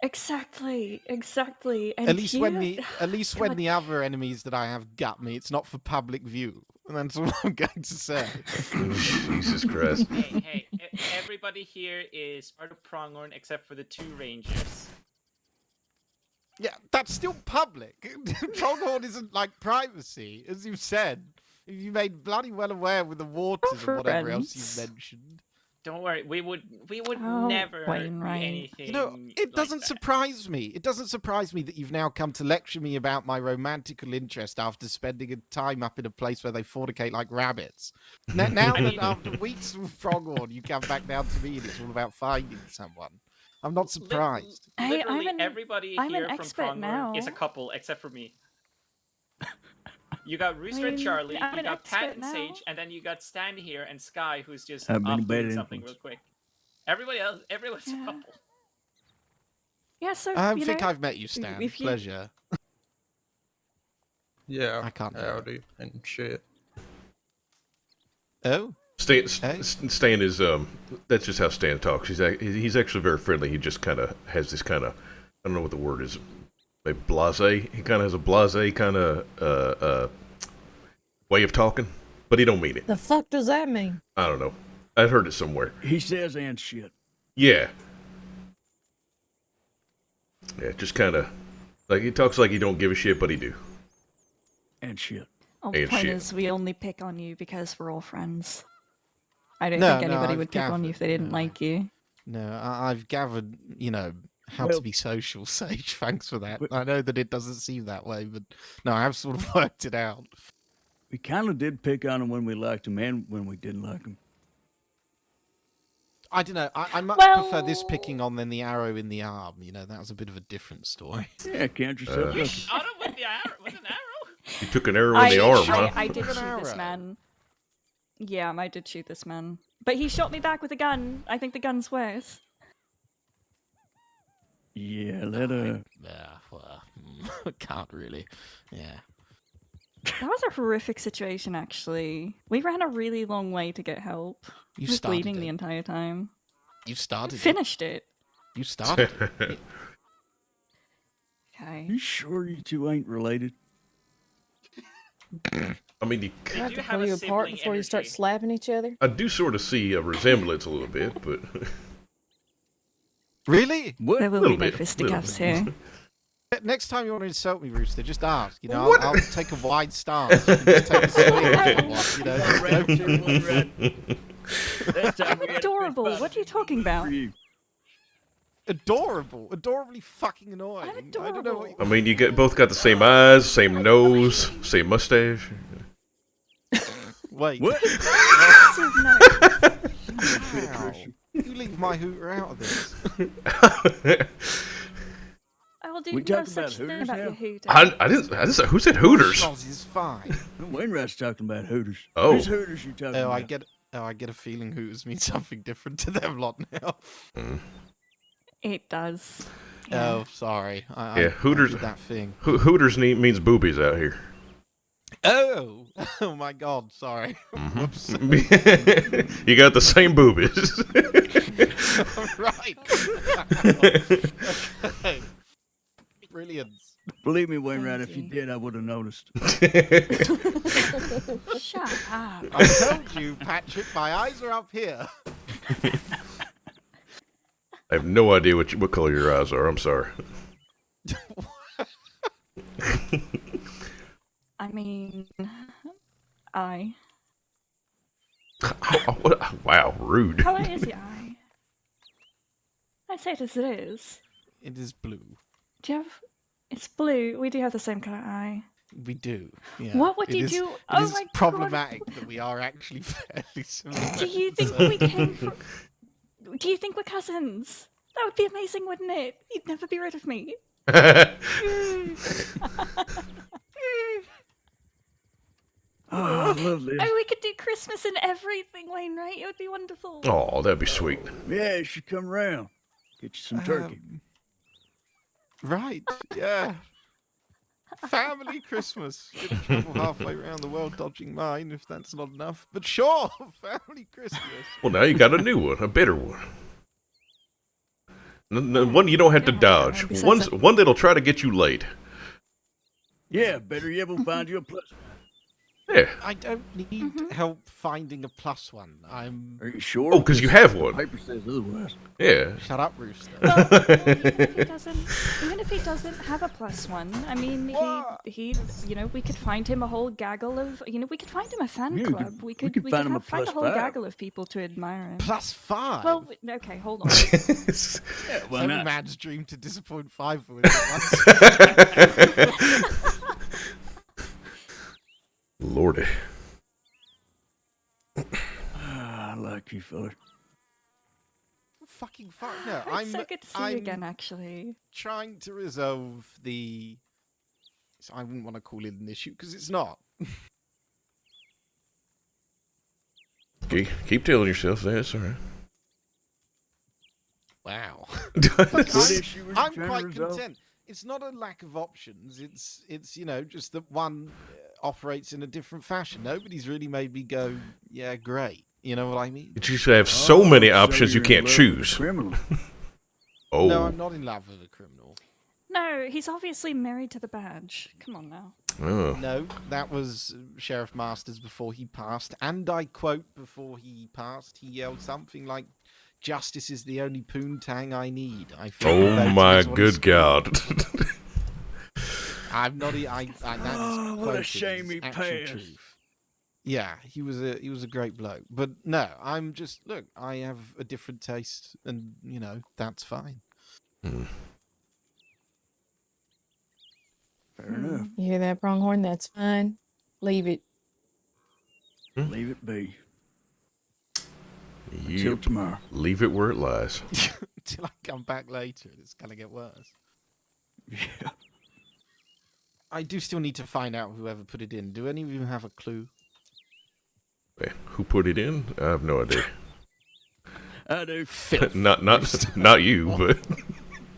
Exactly. And At least when the other enemies that I have got me, it's not for public view. And that's all I'm going to say. Jesus Christ. Hey, everybody here is part of Pronghorn except for the 2 rangers. Yeah, that's still public. Pronghorn isn't like privacy, as you've said. You made bloody well aware with the waters and whatever else you mentioned. Don't worry, we would Oh, never Wainwright. be anything. It doesn't like that. surprise me. It doesn't surprise me that you've now come to lecture me about my romantical interest after spending a time up in a place where they fornicate like rabbits. Now that after weeks of Pronghorn, you come back down to me and it's all about finding someone. I'm not surprised. Hey, Literally everybody I'm here an from expert Pronghorn now. is a couple except for me. You got Rooster and mean, Charlie, I'm you an got Pat expert and now. Sage, and then you got Stan here and Sky, who's just I've been a off bad doing something influence. real quick. Everyone's Yeah. a couple. Yeah, so I you think know, I've met you, Stan. if you- Pleasure. Yeah, I can't do it. howdy and shit. Oh? Stan is that's just how Stan talks. He's actually very friendly. He just kind of has this kind of, I don't know what the word is, like blasé. He kind of has a blasé kind of way of talking, but he don't mean it. The fuck does that mean? I don't know. I'd heard it somewhere. He says and shit. Yeah. Yeah, just kind of like he talks like he don't give a shit, but he do. And shit. Oh, the and point shit. is, we only pick on you because we're all friends. I don't No, think no, anybody I've would pick on you if they didn't gathered, like you. No, I've gathered, how Well- to be social, Sage. Thanks for that. I know that it doesn't seem that way, but no, I have sort of worked it out. We kind of did pick on him when we liked him and when we didn't like him. I don't know. I much Well- prefer this picking on than the arrow in the arm. That was a bit of a different story. Yeah, can't yourself You lucky. shot him with the arrow, with an arrow? He took an arrow in the arm, huh? I did An shoot this arrow. man. Yeah, I did shoot this man. But he shot me back with a gun. I think the gun's worse. Yeah, Yeah, well, can't really. Yeah. That was a horrific situation, actually. We ran a really long way to get help. You He was started bleeding it. the entire time. You started it. Finished it. You started it. Okay. You sure you two ain't related? I mean, I have do to have pull a you apart sibling before you start energy. slapping each other. I do sort of see a resemblance a little bit, but Really? What? There will Little be no bit, fisticuffs here. next time you want to insult me, Rooster, just ask. You know, I'll take a wide stance. You can just take a swing. I'm adorable. What are you talking about? Adorable, adorably fucking annoying. I'm I don't know what adorable. I mean, you both got the same eyes, same nose, same mustache. Wait. What? Wow. You leave my hooter out of this. I will do We no talking about such thing Hooters about now? your hooter. I didn't say, who said Hooters? Schnoz is fine. Wainwright's talking about Hooters. Oh. Whose Hooters you talking about? I get a feeling Hooters means something different to them lot now. It does. Oh, sorry. Yeah, Hooters. I did that thing. Hooters means boobies out here. Oh, oh my God! Sorry. Whoops. You got the same boobies. Right. Okay. Brilliant. Believe me, Wainwright, if you did, I would have noticed. Shut up. I told you, Patrick. My eyes are up here. I have no idea what color your eyes are. I'm sorry. I mean, Wow, rude. How is your eye? I say it as it is. It is blue. Do you have? It's blue. We do have the same color eye. We do. Yeah. What would you is- do? It Oh is my problematic that we are actually fairly similar. Do you think we came from? Do you think we're cousins? That would be amazing, wouldn't it? You'd never be rid of me. Oh, I love this. Oh, we could do Christmas and everything, Wainwright. It would be wonderful. Oh, that'd be sweet. Yeah, you should come around. Get you some turkey. Right. Yeah. Family Christmas. Gonna travel halfway around the world dodging mine, if that's not enough. But sure, family Christmas. Well, now you got a new one, a better one. One you don't have to dodge. One that'll try to get you laid. Yeah, better yet, we'll find you a plus. Yeah. I don't need help finding a plus one. Are you sure? Oh, because you have one. Paper says otherwise. Yeah. Shut up, Rooster. Well, even if he doesn't have a plus one, I mean, he, you know, we could find him a whole gaggle of, you know, we could find him a fan Yeah, club. We could find him a find a plus whole five. gaggle of people to admire him. +5. Well, okay, hold on. Yeah, why Every not? man's dream to disappoint 5 women Lordy. I like you, fella. Fucking fuck no. It's so good to see you again, actually. Trying to resolve the. I wouldn't want to call it an issue because it's not. Keep telling yourself that. It's all right. Wow. What issue was you I'm trying to quite resolve? content. It's not a lack of options. It's you know just that one operates in a different fashion. Nobody's really made me go, yeah, great. You know what I mean? You should have so many so options you you're in can't love with choose. a criminal. Oh. No, I'm not in love with a criminal. No, he's obviously married to the badge. Come on now. Oh. No, that was Sheriff Masters before he passed. And I quote before he passed, he yelled something like, "Justice is the only poontang I need." I think Oh that my is what he good screamed. God. I'm not. That is Oh, what a quoted, shame it's he actual passed. truth. Yeah, he was a great bloke. But no, I'm just look. I have a different taste, and you know that's fine. Fair enough. You hear that, pronghorn? That's fine. Leave it. Leave it be. You Till tomorrow. leave it where it lies. Till I come back later, it's gonna get worse. Yeah. I do still need to find out whoever put it in. Do any of you have a clue? Who put it in? I have no idea. I do. not you, but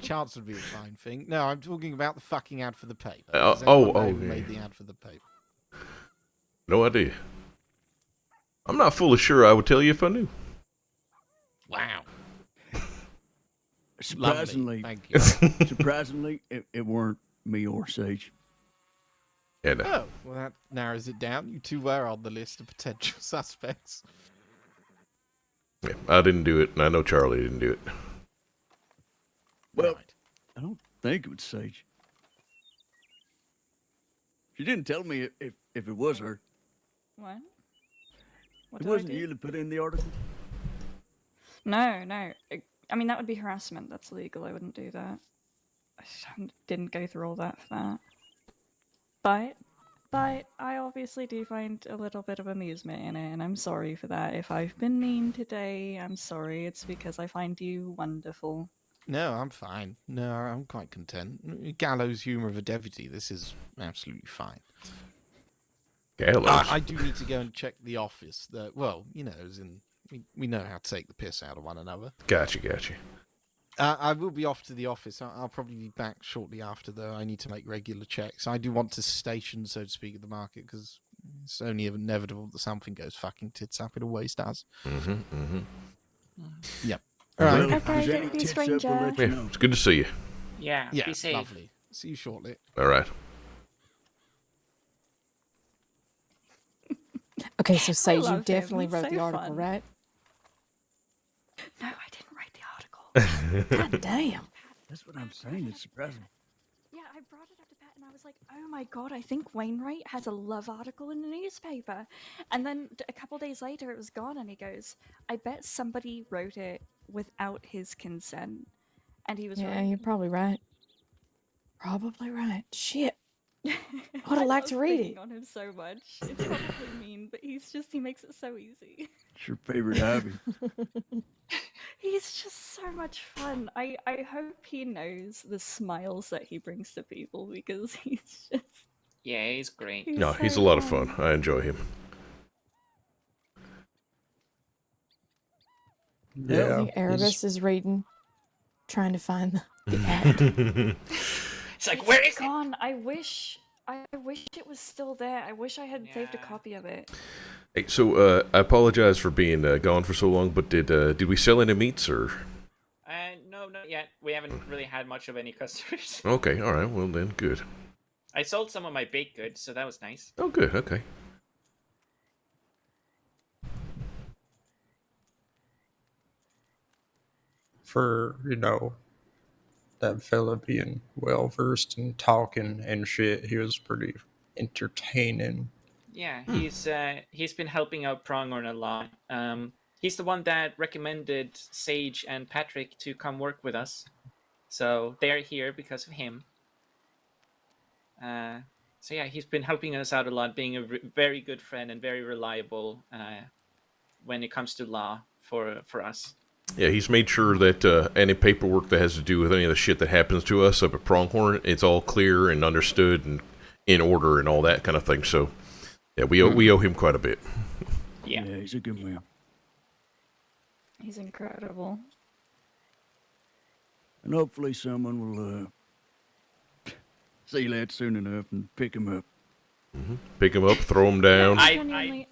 Chance would be a fine thing. No, I'm talking about the fucking ad for the paper. Oh, Does anyone know oh, who yeah. made the ad for the paper? no idea. I'm not fully sure. I would tell you if I knew. Wow. Surprisingly, Thank you. surprisingly, it weren't me or Sage. And Oh, well, that narrows it down. You two were on the list of potential suspects. yeah, I didn't do it, and I know Charlie didn't do it. Well, Right. I don't think it was Sage. She didn't tell me if it was her. What? What It did I wasn't do? you that put in the article? No, no. I mean, that would be harassment. That's illegal. I wouldn't do that. Didn't go through all that for that. But I obviously do find a little bit of amusement in it, and I'm sorry for that. If I've been mean today, I'm sorry. It's because I find you wonderful. No, I'm fine. No, I'm quite content. Gallows humor of a deputy. This is absolutely fine. Gallows. I do need to go and check the office. Well, as in we know how to take the piss out of one another. Gotcha. I will be off to the office. I'll probably be back shortly after, though. I need to make regular checks. I do want to station, so to speak, at the market, because it's only inevitable that something goes fucking tits up. It always does. Yep. All right. Well, if Okay, there's don't any be tits up, stranger. we'll let you Yeah, know. it's good to see you. Yeah, Yeah, be safe. lovely. See you shortly. All right. Okay, so Sage, you love him. definitely He's wrote so the article, fun. right? No, I didn't write the article. God damn. That's what I'm saying. It's surprising. Yeah, I brought it up to Pat and I was like, oh my god, I think Wainwright has a love article in the newspaper. And then a couple days later it was gone and he goes, I bet somebody wrote it without his consent. And he was Yeah, right. you're probably right. Probably right. Shit. I I'd like love to read picking it. on him so much. It's probably mean, but he makes it so easy. It's your favorite hobby. He's just so much fun. I hope he knows the smiles that he brings to people because he's just Yeah, he's great. No, he's a so lot of fun. I enjoy him. I Yeah. think Erebus is reading, trying to find the act. It's like, where is it? gone. I wish it was still there. I wish I had saved a Yeah. copy of it. Hey, so I apologize for being gone for so long, but did we sell any meats or? No, not yet. We haven't really had much of any customers. Okay, all right. Well then, good. I sold some of my baked goods, so that was nice. Oh, good. Okay. For, that fella being well versed in talking and shit, he was pretty entertaining. Yeah, he's been helping out Pronghorn a lot. He's the one that recommended Sage and Patrick to come work with us, so they're here because of him. So yeah, he's been helping us out a lot, being a very good friend and very reliable when it comes to law for us. Yeah, he's made sure that any paperwork that has to do with any of the shit that happens to us up at Pronghorn, it's all clear and understood and in order and all that kind of thing. So, yeah, we owe him quite a bit. Yeah, he's a good man. He's incredible. And hopefully someone will see that soon enough and pick him up. Pick him up, throw him down. Genuinely,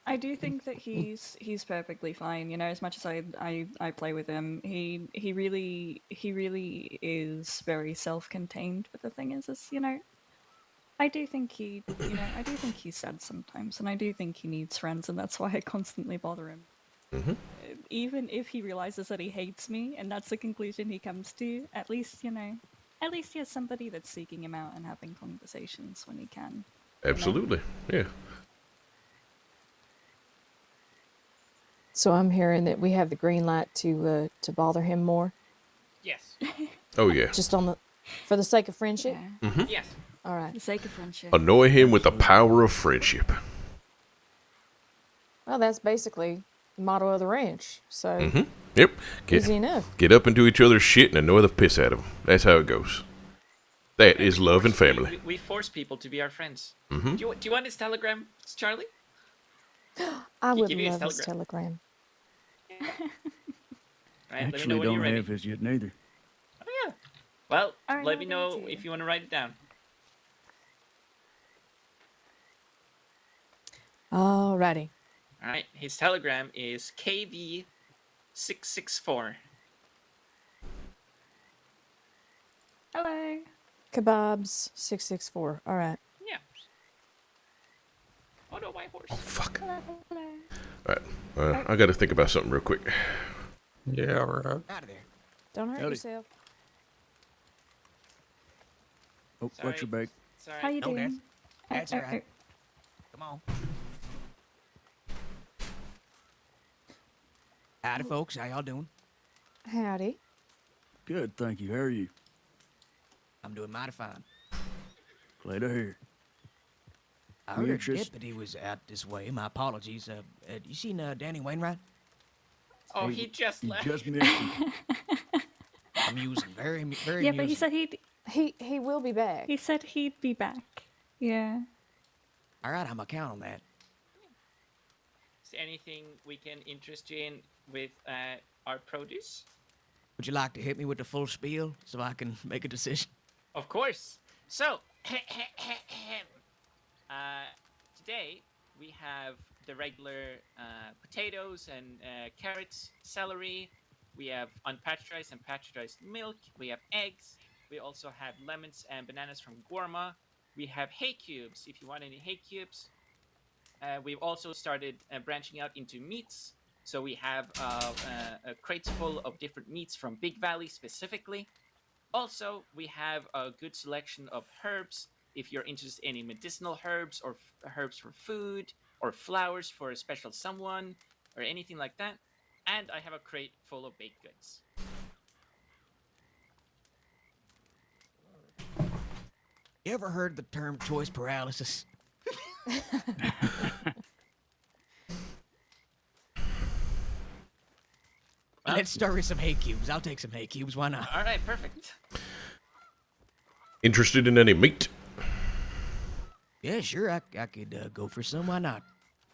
I do think that he's perfectly fine. As much as I play with him, he really is very self-contained. But the thing is, I do think he's sad sometimes, and I do think he needs friends, and that's why I constantly bother him. Even if he realizes that he hates me, and that's the conclusion he comes to, at least he has somebody that's seeking him out and having conversations when he can. Absolutely, yeah. So I'm hearing that we have the green light to bother him more, yes, Oh yeah. just for the sake of friendship. Yeah. yes. All For right. the sake of friendship. Annoy him with the power of friendship. Well, that's basically the motto of the ranch. So Yep. easy enough. Get up into each other's shit and annoy the piss out of them. That's how it goes. That is love and family. We force people to be our friends. Do you want his telegram, Charlie? I would give you his love his telegram. Right, let me know Actually, when you're don't ready. have his yet neither. Oh yeah. Well, All right, let I'll me give it know to you. if you want to write it down. Alrighty. All right. His telegram is KV664. Hello. Kebabs 664. All right. Yeah. Oh no, my horse. Fuck. Hello. Hello. All right. I got to think about something real quick. Yeah, right. Out of there. Don't hurt Howdy. yourself. Oh, watch your back. That's all right. How you Oh, doing? that's all right. Come on. Howdy, folks. How y'all doing? Howdy. Good, thank you. How are you? I'm doing mighty fine. Glad to hear. I heard a Beatrice? deputy was out this way. My apologies. You seen Danny Wainwright? Oh, Hey, he just you left. just missed him. Amusing. Very, very Yeah, amusing. but he said He will be back. he said he'd be back. Yeah. All right, I'm going to count on that. Is there anything we can interest you in with our produce? Would you like to hit me with the full spiel so I can make a decision? Of course. So, today we have the regular potatoes and carrots, celery. We have unpasteurized and pasteurized milk. We have eggs. We also have lemons and bananas from Gorma. We have hay cubes if you want any hay cubes. We've also started branching out into meats. So we have crates full of different meats from Big Valley specifically. Also, we have a good selection of herbs. If you're interested in any medicinal herbs or herbs for food or flowers for a special someone or anything like that. And I have a crate full of baked goods. You ever heard the term choice paralysis? Let's start with some hay cubes. I'll take some hay cubes. Why not? All right, perfect. Interested in any meat? Yeah, sure. I could go for some. Why not?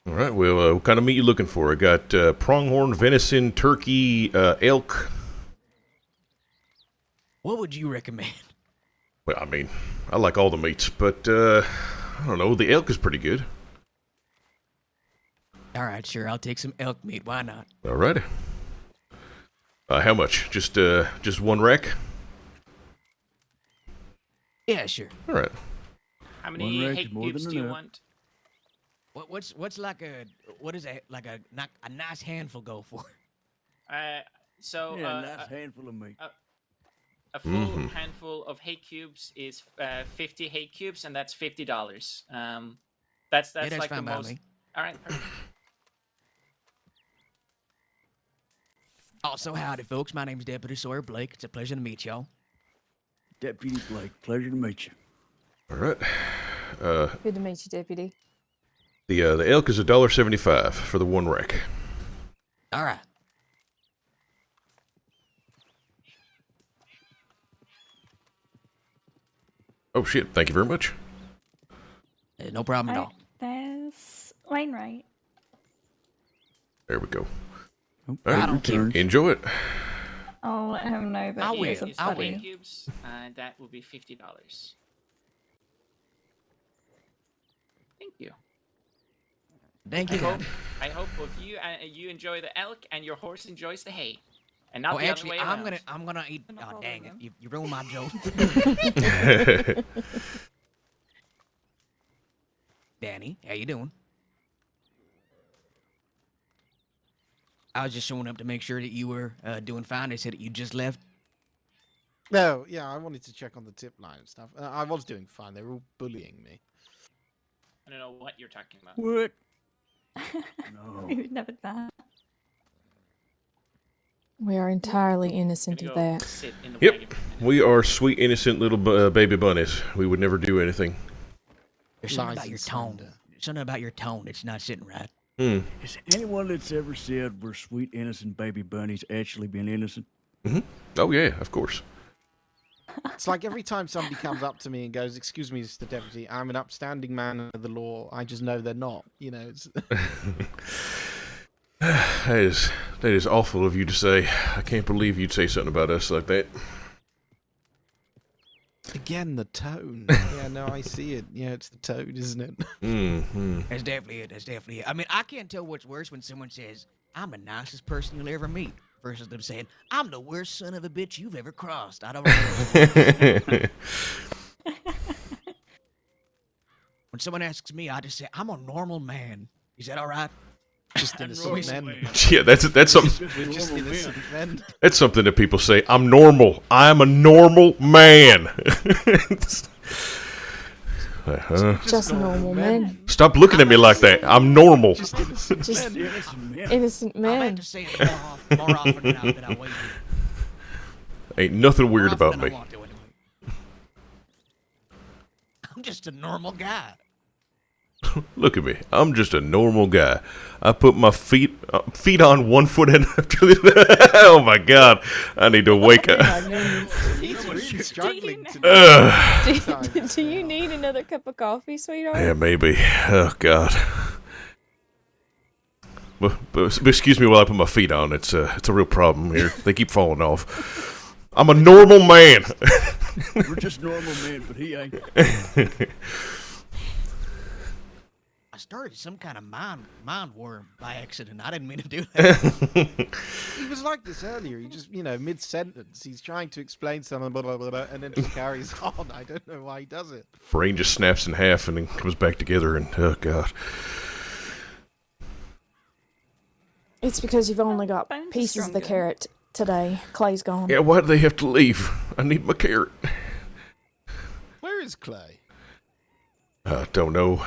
All right. Well, what kind of meat you looking for? I got pronghorn, venison, turkey, elk. What would you recommend? Well, I mean, I like all the meats, but I don't know. The elk is pretty good. All right, sure. I'll take some elk meat. Why not? All right. How much? Just one rack? Yeah, sure. All right. How many rack hay is more cubes than do you enough. want? What's like what is it like a nice handful go for? So Yeah, a nice handful of meat. a full handful of hay cubes is 50 hay cubes, and that's $50. That's that's like the fine by most. me. All right, perfect. Also, howdy, folks. My name's Deputy Sawyer Blake. It's a pleasure to meet y'all. Deputy Blake, pleasure to meet you. All right. Good to meet you, Deputy. The elk is $1.75 for the one rack. All right. Oh shit! Thank you very much. No problem at all. There's Wainwright. There we go. Oh, All right. I don't care. returns. Enjoy it. I'll let him know that I he is will. a Is I'll the hay buddy. cubes, that will be $50. Thank you. Thank I you. hope, I hope both you enjoy the elk and your horse enjoys the hay, and not Oh, the other actually, way I'm around. gonna eat. No Oh, problem, dang it! man. You ruined my joke. Danny, how you doing? I was just showing up to make sure that you were doing fine. They said that you just left. No, yeah, I wanted to check on the tip line and stuff. I was doing fine. They were all bullying me. I don't know what you're talking about. What? No. He would never that. We are entirely I'm innocent gonna of go that. sit in the Yep. wagon. We are sweet, innocent little baby bunnies. We would never do anything. There's something Lies about and your tone. slander. Something about your tone that's not sitting right. Has anyone that's ever said we're sweet, innocent baby bunnies actually been innocent? Oh yeah, of course. It's like every time somebody comes up to me and goes, "Excuse me, Mr. Deputy, I'm an upstanding man under the law," I just know they're not. You know, it's That is awful of you to say. I can't believe you'd say something about us like that. again the tone. Yeah, no, I see it. Yeah, it's the tone, isn't it? That's definitely it. That's definitely it. I mean, I can't tell what's worse when someone says, "I'm the nicest person you'll ever meet," versus them saying, "I'm the worst son of a bitch you've ever crossed." I don't know. When someone asks me, I just say, "I'm a normal man." Is that all right? Just innocent men. Yeah, that's something. We're just innocent men. That's something that people say. I'm normal. I'm a normal man. Just normal men. Stop looking at me like that. I'm normal. Just Innocent men. innocent I'm meant men. to say it more often than I wait. Ain't nothing More weird often about than I me. want to, anyway. I'm just a normal guy. Look at me. I'm just a normal guy. I put my feet on 1 foot and oh my god. I need to wake up. He's really struggling to Do you need another cup of coffee, sweetheart? Yeah, maybe. Oh god. But excuse me while I put my feet on. It's a real problem here. They keep falling off. I'm a normal man. We're just normal men, but he ain't. I started some kind of mind worm by accident. I didn't mean to do that. He was like this earlier. He just, mid-sentence, he's trying to explain something, blah, blah, blah, blah, and then just carries on. I don't know why he does it. Brain just snaps in half and then comes back together and oh god. It's because you've only got Bones are pieces of the stronger. carrot today. Clay's gone. Yeah, why do they have to leave? I need my carrot. Where is Clay? I don't know.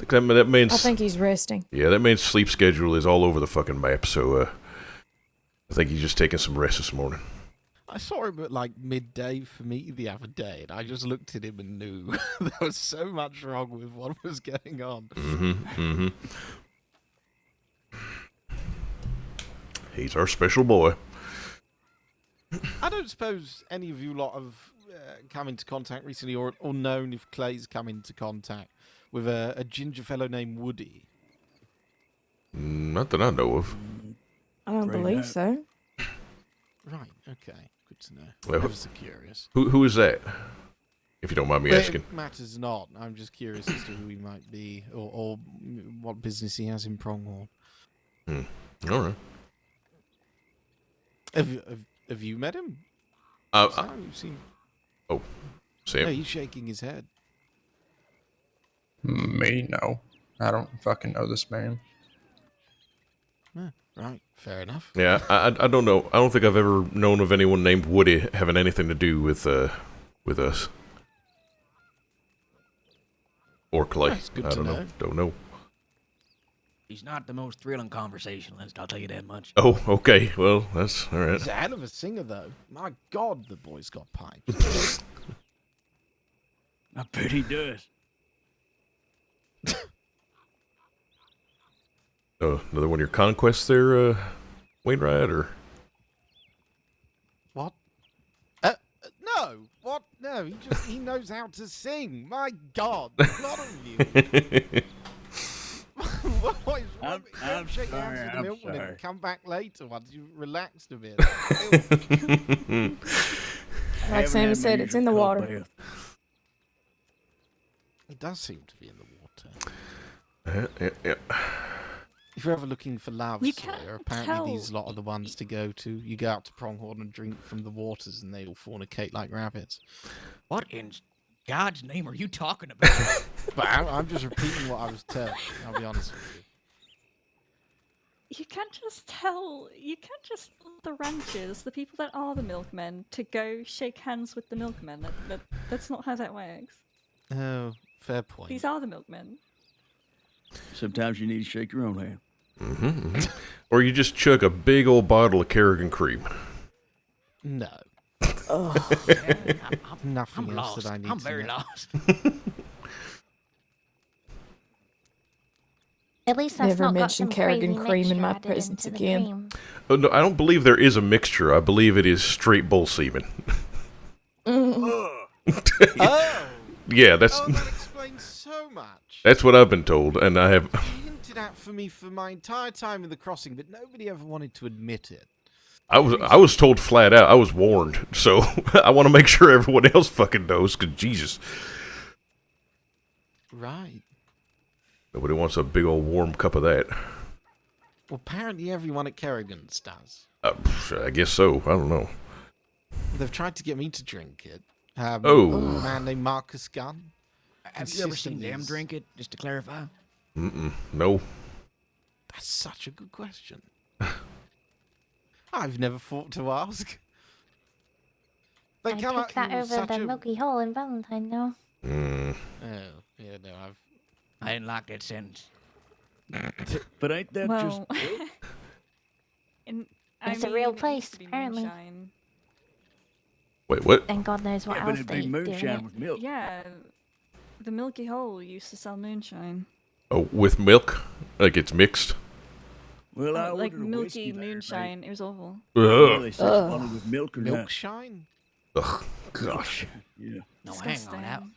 That means I think he's resting. yeah, that man's sleep schedule is all over the fucking map. So I think he's just taking some rest this morning. I saw him at like midday for me the other day, and I just looked at him and knew there was so much wrong with what was going on. Mm-hmm. He's our special boy. I don't suppose any of you lot have come into contact recently or known if Clay's come into contact with a ginger fellow named Woody. Not that I know of. I don't Afraid believe not. so. Right, okay. Good to know. Well, Ever so curious. Who is that? If you don't mind me asking. It matters not. I'm just curious as to who he might be or what business he has in Pronghorn. All right. Have you met him? Sam, you've seen... Sam. No, he's shaking his head. Me? No. I don't fucking know this man. Right, fair enough. Yeah, I don't know. I don't think I've ever known of anyone named Woody having anything to do with us. Or Clay. That's good I to don't know. know. Don't know. He's not the most thrilling conversationalist, I'll tell you that much. Oh, okay. Well, that's all right. He's a hell of a singer, though. My God, the boy's got pipes. I bet he does. Another one of your conquests there, Wainwright, or? What? No. What? No, he knows how to sing. My God, a lot of you. What is wrong? I'm Don't shake sorry, hands with the I'm milkman sorry. and come back later once you've relaxed a bit. Like Sammy said, it's in the water. It does seem to be in the water. Yeah. If you're ever looking for love, You Sawyer, can't apparently these tell- lot are the ones to go to. You go out to Pronghorn and drink from the waters, and they all fornicate like rabbits. What in God's name are you talking about? But I'm just repeating what I was told. I'll be honest with you. You can't just tell the ranchers, the people that are the milkmen, to go shake hands with the milkmen. That's not how that works. Oh, fair point. These are the milkmen. Sometimes you need to shake your own hand. Or you just chug a big old bottle of Kerrigan cream. No. Oh, Nothing I'm else lost. that I need I'm to very know. lost. At least that's Never not got mention some Kerrigan crazy cream in mixture my added presence into the again. cream. Oh, no, I don't believe there is a mixture. I believe it is straight bull semen. Oh! Yeah, that's Oh, that explains so much. that's what I've been told, and I have. You hinted at for me for my entire time in the crossing, but nobody ever wanted to admit it. I was told flat out. I was warned, so I want to make sure everyone else fucking knows. Cause Jesus, Right. nobody wants a big old warm cup of that. Well, apparently everyone at Kerrigan's does. I guess so. I don't know. They've tried to get me to drink it. Oh. A man named Marcus Gunn. Have you ever seen Consistently them is- drink it, just to clarify? No. That's such a good question. I've never thought to ask. They I come picked out that here over with such the a... Milky Hole in Valentine, though. Oh, Yeah, no, I didn't like that sentence. But ain't that just Well, milk? and It's a real it used place, to be apparently. moonshine. Wait, what? And God knows what Yeah, but else it'd they be do in moonshine it. with milk. Yeah, the Milky Hole used to sell moonshine. Oh, with milk? Like it's mixed? Well, I Like ordered a milky whiskey there, moonshine. It was awful. Mate. Well, Ugh. they said it's bottled with milk or not. Milkshine? Ugh, gosh. Yeah. No, hang on. Disgusting.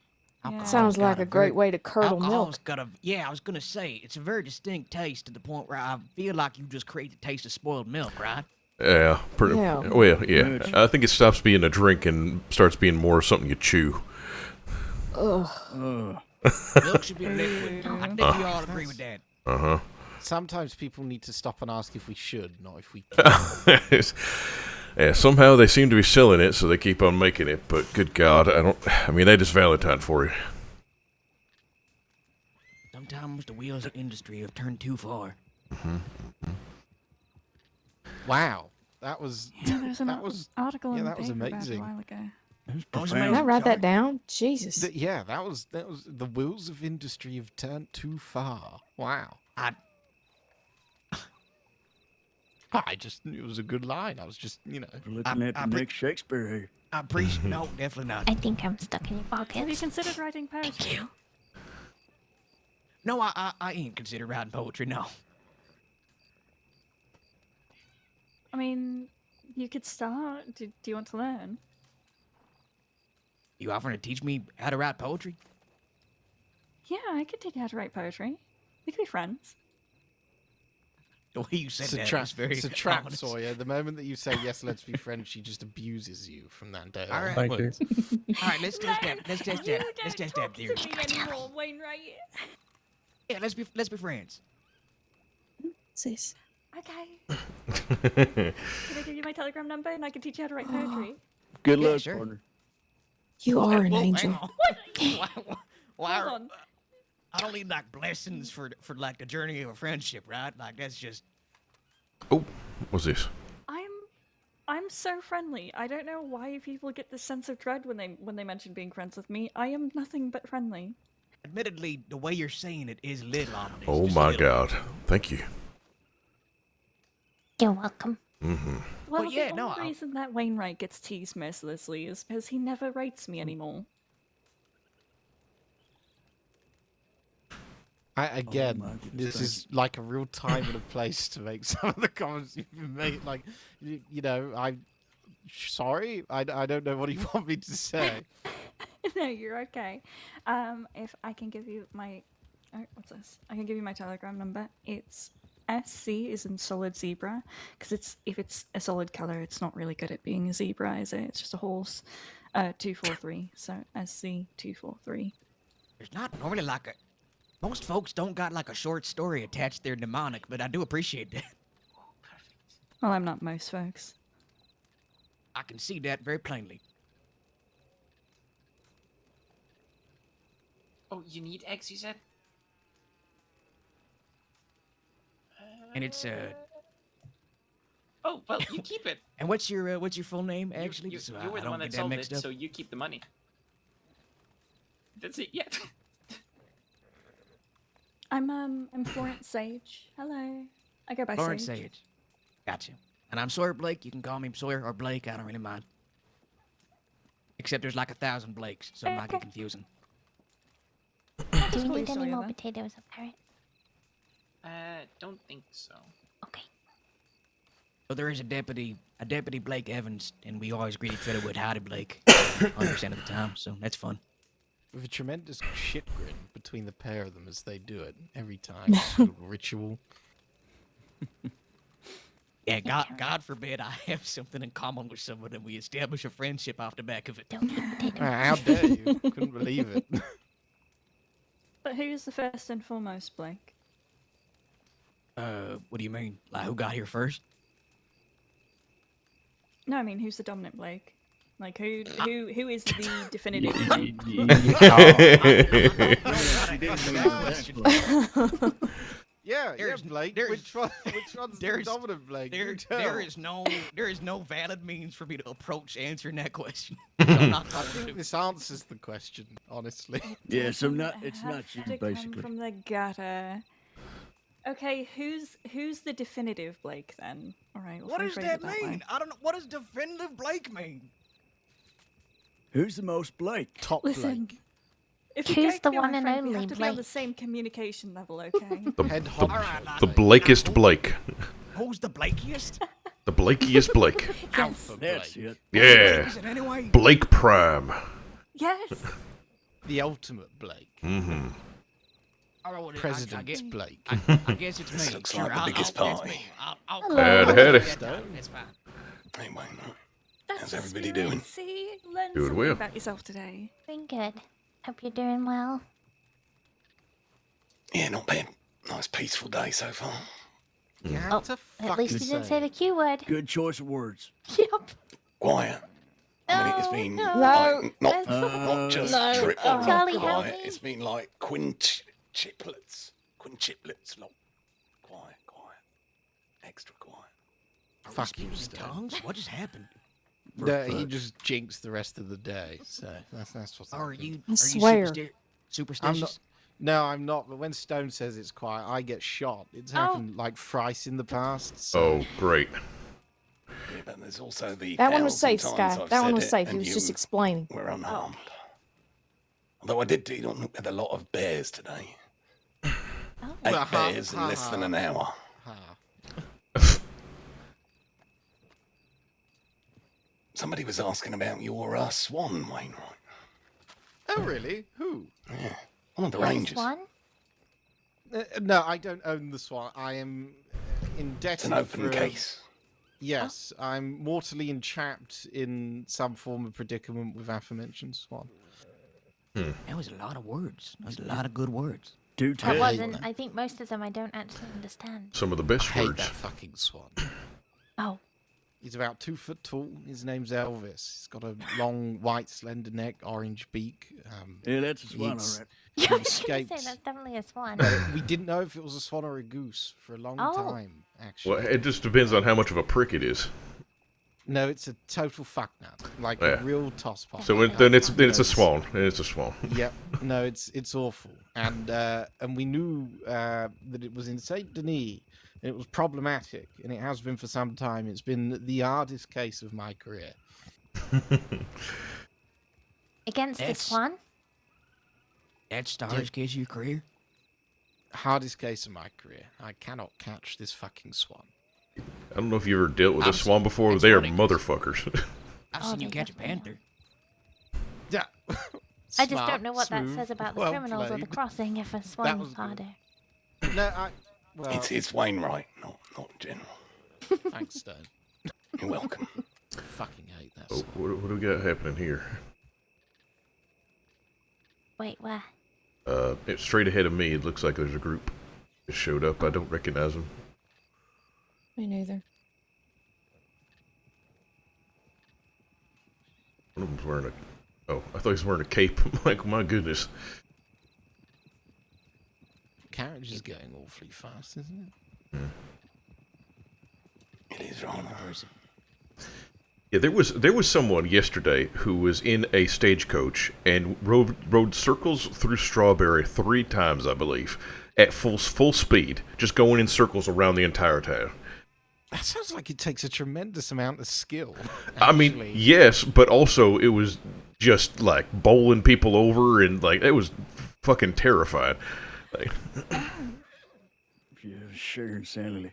Alcohol's Sounds like got a great very- way to curdle Alcohol's milk. got a I was gonna say it's a very distinct taste to the point where I feel like you just create the taste of spoiled milk, right? Yeah, pretty. Yeah. Well, yeah. Much. I think it stops being a drink and starts being more something you chew. Ugh. Milk should be a liquid. I think we all agree with that. Uh huh. Sometimes people need to stop and ask if we should, not if we can. Yeah, somehow they seem to be selling it, so they keep on making it. But good God, I mean, that is Valentine for you. Sometimes the wheels of industry have turned too far. Wow. That was... Yeah, there's an that was... article yeah, in the that was paper about it amazing. a while ago. That's What was Can I profound. write that down? Jesus. Yeah, that was... The wheels of industry have turned too far. Wow. I just knew it was a good line. I was just, you know... We're looking at the next Shakespeare here. I appreciate. No, definitely not. I think I'm stuck in your Have you pockets. considered writing poetry? No, I ain't considered writing poetry. No. I mean, you could start. Do you want to learn? You offering to teach me how to write poetry? Yeah, I could teach you how to write poetry. We could be friends. The way you said It's a, that trap. is very It's a trap, ominous. Sawyer. The moment that you say, yes, let's be friends, she just abuses you from that day All on. right, Thank look. you. All right, let's test that. Let's test that. Let's test that theory. to me anymore, Wainwright. Yeah, let's be friends. What's this? Okay. Can I give you my Telegram number and I can teach you how to write poetry? Good Yeah, luck, sure. partner. You are an Whoa, hang angel. on. Why Hold are- on. I don't need like blessings for like the journey of a friendship, right? Like that's just Oh, what's this? I'm so friendly. I don't know why people get this sense of dread when they mention being friends with me. I am nothing but friendly. admittedly the way you're saying it is a little ominous. Oh just a my little. God! Thank you. You're welcome. Mm-hmm. Well, yeah, the no, only I- reason that Wainwright gets teased mercilessly is because he never writes me anymore. Again, my goodness, this thank is like a real time and a place to make some of the comments you've been made. Like, you know, I'm sorry. I don't know what you want me to say. No, you're okay. If I can give you my, oh, what's this? I can give you my Telegram number. It's SC is in solid zebra, because if it's a solid color, it's not really good at being a zebra, is it? It's just a horse. 243. So SC 243. There's not normally like a. Most folks don't got like a short story attached to their mnemonic, but I do appreciate that. Well, I'm not most folks. I can see that very plainly. Oh, you need eggs, you said? And it's Oh, well, you keep it. and what's your full name actually? You, Just so you I were the don't one get that that sold mixed it, up. so you keep the money. That's it, yeah. I'm Florence Sage. Hello. I go by Lawrence Sage. Sage. Gotcha. And I'm Sawyer Blake. You can call me Sawyer or Blake. I don't really mind. Except there's like 1,000 Blakes, so it might get confusing. Do Just we call need you any Sawyer more then. potatoes or carrots? Don't think so. Okay. So there is a deputy Blake Evans, and we always greet each other with howdy Blake 100% of the time, so that's fun. With a tremendous shit grin between the pair of them as they do it every time. It's a little ritual. Yeah, God forbid I have something in common with someone and we establish a friendship off the back of it. Don't eat potatoes. How dare you? Couldn't believe it. But who's the first and foremost, Blake? What do you mean? Like who got here first? No, I mean who's the dominant Blake? Like who is the definitive Blake? Yeah, there's Blake. there's Which one's the there's dominant Blake? there You tell. there is no valid means for me to approach answering that question. So I'm not I going think to. this answers the question, honestly. Yeah, so Doesn't it's have nuts, to come basically. from the gutter. Okay, who's the definitive Blake then? All right. We'll What does rephrase that it that way. mean? I don't know. What does definitive Blake mean? Who's the most Blake? Top Listen, Blake. if you Who's can't the be my one and friend, we only have to be on the Blake? same communication level, okay? Head The, honcho. the Blakest Blake. Who's the Blakiest? The Blakiest Blake. Alpha That's Blake. it. Yeah. Is it anyway? Blake Prime. Yes. The ultimate Blake. Mm-hmm. Oh, well, President guess, Blake. I guess it's me. This looks Sure, like the I'll- biggest I'll- it's party. me. I'll Hello. Howdy. That's fine. Anyway, That's how's the everybody spirit. doing? See, learn Doing something well. about yourself today. Doing good. Hope you're doing well. Yeah, not bad. Nice peaceful day so far. Yeah, Oh, to At least you fucking didn't say the Q word. Good choice of words. Yep. Quiet. I mean, it's No, been no. like, not Uh, just no. triple Oh, Charlie, help quiet. me. It's been like quintuplets. Quintuplets. Like, quiet. Extra quiet. Are we Fuck speaking you, in Stone. tongues? What just happened? No, he just jinxed the rest of the day. So that's what's Are happening. you swear. superstitious? No, I'm not. But when Stone says it's quiet, I get shot. It's happened like thrice in the past. So. Oh, great. Yeah, but there's also the That one was safe, thousand Sky. times I've That one said was it safe. He and was just you explaining. were unharmed. Although I did deal with a lot of bears today. Oh. 8 Well, bears in less than an hour. Ha. Somebody was asking about your swan, Wainwright. Oh, really? Who? Yeah, one of the Yes, rangers. one? No, I don't own the Swan. I am indebted. It's an open for a- case. Yes, I'm mortally entrapped in some form of predicament with aforementioned Swan. That was a lot of words. That was a lot of good words. Do That tell. wasn't. I think most of them I don't actually understand. Some of the I best hate words. that fucking Swan. Oh. He's about 2 foot tall. His name's Elvis. He's got a long, white, slender neck, orange beak. Yeah, that's a swan, all He's- right. Yeah, He I was gonna say escaped. that's definitely a swan. We didn't know if it was a swan or a goose for a long Oh. time, actually. Well, it just depends on how much of a prick it is. No, it's a total fucknut. Like Yeah. a real tosspot. So Like, then it's no, a swan. It's a swan. Yep. No, it's awful. And we knew that it was in Saint Denis, and it was problematic, and it has been for some time. It's been the hardest case of my career. Against the That's- swan? That stars case of your career? Hardest case of my career. I cannot catch this fucking swan. I don't know if you ever dealt with a I'm swan before. it's They are funny 'cause- motherfuckers. I've Oh, seen you they catch a definitely are. panther. Yeah. I just Smart, don't know what that smooth, says about the well criminals or the played. crossing if a swan was is good. harder. No, well, It's Wainwright, not general. thanks, Stone. You're welcome. Fucking hate that Oh, swan. what do we got happening here? Wait, where? It's straight ahead of me. It looks like there's a group that showed up. I don't recognize them. Me neither. One of them's wearing a... Oh, I thought he was wearing a cape. I'm like, my goodness. Carriage is going awfully fast, isn't it? It is right. Yeah, there was someone yesterday who was in a stagecoach and rode circles through Strawberry 3 times, I believe, at full speed, just going in circles around the entire town. That sounds like it takes a tremendous amount of skill. I mean, actually. yes, but also it was just like bowling people over, and like it was fucking terrifying. Like, If you share insanity.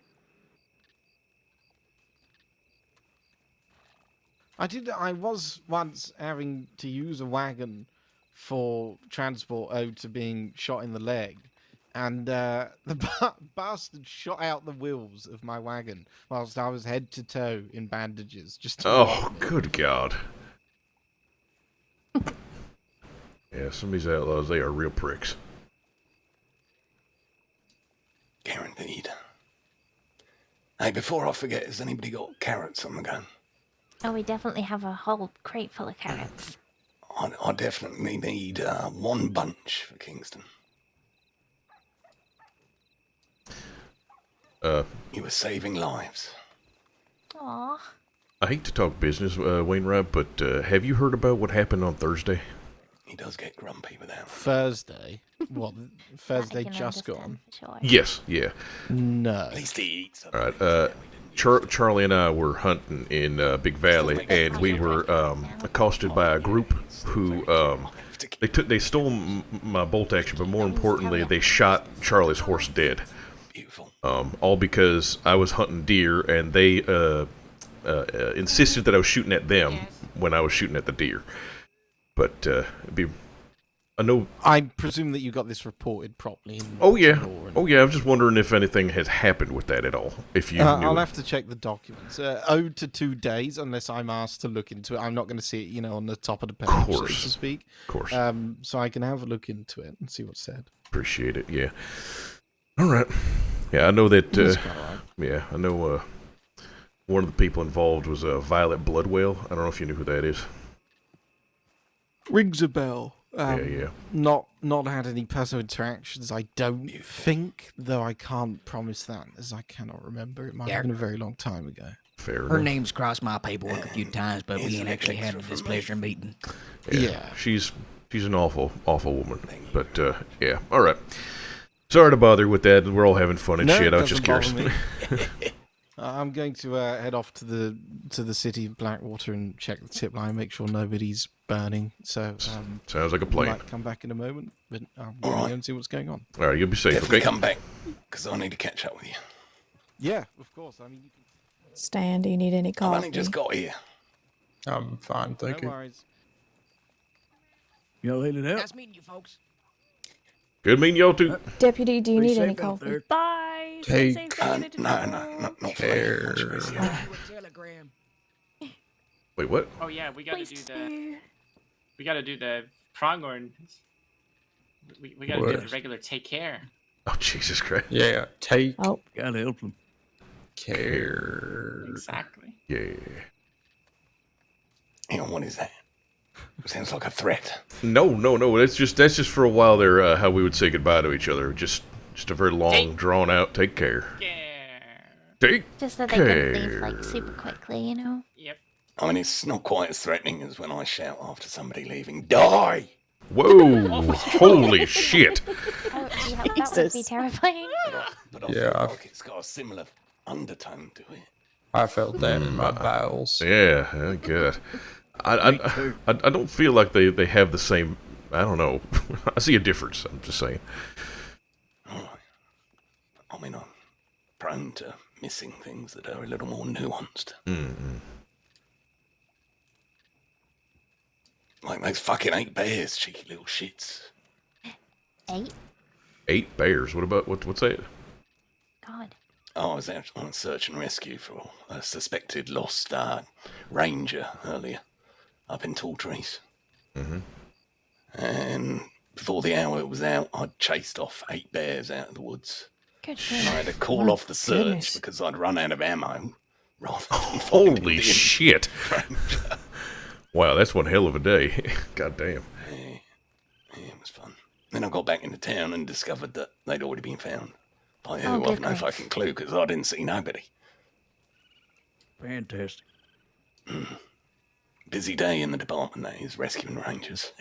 I was once having to use a wagon for transport owed to being shot in the leg. And the bastard shot out the wheels of my wagon whilst I was head to toe in bandages. Just to oh, rob me. good God. Yeah, some of these outlaws, they are real pricks. Guaranteed. Hey, before I forget, has anybody got carrots on the gun? Oh, we definitely have a whole crate full of carrots. I definitely need 1 bunch for Kingston. You were saving lives. Aw. I hate to talk business, Wainwright, but have you heard about what happened on Thursday? He does get grumpy without. Thursday? What? Thursday can just understand gone? for sure. Yes, yeah. No. At least he eats. All right. Charlie and I were hunting in Big Valley, and we were accosted by a group who they stole my bolt action, but more importantly, they shot Charlie's horse dead. Beautiful. All because I was hunting deer, and they insisted that I was shooting at them when I was shooting at the deer. But I know. I presume that you got this reported properly. Oh yeah. Oh yeah. I was just wondering if anything has happened with that at all. If you knew I'll it. have to check the documents. Owed to 2 days, unless I'm asked to look into it. I'm not going to see it, on the top of the page, so to speak. Of course. So I can have a look into it and see what's said. Appreciate it. Yeah. All right. Yeah, I know that. That's quite all right. Yeah, I know. One of the people involved was Violet Bloodwell. I don't know if you knew who that is. Rings a bell. Yeah. Not had any personal interactions, I don't think, though I can't promise that, as I cannot remember. It might have been a very long time ago. Fair Her enough. name's crossed my paperwork a few times, but we ain't actually had the displeasure meeting. Yeah. She's an awful woman. But yeah. All right. Sorry to bother you with that. We're all having fun and No, shit. it I was just doesn't curious. bother me. I'm going to head off to the city of Blackwater and check the tip line, make sure nobody's burning. So sounds like a plan. Might come back in a moment, but I'll All right. go and see what's going on. All right, you'll be safe. Definitely Okay. come back, because I need to catch up with you. Yeah, of course. I mean, Stan, do you need any I've coffee? only just got here. I'm fine, thank no you. worries. Y'all headed out? Nice meeting you, folks. Good meeting y'all too. Deputy, do you Be need any safe out coffee? there. Bye. Take Stay safe, get it No, tomorrow. not for care. Telegram. Wait, what? Oh yeah, we gotta Please do do. we gotta do the pronghorn. We gotta do What? the regular take care. Oh Jesus Christ. Yeah, take Oh, Gotta help them. care. Exactly. Yeah. Hang on, what is that? Sounds like a threat. No. That's just for a while there. How we would say goodbye to each other. Just a very long, drawn out. Take care. Take Just so they can leave care. like super quickly, Yep. I mean, it's not quite as threatening as when I shout after somebody leaving, "Die!" Whoa! Holy shit! Oh, yeah, that would be Jesus. terrifying. But I Yeah, feel I- like it's got a similar undertone to it. I felt that in my bowels. Yeah, good. I don't feel like they have the same. I don't know. I see a difference. I'm just saying. All right. I mean, I'm prone to missing things that are a little more nuanced. Like those fucking 8 bears, cheeky little shits. 8? 8 bears. What about what's that? God. I was out on a search and rescue for a suspected lost ranger earlier up in Tall Trees. And before the hour was out, I'd chased off 8 bears out of the woods. Good And I had to call My off the search goodness. because I'd run out of ammo. Rather than Holy finding the shit! ranger. Wow, that's one hell of a day. God damn. Yeah, it was fun. Then I got back into town and discovered that they'd already been found. By Oh, who, good I've no grief. fucking clue because I didn't see nobody. Fantastic. Busy day in the department, that is, rescuing rangers.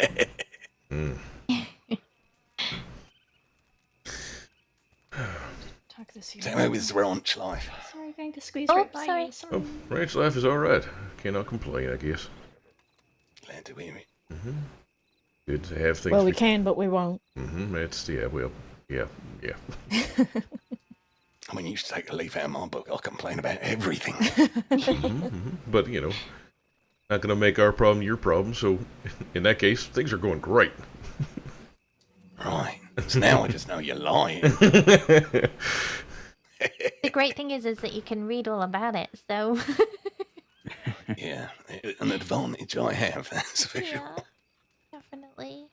Talk this So how was ranch life? Sorry, going to squeeze Oh, right by sorry. you. Sorry. Oh, ranch life is all right. Cannot complain, I guess. Glad to hear it. Good to have things. well, we can, but we won't. It's well, yeah. I mean, you should take a leaf out of my book. I complain about everything. But not gonna make our problem your problem. So, in that case, things are going great. Right. So now I just know you're lying. The great thing is that you can read all about it, so. Yeah, an advantage I have, that's for sure. Yeah, definitely.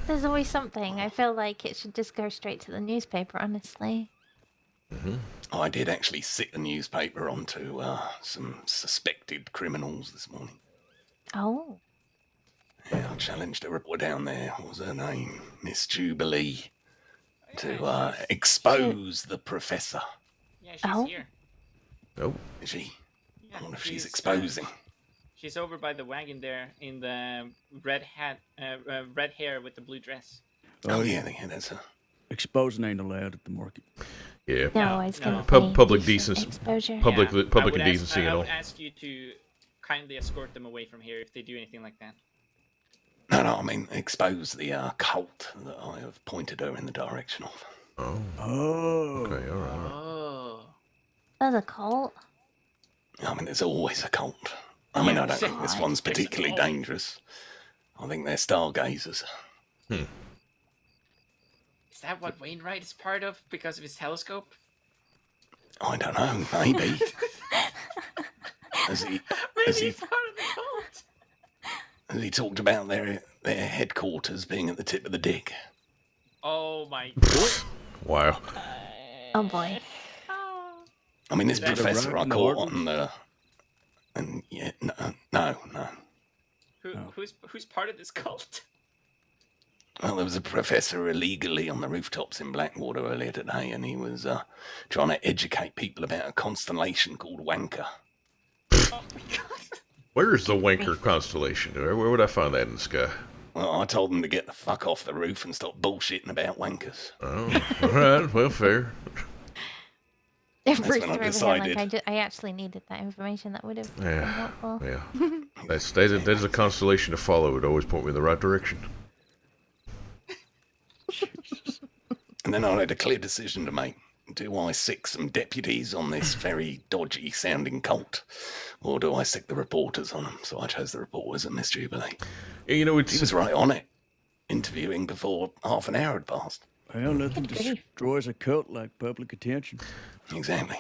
There's always something. I feel like it should just go straight to the newspaper, honestly. I did actually sit the newspaper onto some suspected criminals this morning. Oh. Yeah, I challenged a reporter down there. What was her name? Miss Jubilee. To expose the professor. Yeah, she's Oh. here. Oh, Is she? Yeah, I wonder if she's exposing. She's over by the wagon there in the red hat, red hair with the blue dress. Oh, yeah, that's her. Exposing ain't allowed at the market. yeah. No, I was gonna say Public decent decency, exposure. public I would indecency, I and all. would ask you to kindly escort them away from here if they do anything like that. No, I mean expose the cult that I have pointed her in the direction of. Oh. Oh. Okay, all right. Oh. That's a cult. I mean, there's always a cult. I mean, I don't think this God. one's particularly dangerous. I think they're stargazers. Hmm. Is that what Wainwright is part of because of his telescope? I don't know, maybe. Has he Maybe part of the cult. has he talked about their headquarters being at the tip of the dick? Oh my god. Wow. Oh boy. I mean, this Is that professor I right in the caught orders? on the... And yeah, no. Who's part of this cult? Well, there was a professor illegally on the rooftops in Blackwater earlier today, and he was trying to educate people about a constellation called Wanker. Oh my god. Where's the Wanker constellation? Where would I find that in the sky? Well, I told him to get the fuck off the roof and stop bullshitting about wankers. Oh, all right. Well, fair. If That's Rooster when I over here, decided. like I actually needed that information. That would have been Yeah. helpful. Yeah. That is a constellation to follow. It would always point me in the right direction. And then I had a clear decision to make. Do I sick some deputies on this very dodgy sounding cult? Or do I sick the reporters on them? So I chose the reporters at Miss Jubilee. You know, He was right on it. Interviewing before half an hour had passed. Well, nothing Good grief. destroys a cult like public attention. Exactly.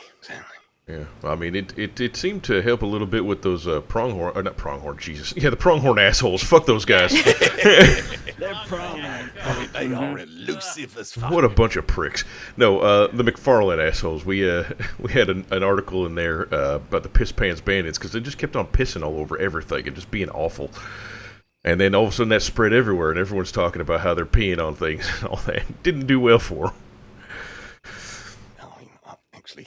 Yeah, I mean, it seemed to help a little bit with those pronghorn, or not pronghorn, Jesus. Yeah, the pronghorn assholes. Fuck those guys. They're probably... They are elusive as fuck. What a bunch of pricks. No, the McFarlane assholes. We had an article in there about the Piss Pants Bandits because they just kept on pissing all over everything and just being awful. And then all of a sudden that spread everywhere, and everyone's talking about how they're peeing on things and all that. Didn't do well for them. Actually,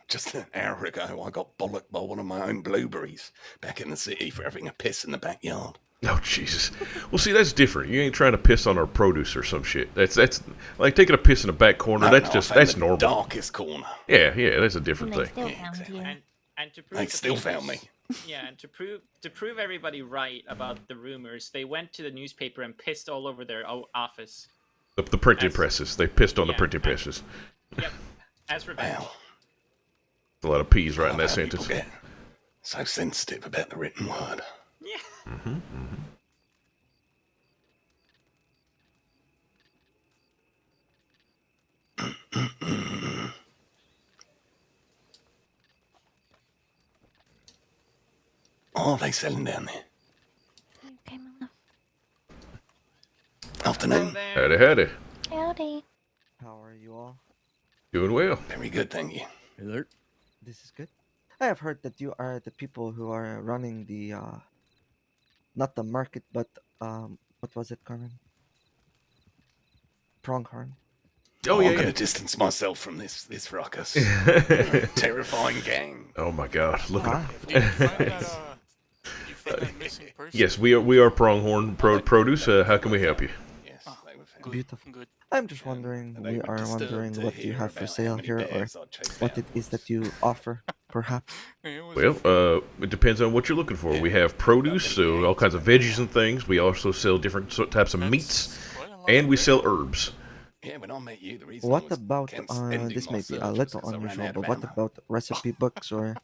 just an hour ago, I got bollocked by one of my own blueberries back in the city for having a piss in the backyard. Oh, Jesus. Well, see, that's different. You ain't trying to piss on our produce or some shit. That's like taking a piss in the back corner. No, That's I found the normal. Darkest corner. Yeah, that's a different And they thing. still found you. And to prove They the still papers- found me. Yeah, and to prove everybody right about the rumors, they went to the newspaper and pissed all over their office. The printing presses. They pissed on the Yeah, printing and- presses. Yep, as revenge. Wow. A lot of peas right in that How people sentence. get so sensitive about the written word. Yeah. What are they selling down there? Okay, Mama. Afternoon. Howdy, howdy. Howdy. How are you all? Doing well. Very good, thank you. Alert. This is good. I have heard that you are the people who are running the not the market, but what was it, Carmen? Pronghorn. Oh, I'm yeah, going to yeah. distance myself from this ruckus. Terrifying gang. Oh, my God. Look at Did you find that missing person? Yes, we are Pronghorn Produce. How can we help you? Yes, they were found. Beautiful. Good. I'm just wondering. they We were are disturbed wondering to what you hear have for about how sale many here, or bears I chased what down. it is that you offer, perhaps. Well, it depends on what you're looking for. We have produce, so all kinds of veggies and things. We also sell different types of meats, and we sell herbs. Yeah, when I met you, the reason I What was about ending this may be a myself was little 'cause I ran unusual, out but of what ammo. about recipe books or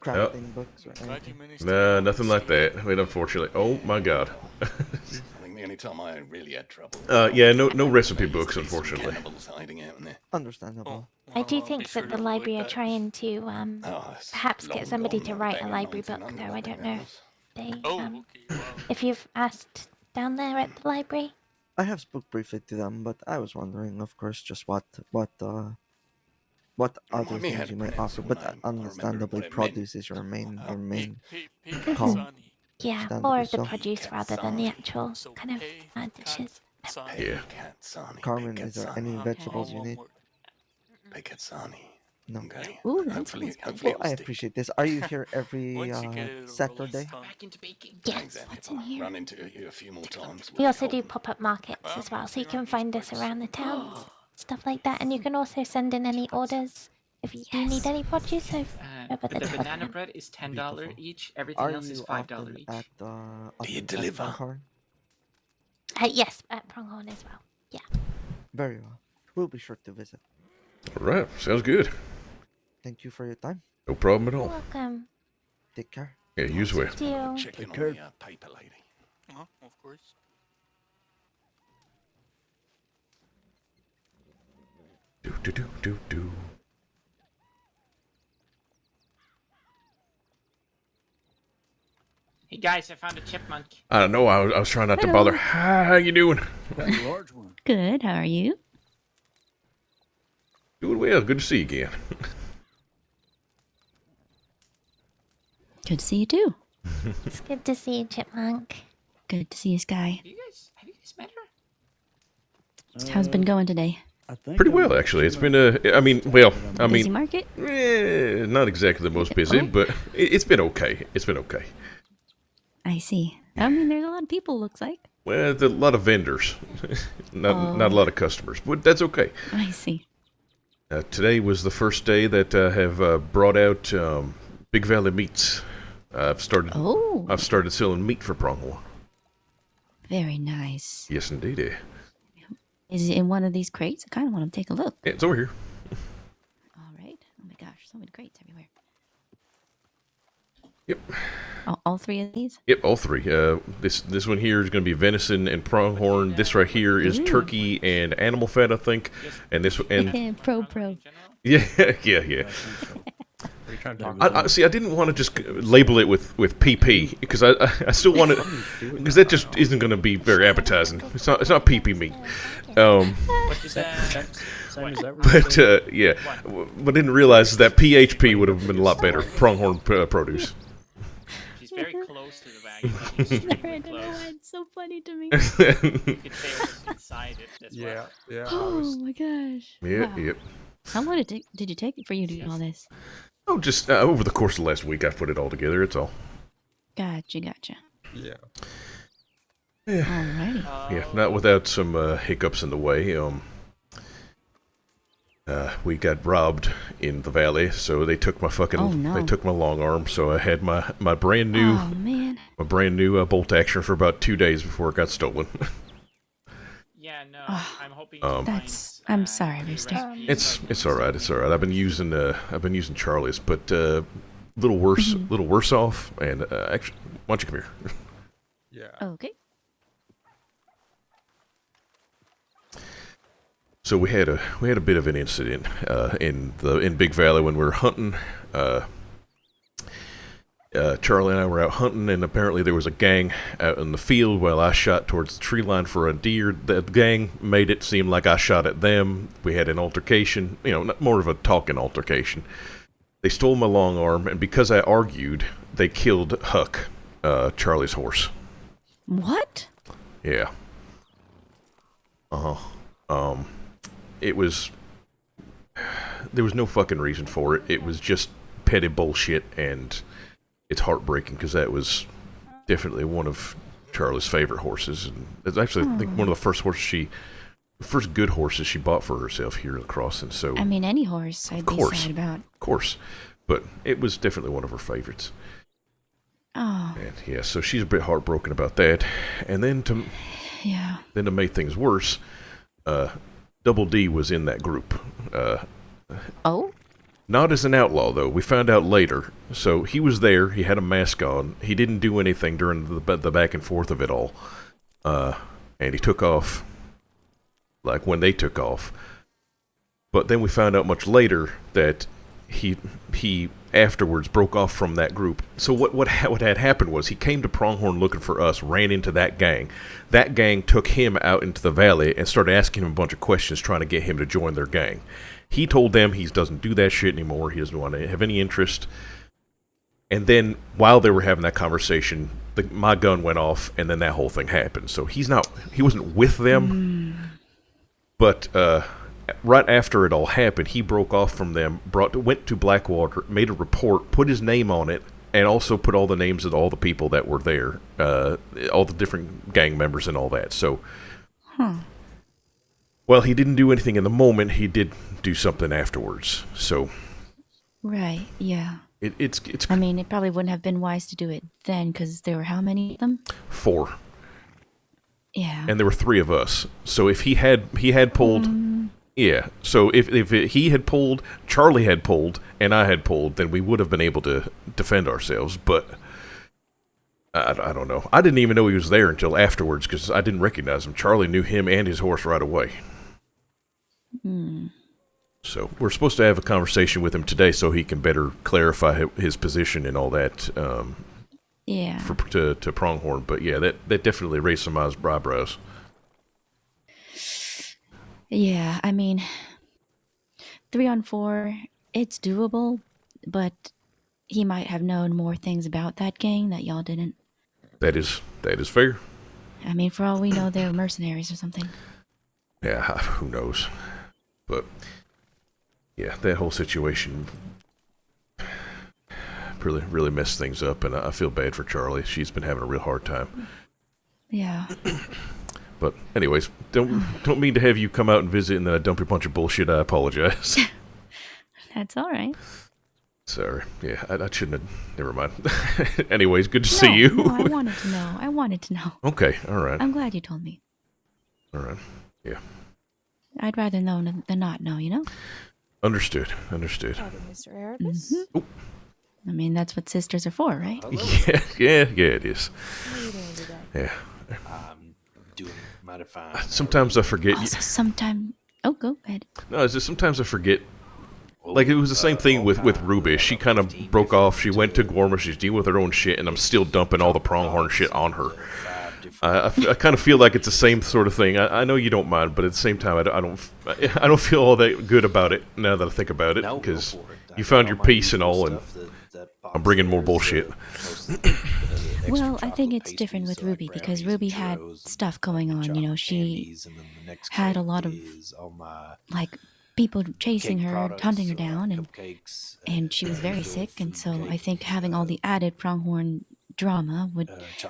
crafting books or Glad you anything? managed to Nah, get nothing all like that. I mean, unfortunately. Oh my God. I think the only time I really had trouble. Yeah, no recipe There used books, to be some unfortunately. cannibals hiding out in there. Understandable. I do I'll think be sure that the to library avoid are that. trying to Oh, it's perhaps long get somebody gone, to that write bang a on library book, 1900, though. I think don't that know was. if they Oh, okay. Well, if you've asked down there at the library. I have spoke briefly to them, but I was wondering, of course, just what other Remind me how things to you might pronounce offer. your But name. I remember understandably, what it meant. produce is your main call. Picazzani. Yeah, Understandably more of the so. produce rather than the Cazzani. actual So kind of P, dishes. Cazzani. Yeah. Picazzani. Carmen, is there any Picazzani. vegetables you All need? one word. Picazzani. No. Okay. Ooh, that hopefully, sounds good. hopefully Well, it'll I stick. appreciate this. Are you here every Once you get it, it'll roll Saturday? off tongue. Back into baking. Yes, Exactly. what's If in I here? run into you a few more times. We we'll also be do holding- pop-up markets Well, as well, so you you're can on find these us bikes. around the towns, stuff like that. And you can also send in any orders if you do need any produce. So over The the banana top. bread is $10 Beautiful. each. Everything Are else is you $5 often each. at Do you often at deliver? Pronghorn? Yes, at Pronghorn as well. Yeah. Very well. We'll be sure to visit. All right, sounds good. Thank you for your time. No problem at You're all. welcome. Take care. Yeah, use way. Thank you. Checking on care. the paper lady. Oh, of course. Do. Hey guys, I found a chipmunk. I don't know. I was trying not to bother. Hi, how you doing? Very large one. Good. How are you? Doing well. Good to see you again. Good to see you too. It's good to see you, Chipmunk. Good to see you, Sky. Have you guys met her? How's it been going today? I think Pretty well, actually. It's been Busy market? not exactly the most busy, but it's been okay. It's been okay. I see. I mean, there's a lot of people, looks like. Well, there's a lot of vendors, not a lot of customers, but that's okay. I see. Today was the first day that I have brought out Big Valley Meats. I've started selling meat for Pronghorn. Very nice. Yes, indeed. Is it in one of these crates? I kind of want to take a look. Yeah, it's over here. All right. Oh my gosh, so many crates everywhere. Yep. All three of these? Yep, all three. This one here is going to be venison and pronghorn. This right here is turkey and animal fat, I think. And this and pro. yeah. Are you trying to talk? See, I didn't want to just label it with PP because I still want it because that just isn't going to be very appetizing. It's not PP meat. What is that? Same as that. But yeah, but didn't realize that PHP would have been a lot better. Pronghorn produce. She's very close to the wagon. Extremely close. It's so funny to me. You could say almost inside it as well. Yeah. Oh my gosh. Yeah, Wow. yep. How long did you take it for you to do all this? Oh, just over the course of the last week, I've put it all together. It's all. Gotcha. Yeah. Alrighty. Yeah, not without some hiccups in the way. We got robbed in the valley, so they took my they took my long arm. So I had my brand new bolt action for about 2 days before it got stolen. Yeah, no, Oh, I'm hoping. I'm sorry, Rooster. It's all right. It's all right. I've been using Charlie's, but a little worse off. And actually, why don't you come here? Yeah. Okay. So we had a bit of an incident in Big Valley when we were hunting. Charlie and I were out hunting, and apparently there was a gang out in the field while I shot towards the tree line for a deer. The gang made it seem like I shot at them. We had an altercation, more of a talking altercation. They stole my long arm, and because I argued, they killed Huck, Charlie's horse. What? Yeah. There was no fucking reason for it. It was just petty bullshit, and it's heartbreaking because that was definitely one of Charlie's favorite horses, and it's actually I think one of the first good horses she bought for herself here in the crossing. So I mean, any horse I'd be sad about. Of course, but it was definitely one of her favorites. Oh. And yeah, so she's a bit heartbroken about that, and then to make things worse, Double D was in that group. Oh? Not as an outlaw, though. We found out later. So he was there. He had a mask on. He didn't do anything during the back and forth of it all. And he took off, like when they took off. But then we found out much later that he afterwards broke off from that group. So what had happened was he came to Pronghorn looking for us, ran into that gang. That gang took him out into the valley and started asking him a bunch of questions trying to get him to join their gang. He told them he doesn't do that shit anymore. He doesn't want to have any interest. And then while they were having that conversation, my gun went off, and then that whole thing happened. So he wasn't with them. But right after it all happened, he broke off from them, went to Blackwater, made a report, put his name on it, and also put all the names of all the people that were there, all the different gang members and all that. So, well, he didn't do anything in the moment. He did do something afterwards. So, Right, yeah. It's. I mean, it probably wouldn't have been wise to do it then, because there were how many of them? 4. Yeah. And there were 3 of us. So if he had pulled, yeah. So if he had pulled, Charlie had pulled, and I had pulled, then we would have been able to defend ourselves. But I don't know. I didn't even know he was there until afterwards because I didn't recognize him. Charlie knew him and his horse right away. So we're supposed to have a conversation with him today so he can better clarify his position and all that. Yeah. To Pronghorn, but yeah, that definitely raised some eyebrows. Yeah, I mean, 3-on-4, it's doable, but he might have known more things about that gang that y'all didn't. That is fair. I mean, for all we know, they're mercenaries or something. Yeah, who knows? But yeah, that whole situation really messed things up, and I feel bad for Charlie. She's been having a real hard time. Yeah. But anyways, don't mean to have you come out and visit and then I dump a bunch of bullshit. I apologize. That's all right. Sorry. Yeah, I shouldn't have. Never mind. Anyways, good to see you. No, I wanted to know. Okay, all right. I'm glad you told me. All right. Yeah. I'd rather know than not know, you know? Understood. Mr. Erebus? I mean, that's what sisters are for, right? Yeah, it is. How are you doing today? Yeah. I'm doing mighty fine. Sometimes I forget. Oh, go ahead. No, it's just sometimes I forget. Like, it was the same thing with Ruby. She kind of broke off. She went to Gorma. She's dealing with her own shit, and I'm still dumping all the Pronghorn shit on her. I kind of feel like it's the same sort of thing. I know you don't mind, but at the same time, I don't feel all that good about it now that I think about it, because you found your peace and all, and I'm bringing more bullshit. Well, I think it's different with Ruby because Ruby had stuff going on. You know, she had a lot of like people chasing her, hunting her down, and she was very sick. And so I think having all the added Pronghorn drama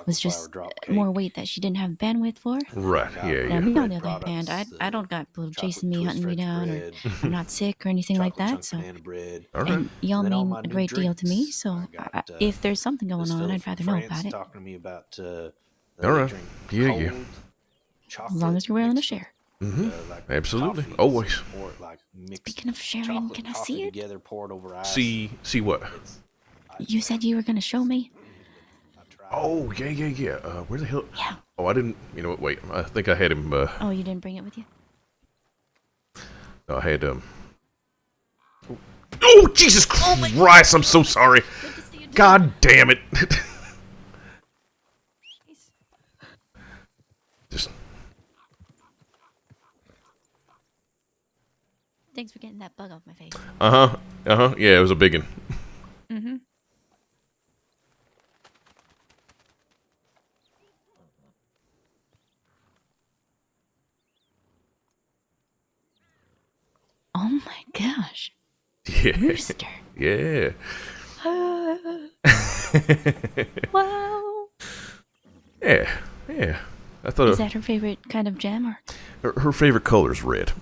was just more weight that she didn't have bandwidth for. Right. Yeah. Me, on the other hand, I don't got people chasing me, hunting me down, or I'm not sick or anything like that. So, and y'all mean a great deal to me. So, if there's something going on, I'd rather know about it. All right. Yeah. As long as you're willing to share. Absolutely. Always. Speaking of sharing, can I see it? See what? You said you were going to show me. Oh, yeah. Where the hell? Yeah. Oh, I didn't. You know what? Wait. I think I had him. Oh, you didn't bring it with you? No, I had Oh, Jesus Christ! I'm so sorry. God damn it. Just. Thanks for getting that bug off my face. Yeah, it was a big one. Oh my gosh. Yeah. Rooster. Yeah. Wow. Yeah. I thought Is that her favorite kind of gem, or? her favorite color is red.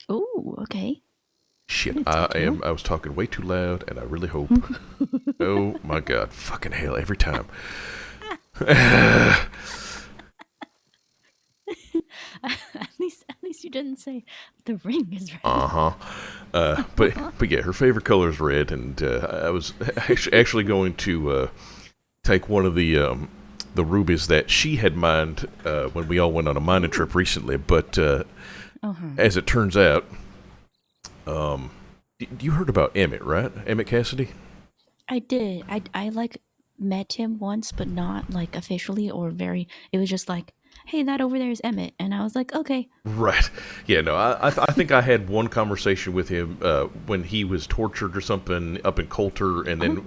Oh, okay. Shit, I was talking way too loud, and I really hope. Oh my God, fucking hell! Every time. At least you didn't say the ring is red. But yeah, her favorite color is red, and I was actually going to take one of the rubies that she had mined when we all went on a mining trip recently. But as it turns out, you heard about Emmett, right? Emmett Cassidy. I did. I like met him once, but not like officially or very. It was just like, hey, that over there is Emmett, and I was like, okay. Right. Yeah. No. I think I had one conversation with him when he was tortured or something up in Coulter, and then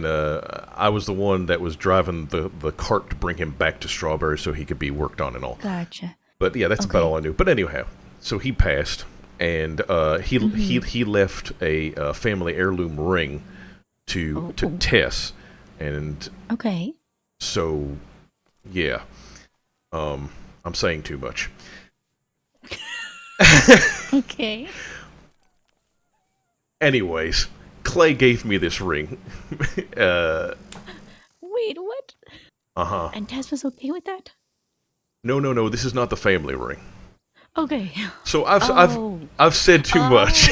I was the one that was driving the cart to bring him back to Strawberry so he could be worked on and all. Gotcha. But yeah, that's about all I knew. But anyhow, so he passed, and he left a family heirloom ring to Tess, and Okay. so yeah, I'm saying too much. Okay. Anyways, Clay gave me this ring. Wait, what? Uh-huh. And Tess was okay with that? No, this is not the family ring. Okay. So I've said too much.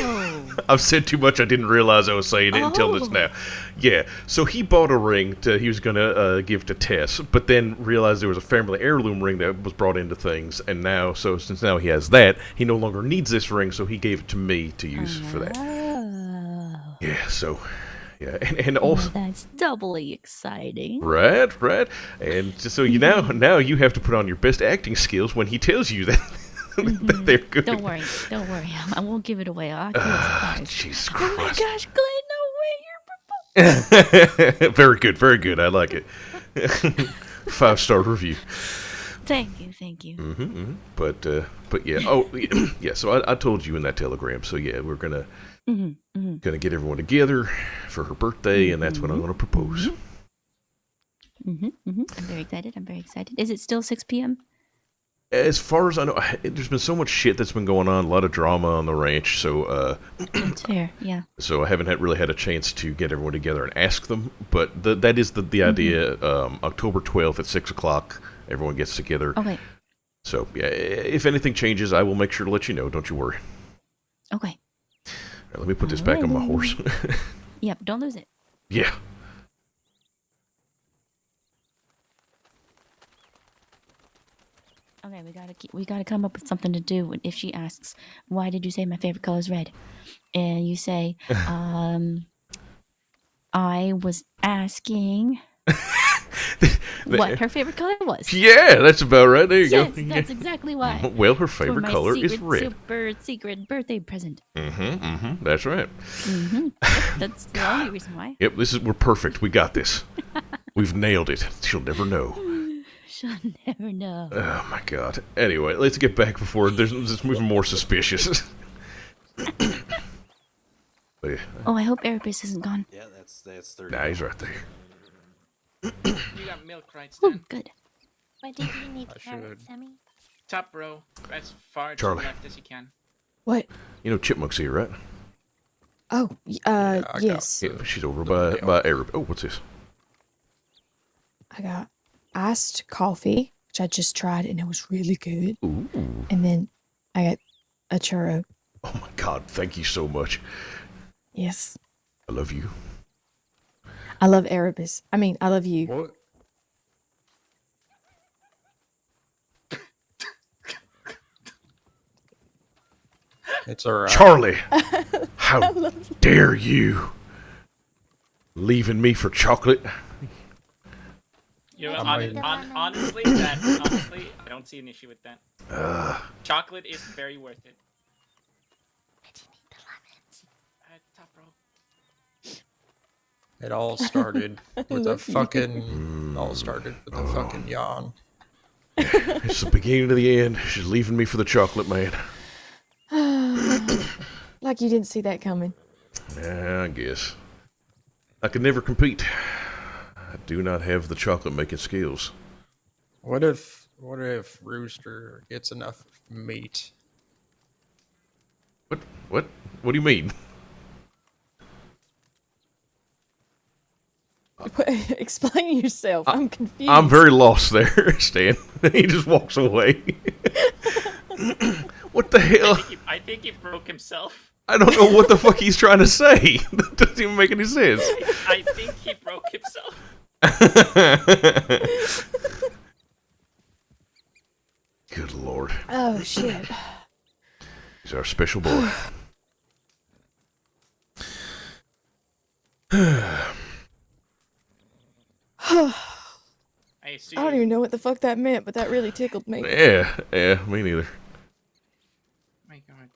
I've said too much. I didn't realize I was saying it until this now. Yeah. So he bought a ring he was gonna give to Tess, but then realized there was a family heirloom ring that was brought into things, and since now he has that, he no longer needs this ring, so he gave it to me to use for that. Yeah. So. Yeah, and also that's doubly exciting. Right, and just so you now you have to put on your best acting skills when he tells you that, that they're good. Don't worry, I won't give it away. I'll keep it surprised. Jesus Christ! Oh my gosh, Clay, no way, you're Very good. I like it. 5-star review. Thank you. But yeah. Yeah. So I told you in that telegram. So yeah, we're gonna get everyone together for her birthday, and that's when I'm gonna propose. I'm very excited. Is it still 6 p.m.? As far as I know, there's been so much shit that's been going on, a lot of drama on the ranch. So that's fair. Yeah. So I haven't really had a chance to get everyone together and ask them. But that is the idea. October 12th at 6 o'clock, everyone gets together. Okay. So yeah, if anything changes, I will make sure to let you know. Don't you worry. Okay. Right, let me put this back on my horse. Yep, don't lose it. Yeah. Okay, we gotta come up with something to do if she asks, "Why did you say my favorite color is red?" And you say, "I was asking." What her favorite color was. Yeah, that's about right. There you go. That's exactly why. Well, her favorite color is red. Super secret birthday present. That's right. That's the only reason why. Yep, we're perfect. We got this. We've nailed it. She'll never know. She'll never know. Oh my god. Anyway, let's get back before there's even more suspicious. Yeah. Oh, I hope Erebus isn't gone. Yeah, that's 30. Nah, he's right there. You got milk, right, Stan? Oh, good. Why did you need carrots, Sammy? Top row, as far to Charlie. the left as you can. What? You know Chipmunk's here, right? Oh, yes. Yeah, she's over by Arab. Oh, what's this? I got iced coffee, which I just tried, and it was really good. Ooh. And then I got a churro. Oh my god, thank you so much. Yes. I love you. I love Erebus. I mean, I love you. What? It's alright. Charlie, how dare you? Leaving me for chocolate? You know, honestly, I don't see an issue with that. Chocolate is very worth it. Top row. It all started with a fucking. Yawn. It's the beginning of the end. She's leaving me for the chocolate man. Like you didn't see that coming. Yeah, I guess. I could never compete. I do not have the chocolate making skills. What if Rooster gets enough meat? What do you mean? Explain yourself. I'm confused. I'm very lost there, Stan. He just walks away. What the hell? I think he broke himself. I don't know what the fuck he's trying to say. That doesn't even make any sense. I think he broke himself. Good lord. Oh, shit. He's our special boy. I don't even know what the fuck that meant, but that really tickled me. Yeah, me neither. My god.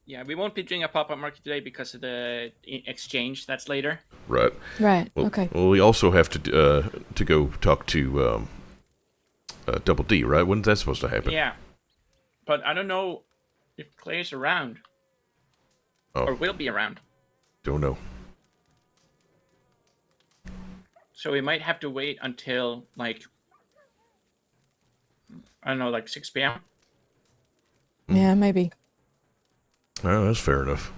Yeah, we won't be doing a pop-up market today because of the exchange. That's later. Right. Right. Well, okay. Well, we also have to go talk to Double D, right? When's that supposed to happen? Yeah. but I don't know if Clay's around or will be around. Don't know. So we might have to wait until like I don't know, like 6 p.m. Yeah, maybe. Oh, that's fair enough.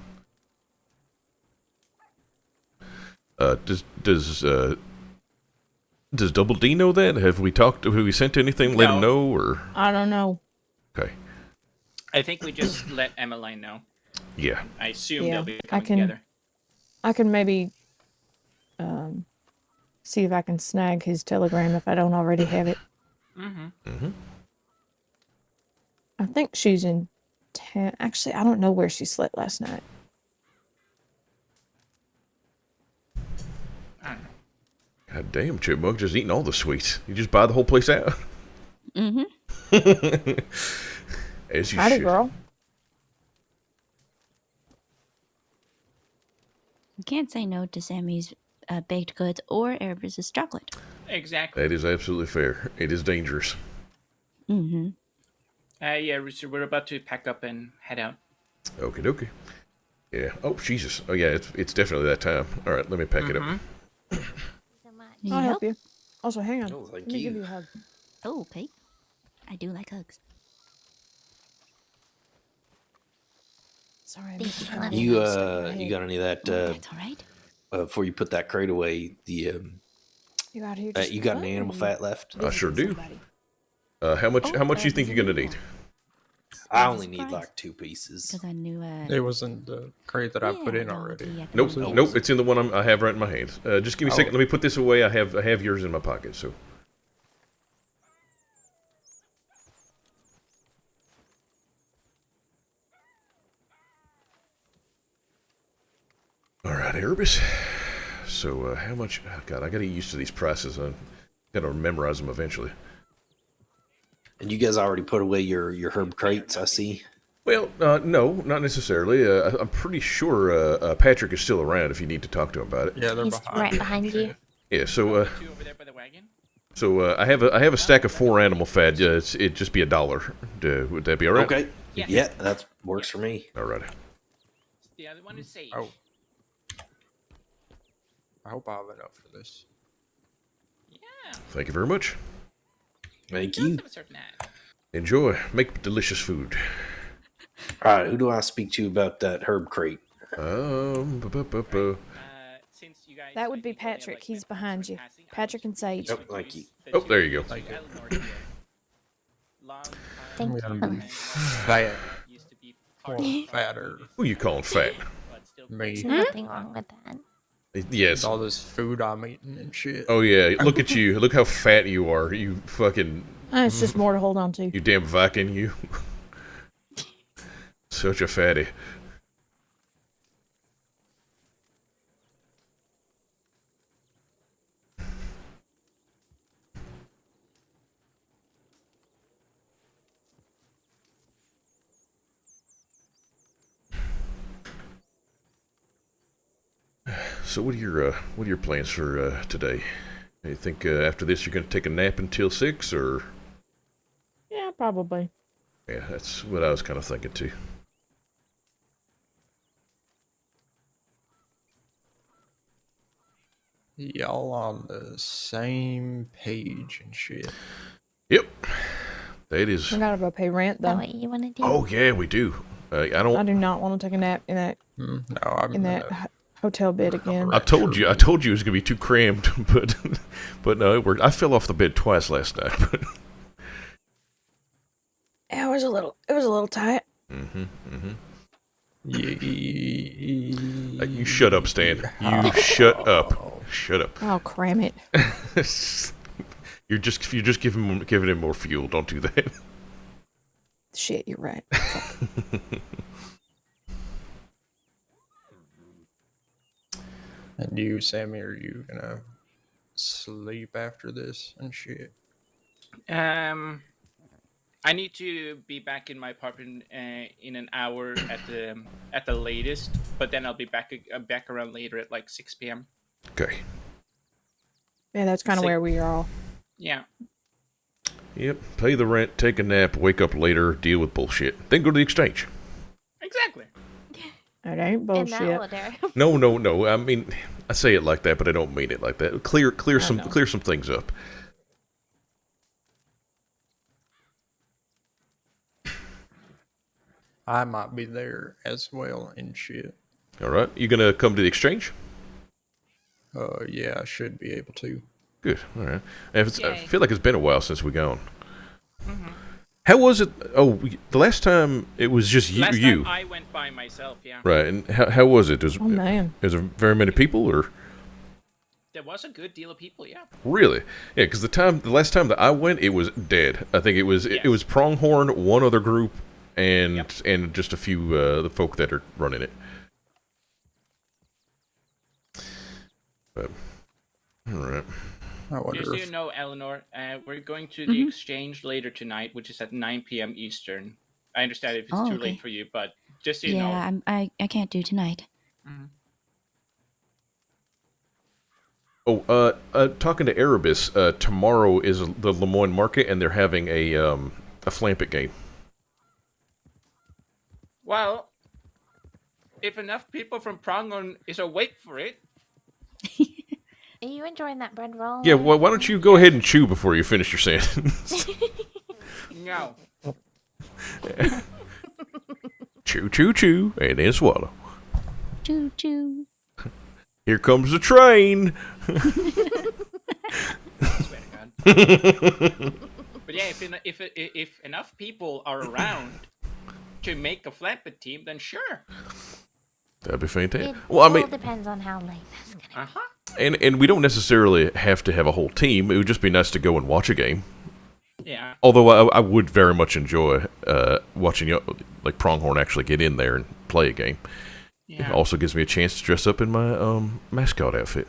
Does Double D know that? Have we talked? Have we sent anything? Let him know, or? I don't know. Okay. I think we just let Emmeline know. Yeah. I assume Yeah, they'll be I coming can. together. I can maybe see if I can snag his telegram if I don't already have it. I think she's in town. Actually, I don't know where she slept last night. God damn, Chipmunk just eating all the sweets. You just buy the whole place out. Mm-hmm. As you Howdy, should. girl. You can't say no to Sammy's baked goods or Erebus's chocolate. Exactly. That is absolutely fair. It is dangerous. Mm-hmm. Yeah, Rooster, we're about to pack up and head out. Okie dokie. Yeah. Oh, Jesus. Oh, yeah, it's definitely that time. All right, let me pack it up. I'll help you. Also, hang on. Oh, thank Let me give you. you a hug. Oh, Pete. I do like hugs. Sorry, I Thank missed you for your letting call. me know. You got any of that? That's all right. Before you put that crate away, You out here just you got for any fun, animal or you fat left? I sure do. somebody? How much you think you're gonna need? I only need like 2 pieces. Because I knew It was in the crate that I put in no, already. Nope, Yeah. nope. It's in the one I have right in my hand. Just give me a Oh. second. Let me put this away. I have yours in my pocket. So. All right, Erebus. So how much? Oh, God, I gotta get used to these prices. I gotta memorize them eventually. And you guys already put away your herb crates, I see. Well, no, not necessarily. I'm pretty sure Patrick is still around if you need to talk to him about it. Yeah, they're He's right behind you. Yeah, so Two over there by the wagon. I have a stack of 4 animal fat. It'd just be $1. Would that be all right? Okay. Yeah. Yeah, that works for me. All right. The other one is Sage. Oh. I hope I have enough for this. Yeah. Thank you very much. Thank you. Of a certain ad. Enjoy. Make delicious food. All right, who do I speak to about that herb crate? Since you guys That would be Patrick. He's behind you. Patrick and Sage. Oh, thank you. Oh, there you go. Thank you. Thank We gotta you. be fat. Or fatter. Who you calling fat? Me. There's nothing wrong with that. Yes. All this food I'm eating and shit. Oh yeah. Look at you. Look how fat you are. You fucking. It's just more to hold on to. You damn Viking. You. Such a fatty. So what are your plans for today? You think after this you're gonna take a nap until 6, or? Yeah, probably. Yeah, that's what I was kind of thinking too. Y'all on the same page and shit. Yep. That is. I gotta go pay rent Is that though. what you want to do? Oh yeah, we do. I I don't. do not want to take a nap in that No, I'm in that hotel bed again. I told you it was gonna be too crammed, but no, it worked. I fell off the bed twice last night. But Yeah, it was a little tight. you shut up, Stan. You shut up. Shut up. I'll cram it. You're just giving him more fuel. Don't do that. Shit, you're right. And you, Sammy, are you gonna sleep after this and shit? I need to be back in my apartment in an hour at the latest, but then I'll be back around later at like 6 p.m. Okay. Yeah, that's kind of where we are all. Yeah. Yep. Pay the rent, take a nap, wake up later, deal with bullshit. Then go to the exchange. Exactly. It ain't In bullshit. that order. No. I mean, I say it like that, but I don't mean it like that. Clear some things up. I might be there as well and shit. All right. You gonna come to the exchange? Yeah, I should be able to. Good. All right. I Yay. feel like it's been a while since we gone. How was it? Oh, the last time it was just you. Last time I went by myself, yeah. Right. And how was it? Oh, man. Was there very many people, or? There was a good deal of people, yeah. Really? Yeah, because the last time that I went, it was dead. I think it was Pronghorn, one other group, and just a few the folk that are running it. But, all right. Just so you know, Eleanor, we're going to the exchange later tonight, which is at 9 p.m. Eastern. I understand if it's too late for you, but just so you know. Yeah, I can't do tonight. Oh, talking to Erebus, tomorrow is the Lemoyne Market, and they're having a Flampet game. Well, if enough people from Pronghorn is awake for it. Are you enjoying that bread roll? Yeah, well, why don't you go ahead and chew before you finish your sentence? No. Chew, and then swallow. Choo. Here comes the train. But yeah, if enough people are around to make a Flampet team, then sure. That'd be fantastic. It Well, I all mean, depends on how late that's gonna and we don't necessarily have to have a whole team. It would just be nice to go and watch a game. Yeah. Although I would very much enjoy watching like Pronghorn actually get in there and play a game. Yeah. It also gives me a chance to dress up in my mascot outfit.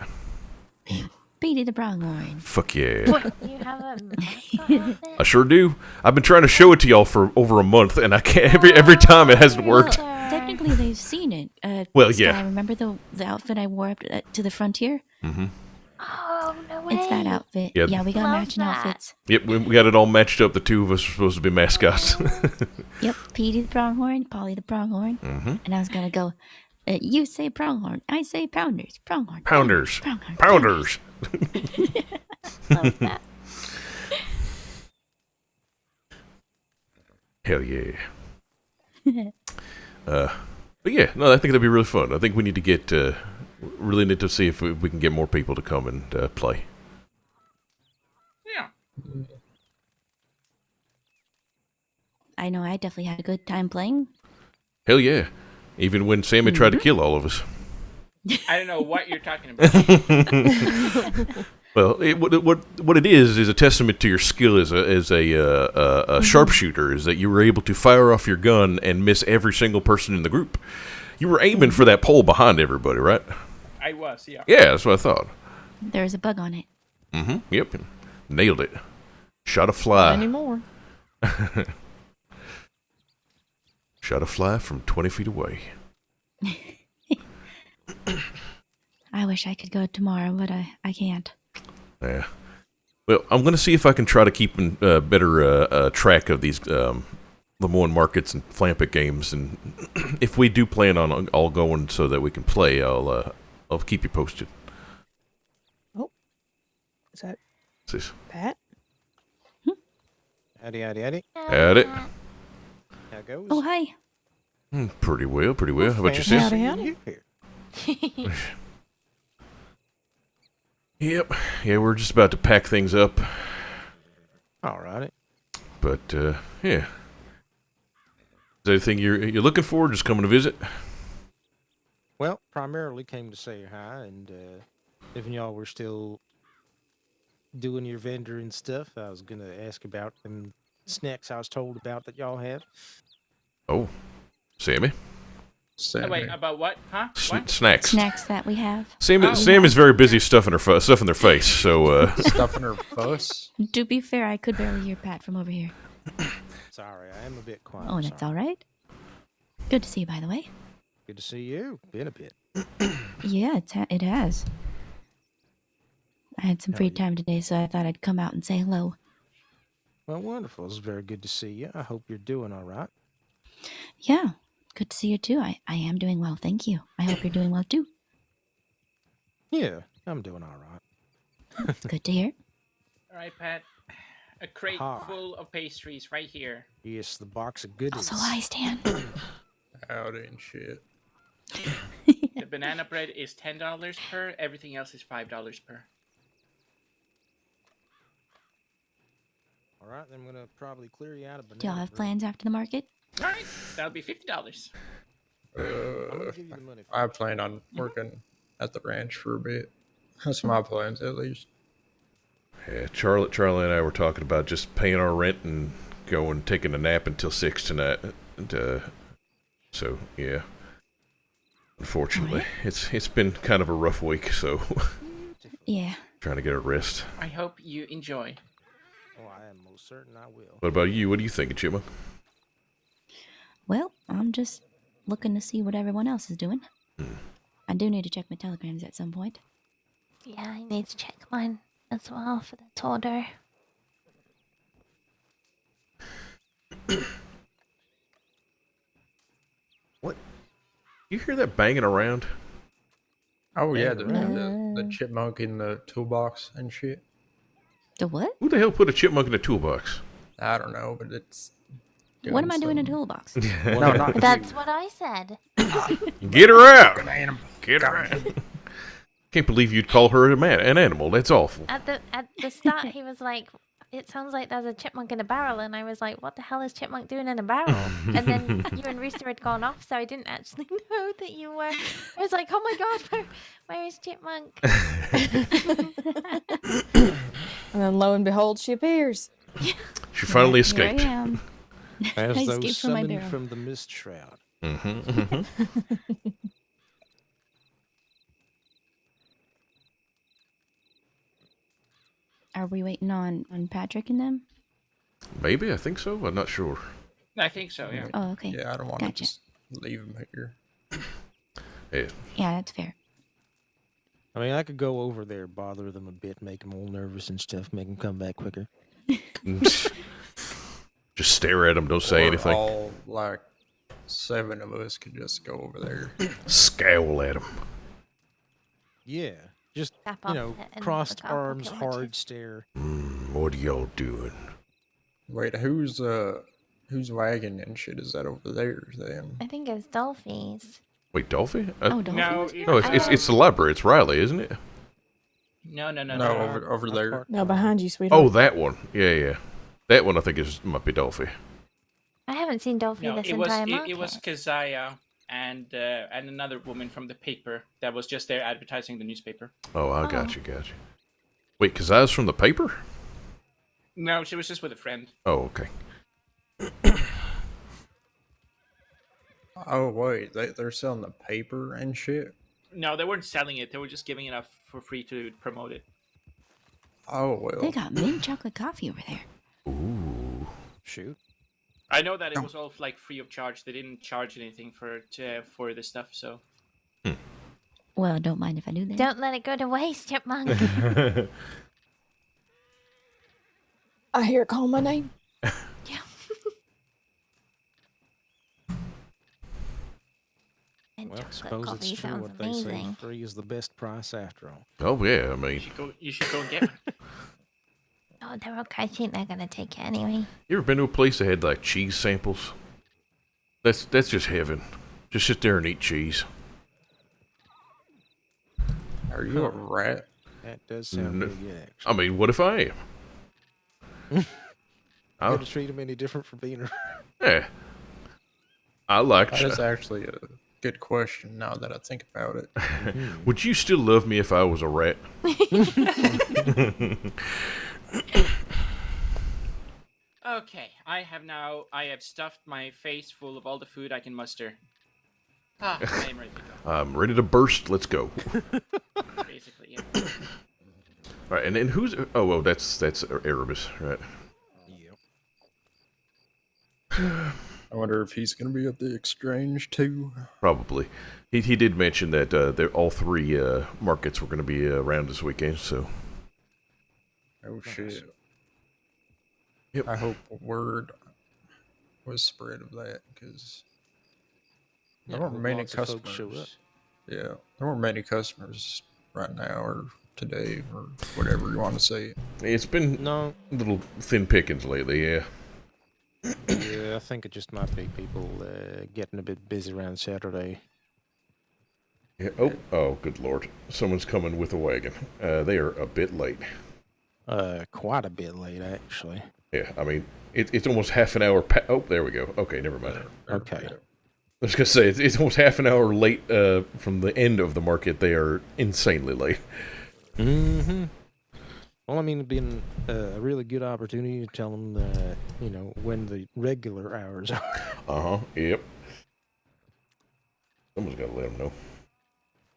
Beatty the Pronghorn. Fuck yeah. You have a mascot outfit? I sure do. I've been trying to show it to y'all for over a month, and I can't. Every time it hasn't worked. Technically, they've seen it. Well, Sky, yeah. Remember the outfit I wore up to the frontier? Mm-hmm. Oh, no way. It's that outfit. Yeah. Yeah, we got Love matching that. outfits. Yep, we got it all matched up. The two of us are supposed to be mascots. Yep, Petey the Pronghorn, Polly the Pronghorn, and I was gonna go. You say Pronghorn, I say Pounders. Pronghorn. Pounders. Pronghorn. Pounders. Love that. Hell yeah. But yeah, no, I think that'd be really fun. I think we need to get really need to see if we can get more people to come and play. Yeah. I know I definitely had a good time playing. Hell yeah. Even when Sammy tried to kill all of us. I don't know what you're talking about. Well, what it is a testament to your skill as a sharpshooter. Is that you were able to fire off your gun and miss every single person in the group. You were aiming for that pole behind everybody, right? I was, yeah. Yeah, that's what I thought. There's a bug on it. Mm-hmm. Yep. Nailed it. Shot a fly. Not anymore. Shot a fly from 20 feet away. I wish I could go tomorrow, but I can't. Yeah. Well, I'm going to see if I can try to keep better track of these Lemoyne markets and Flampet games, and if we do plan on all going so that we can play, I'll keep you posted. Oh, is that Sis. Pat? Howdy. Had it. How goes? Oh, hi. Pretty well. How about you, sis? Howdy. Yep. Yeah, we're just about to pack things up. All right. But yeah. Is there anything you're looking for? Just coming to visit? Well, primarily came to say hi, and if y'all were still doing your vendor and stuff, I was gonna ask about them snacks I was told about that y'all have. Oh, Sammy. Oh, wait, about what? Huh? What? Snacks. Snacks that we have. Sam is very busy stuffing their face. So stuffing her fuss. To be fair, I could barely hear Pat from over here. Sorry, I am a bit quiet. Oh, that's all right. Good to see you, by the way. Good to see you. Been a bit. Yeah, it has. I had some free time today, so I thought I'd come out and say hello. Well, wonderful. It's very good to see you. I hope you're doing all right. Yeah, good to see you too. I am doing well, thank you. I hope you're doing well too. Yeah, I'm doing all right. It's good to hear. All right, Pat. A crate Aha. full of pastries right here. Yes, the box of goodies. Also, hi, Stan. Howdy and shit. The banana bread is $10 per. Everything else is $5 per. All right, then I'm gonna probably clear you out of banana. Do y'all have bread. plans after the market? All right, that'll be $50. I'm gonna give you the money. I plan on working at the ranch for a bit. That's my plans, at least. Yeah, Charlie and I were talking about just paying our rent and going taking a nap until 6 tonight. And, so yeah, unfortunately, it's been kind of a rough week. So Yeah. trying to get a rest. I hope you enjoy. Oh, I am most certain I will. What about you? What are you thinking, Chipmunk? Well, I'm just looking to see what everyone else is doing. I do need to check my telegrams at some point. Yeah, I need to check mine as well for the order. What? You hear that banging around? Oh yeah, around. the chipmunk in the toolbox and shit. The what? Who the hell put a chipmunk in a toolbox? I don't know, but it's. What am I doing in a toolbox? No, not That's what I said. Get her out! Get her out! Can't believe you'd call her an animal. That's awful. At the start, he was like, "It sounds like there's a chipmunk in a barrel," and I was like, "What the hell is chipmunk doing in a barrel?" And then you and Rooster had gone off, so I didn't actually know that you were. I was like, "Oh my god, where is chipmunk?" And then lo and behold, she appears. She finally Here escaped. I am. As I those escaped from my summoned barrel. from the mist shroud. Are we waiting on Patrick and them? Maybe, I think so. I'm not sure. I think so, yeah. Oh, okay. Yeah, I don't want Gotcha. to just leave him here. Yeah. Yeah, that's fair. I mean, I could go over there, bother them a bit, make them all nervous and stuff, make them come back quicker. Just stare at him. Don't say Or anything. All like 7 of us could just go over there. Scowl at him. Yeah, just, Tap you off know, it and crossed the cop will arms, kill hard it. stare. What are y'all doing? Wait, who's wagon and shit is that over there then? I think it's Dolphy's. Wait, Dolphy? Oh, No, Dolphy's? No, it's the library. It's Riley, isn't it? No, over there. No, behind you, sweetheart. Oh, that one. Yeah. That one I think might be Dolphy. I haven't seen Dolphy No, this it was entire market. it was Keziah and another woman from the paper that was just there advertising the newspaper. Oh, I got you. Wait, because I was from the paper? No, she was just with a friend. Oh, okay. Oh wait, they're selling the paper and shit. No, they weren't selling it. They were just giving it up for free to promote it. Oh well. They got mint chocolate coffee over there. Ooh. Shoot. I know that it was all like free of charge. They didn't charge anything for the stuff. So Well, don't mind if I do that. Don't let it go to waste, chipmunk. I hear it call my name. And Well, chocolate suppose coffee it's true sounds what they say. amazing. Free is the best price after all. Oh, yeah, I mean, you should go and get one. Oh, they're okay. I think they're gonna take it anyway. you ever been to a place that had, like, cheese samples? That's just heaven. Just sit there and eat cheese. Are you a rat? That does sound No. pretty good, actually. I mean, what if I am? You I'll, gonna treat them any different for being a... yeah. I like That is actually a good question now that I think about it. Would you still love me if I was a rat? Okay, I have stuffed my face full of all the food I can muster. I am ready to go. I'm ready to burst. Let's go. Basically, yeah. All right, and then who's... Oh, well, that's Erebus, right? Yep. I wonder if he's going to be at the exchange too. Probably. He did mention that all 3 markets were going to be around this weekend, so... Oh shit. Yep. I hope word was spread of that because there Yeah, I weren't hope many lots of folks show up. customers. Yeah, there weren't many customers right now or today or whatever you want to say. It's been No. little thin pickings lately, yeah. Yeah, I think it just might be people getting a bit busy around Saturday. Yeah. Oh, good lord. Someone's coming with a wagon. They are a bit late. Quite a bit late, actually. Yeah, I mean, it's almost half an hour. Oh, there we go. Okay, never mind. Okay. I was gonna say it's almost half an hour late from the end of the market. They are insanely late. Mm-hmm. Well, I mean, it'd been a really good opportunity to tell them, when the regular hours are. Yep. Someone's got to let them know.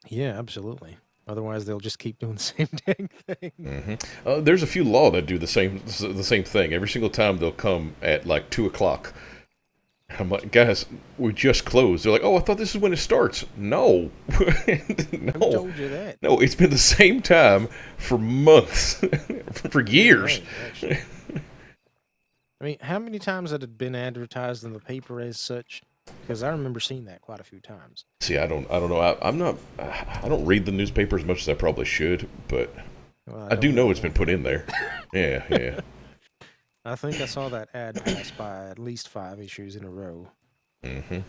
Yeah, absolutely. Otherwise, they'll just keep doing the same dang thing. There's a few law that do the same thing. Every single time they'll come at like 2:00. I'm like, guys, we just closed. They're like, oh, I thought this is when it starts. No. No. Who told you that? No, it's been the same time for months, for years. Right, I mean, how many times had it been advertised in the paper as such? Because I remember seeing that quite a few times. See, I don't know. I don't read the newspaper as much as I probably should, but Well, I do know it's been put in there. Yeah. I think I saw that ad pass by at least 5 issues in a row. Mm-hmm.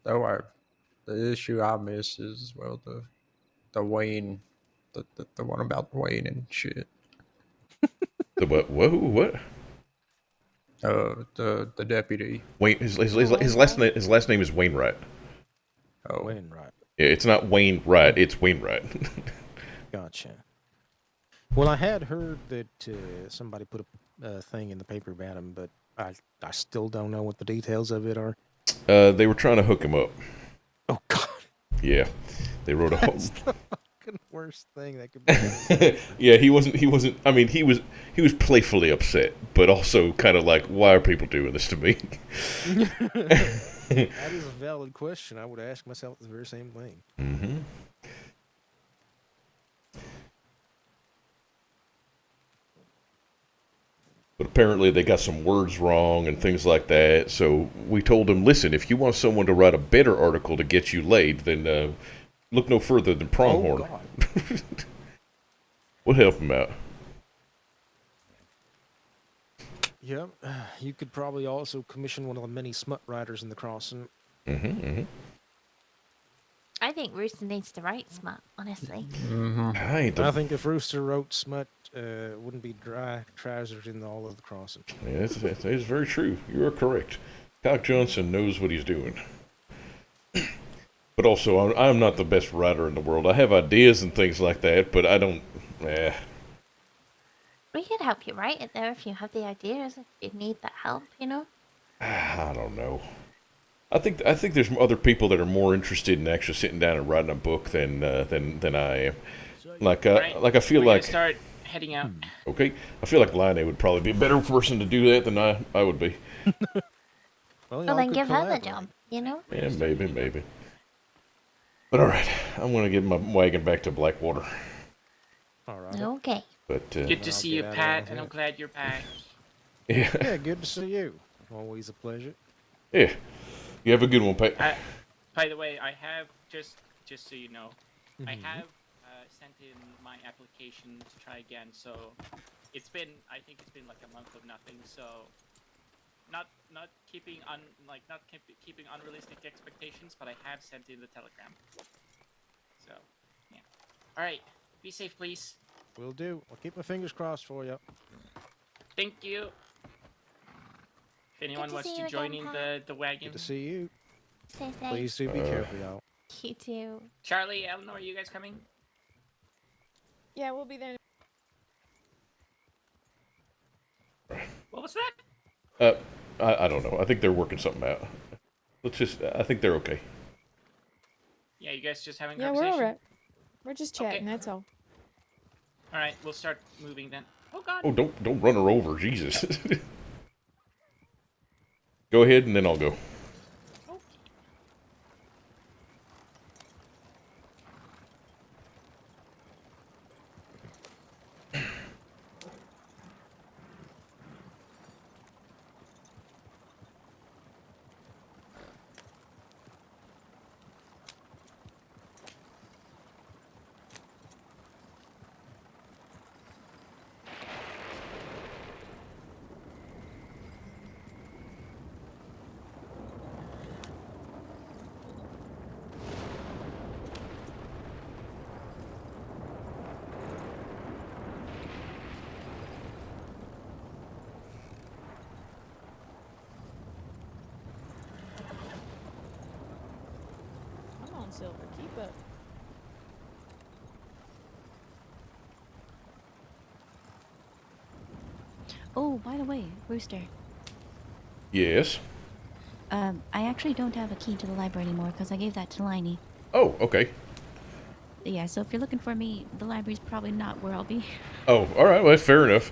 Though the issue I miss is the Wayne, the one about Wayne and shit. The what? Whoa, what? The deputy. Wayne. His last name is Wainwright. Oh, Wainwright. Yeah, it's not Wayne Wright. It's Wainwright. Gotcha. Well, I had heard that somebody put a thing in the paper about him, but I still don't know what the details of it are. They were trying to hook him up. Oh God. Yeah, they wrote a whole. That's the fucking worst thing that could be. Yeah, he wasn't. I mean, he was playfully upset, but also kind of like, why are people doing this to me? That is a valid question. I would ask myself the very same thing. Mm-hmm. But apparently they got some words wrong and things like that. So we told them, listen, if you want someone to write a better article to get you laid, then look no further than Pronghorn. Oh, God. We'll help him out. Yep. You could probably also commission one of the many smut writers in the crossing. Mm-hmm. I think Rooster needs to write smut, honestly. I think if Rooster wrote smut, wouldn't be dry trousers in all of the crossing. Yeah, that is very true. You are correct. Cock Johnson knows what he's doing. But also, I'm not the best writer in the world. I have ideas and things like that, but I don't... We could help you write it there if you have the ideas, if you need that help, you know? I don't know. I think there's other people that are more interested in actually sitting down and writing a book than I am. Like I feel We're like gonna start heading out. Okay, I feel like Line would probably be a better person to do that than I would be. Well, then give her the job, you know? Yeah, maybe. But all right, I'm gonna get my wagon back to Blackwater. All right. Okay. But Good to see you, Pat, and I'm glad you're back. Yeah, good to see you. Always a pleasure. Yeah. You have a good one, Pat. By the way, I have just so you know, I have sent in my application to try again. So I think it's been like a month of nothing. So not keeping unrealistic expectations, but I have sent in the telegram. So yeah. All right. Be safe, please. Will do. I'll keep my fingers crossed for you. Thank you. If anyone wants to join in the wagon. Good to see you. Stay safe. Please do be careful, y'all. You too. Charlie, Eleanor, are you guys coming? Yeah, we'll be there. What was that? I don't know. I think they're working something out. I think they're okay. Yeah, you guys just having Yeah, conversation? we're alright. We're just chatting, that's all. All right, we'll start moving then. Oh God. Oh, don't run her over, Jesus. Go ahead, and then I'll go. Silver. Keep up. Oh, by the way, Rooster. Yes. I actually don't have a key to the library anymore because I gave that to Liney. Oh, okay. Yeah, so if you're looking for me, the library's probably not where I'll be. Oh, all right. Well, fair enough.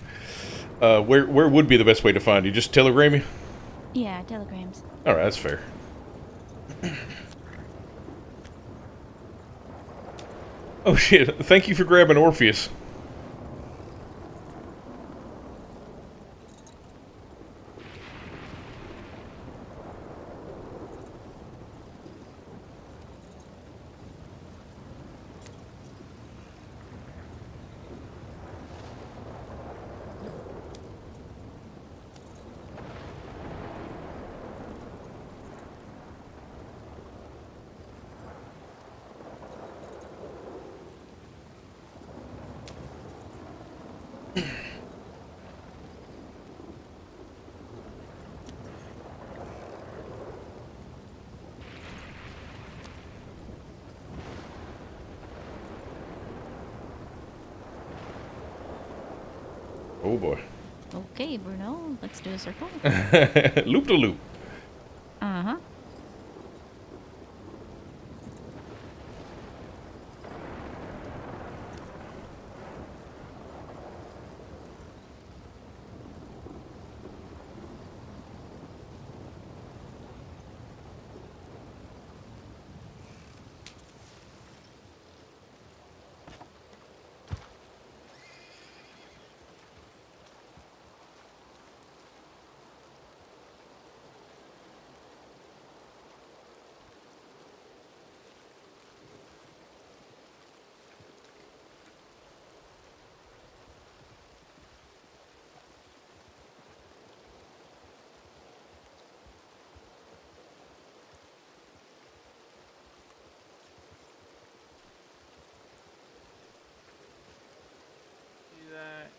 Where would be the best way to find you? Just telegram you? Yeah, telegrams. All right, that's fair. Oh shit! Thank you for grabbing Orpheus. Oh boy. Okay, Bruno, let's do a circle. Loop to loop. Uh-huh.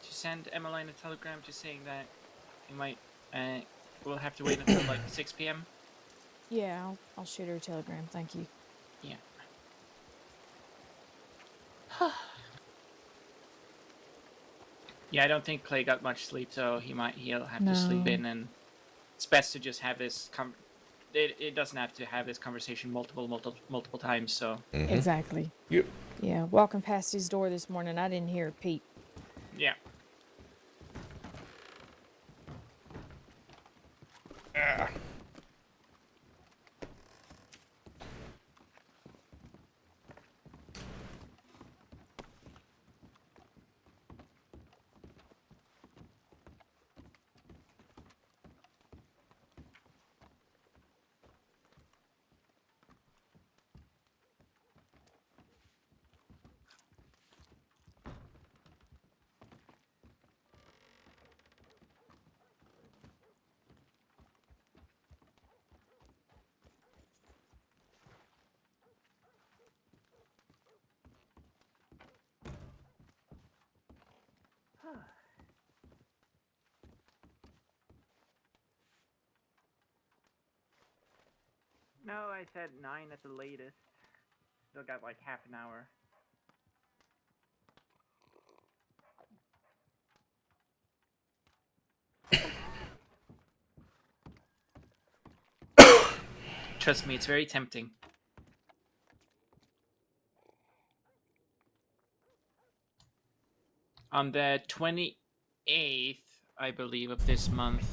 To send Emmeline a telegram just saying that you might we'll have to wait until like 6 p.m. Yeah, I'll shoot her a telegram. Thank you. Yeah. Yeah, I don't think Clay got much sleep, so he'll have to sleep No. in, and it's best to just have this it doesn't have to have this conversation multiple times, so Exactly. Yep. Yeah, walking past his door this morning, I didn't hear a peep. yeah. No, I said 9 at the latest. Still got like half an hour. Trust me, it's very tempting. On the 28th, I believe, of this month.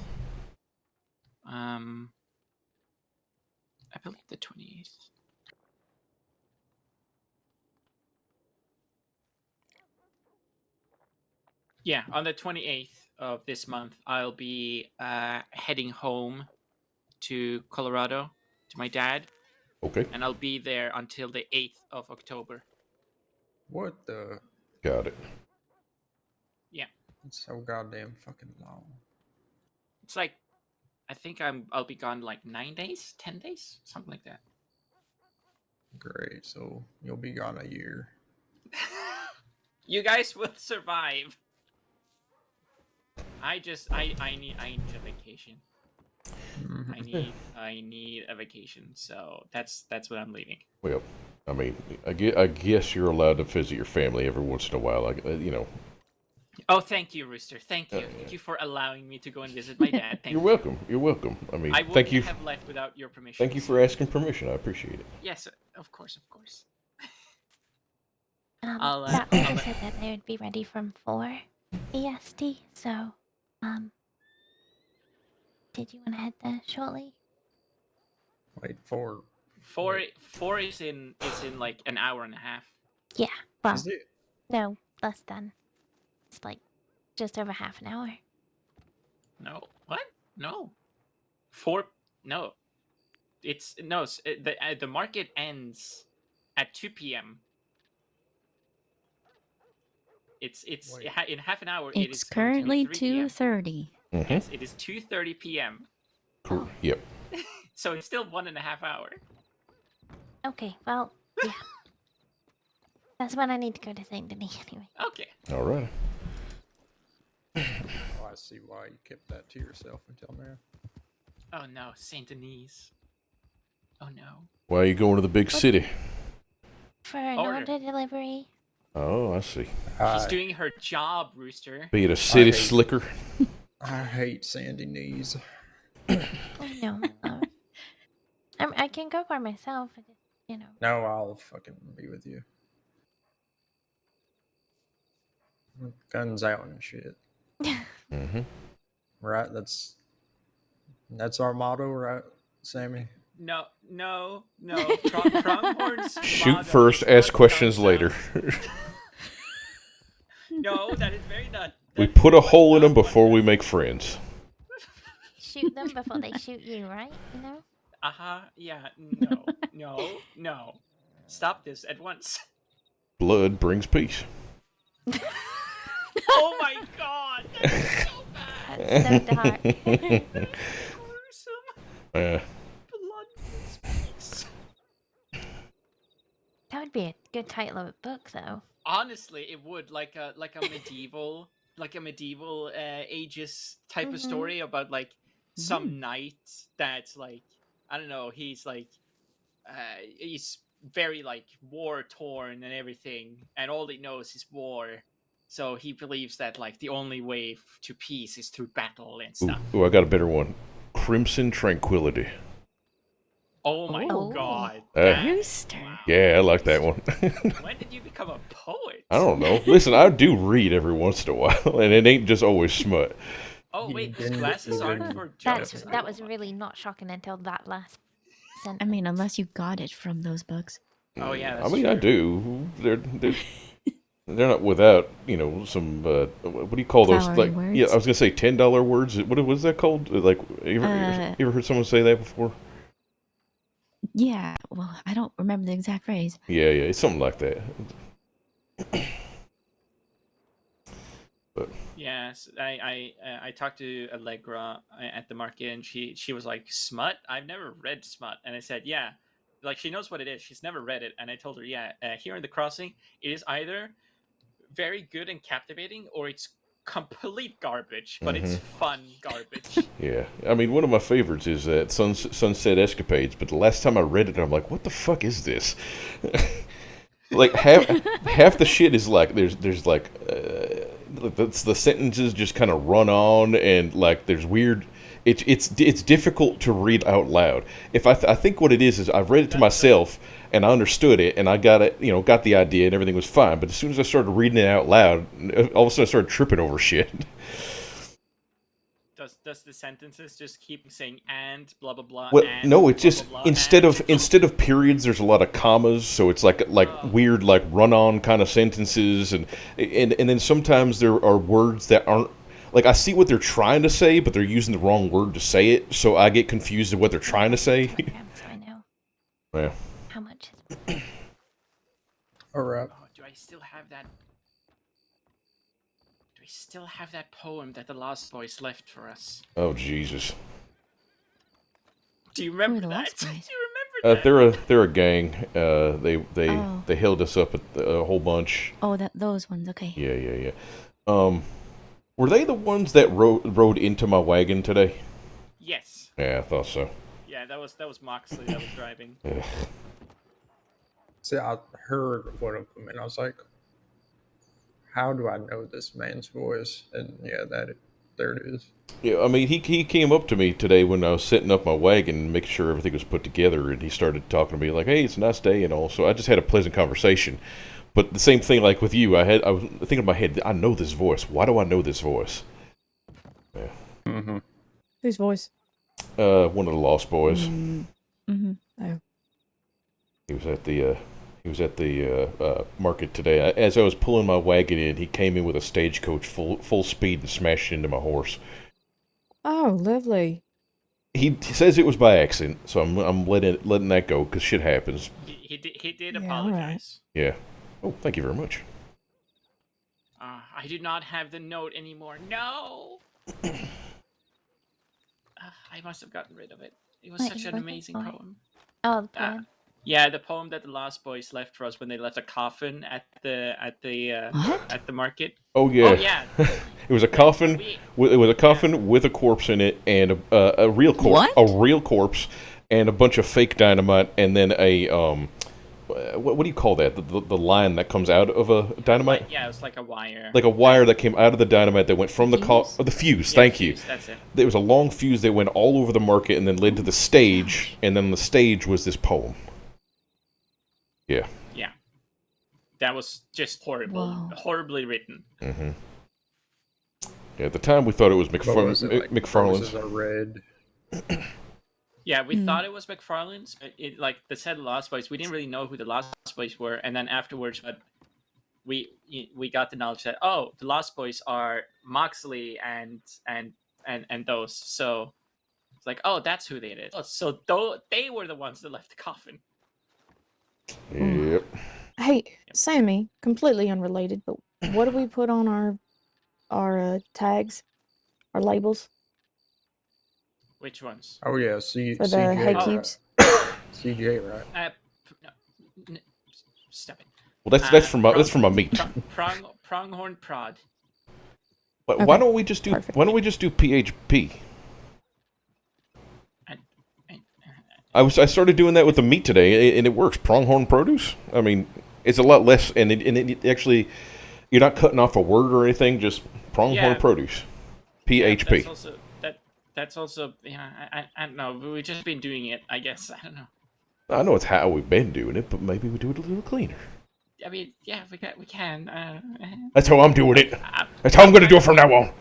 I believe the 28th. Yeah, on the 28th of this month, I'll be heading home to Colorado to my dad. Okay. And I'll be there until the 8th of October. What the? Got it. Yeah. It's so goddamn fucking long. It's like, I think I'll be gone like 9 days, 10 days, something like that. Great. So you'll be gone a year. You guys will survive. I need a vacation. I need a vacation. So that's what I'm leaving. Well, I mean, I guess you're allowed to visit your family every once in a while. Like, you know. Oh, thank you, Rooster. Thank you. Thank you for allowing me to go and visit my dad. Thank You're welcome. You're welcome. I mean, I thank wouldn't you. have left without your permission. Thank you for asking permission. I appreciate it. Yes, of course, of course. That also said that they would be ready from 4 EST, so, did you want to head there shortly? Wait, 4. Four is in like an hour and a half. Yeah, well, Is it? no, less than. It's like just over half an hour. No, what? No, 4. No, it's no. The market ends at 2 p.m. It's in half an hour. It It's is going to be currently 3 p.m. 2:30. Yes, it is 2:30 p.m. Cool. Yep. So it's still 1.5 hours. Okay, well, yeah. That's when I need to go to St. Denis anyway. Okay. All right. Oh, I see why you kept that to yourself until now. Oh no, Saint Denis. Oh no. Why are you going to the big city? For an order delivery. Oh, I see. She's doing her job, Rooster. Be it a city slicker. I hate sandy knees. Oh no. I can go by myself. I just, you know. No, I'll fucking be with you. Guns out and shit. Mm-hmm. Right, that's our motto, right, Sammy? No. Pronghorn's Shoot motto first, is ask not questions guns later. No, that is very not. We put a hole in them before we make friends. Shoot them before they shoot you, right? You know? Yeah. No. Stop this at once. Blood brings peace. Oh my god, that's so bad. That's so dark. Gruesome. Yeah. Blood speaks. That would be a good title of a book, though. Honestly, it would like a medieval ages type of story about like some knight that's like, I don't know, he's like he's very like war torn and everything, and all he knows is war. So he believes that like the only way to peace is through battle and stuff. Ooh, I got a better one. Crimson Tranquility. Oh my god. Rooster. Yeah, I like that one. When did you become a poet? I don't know. Listen, I do read every once in a while, and it ain't just always smut. Oh wait, these glasses aren't for jokes. That was really not shocking until that last sentence. I mean, unless you got it from those books. Oh yeah, that's I mean, true. I do. They're not without, you know, some what do you call those? Flowery Like, words? yeah, I was gonna say $10 words. What was that called? Like, you ever heard someone say that before? Yeah, well, I don't remember the exact phrase. Yeah, it's something like that. But Yes, I talked to Allegra at the market, and she was like, smut? I've never read smut. And I said, yeah, like she knows what it is. She's never read it. And I told her, yeah, here in the crossing, it is either very good and captivating, or it's complete garbage, but it's fun garbage. yeah, I mean, one of my favorites is that Sunset Escapades. But the last time I read it, I'm like, what the fuck is this? Like half the shit is like there's like the sentences just kind of run on, and like there's weird. It's difficult to read out loud. If I think what it is I've read it to myself and I understood it and I got it, you know, got the idea and everything was fine. But as soon as I started reading it out loud, all of a sudden I started tripping over shit. Does the sentences just keep saying and blah blah blah? Well, and, no, it's blah, just blah, blah, instead of periods, there's a lot of commas, so it's like weird like run-on kind of sentences, and then sometimes there are words that aren't like I see what they're trying to say, but they're using the wrong word to say it, so I get confused at what they're trying to say. So I know Yeah. how much. All right. Oh, do I still have that? Do I still have that poem that the Lost Boys left for us? Oh Jesus. Do you remember the that? Lost Do you Boys? remember that? They're a gang. They held us up a whole bunch. Oh, those ones. Okay. Yeah. Were they the ones that rode into my wagon today? Yes. Yeah, I thought so. Yeah, that was Moxley that was driving. See, I heard one of them, and I was like, "How do I know this man's voice?" And yeah, there it is. Yeah, I mean, he came up to me today when I was setting up my wagon, making sure everything was put together, and he started talking to me like, "Hey, it's a nice day," and all. So I just had a pleasant conversation. But the same thing, like with you, I was thinking in my head, I know this voice. Why do I know this voice? Yeah. Mm-hmm. Whose voice? One of the Lost Boys. Mm-hmm. Oh. He was at the market today. As I was pulling my wagon in, he came in with a stagecoach full speed and smashed into my horse. Oh, lovely. He says it was by accident, so I'm letting that go because shit happens. He did Yeah, apologize. Yeah. Oh, thank you very much. I do not have the note anymore. No. I must have gotten rid of it. It was such an amazing poem. Oh, the poem. Yeah, the poem that the Lost Boys left for us when they left a coffin at the market. Oh yeah. Oh yeah. It was a coffin. It was a coffin with a corpse in it, and a real corpse. What? A real corpse, and a bunch of fake dynamite, and then a what do you call that? The line that comes out of a dynamite? Yeah, it was like a wire. Like a wire that came out of the dynamite that went from the fuse. Yeah, Thank fuse, you. that's it. There was a long fuse that went all over the market and then led to the stage, and then on the stage was this poem. Yeah. Yeah. That was just horrible. Whoa. Horribly written. Mm-hmm. Yeah, at the time we thought it was What was it, like, McFarlane's. roses are red. Yeah, we thought it was McFarlane's. It like the said Lost Boys. We didn't really know who the Lost Boys were, and then afterwards, but we got the knowledge that the Lost Boys are Moxley and those. So it's like, that's who they did. So they were the ones that left the coffin. Yep. Hey, Sammy, completely unrelated, but what do we put on our tags, our labels Which ones? Oh yeah, for the hay CJ. cubes? CJ, right? Stop it. Well, that's from my meat. Pronghorn Prod. But why don't we just do PHP? I started doing that with the meat today, and it works. Pronghorn produce. I mean, it's a lot less, and it actually, you're not cutting off a word or anything. Just pronghorn produce. PHP. That's also I don't know. We've just been doing it. I guess I don't know. I know it's how we've been doing it, but maybe we do it a little cleaner. I mean, yeah, we can. That's how I'm doing it. That's how I'm going to do it from now on.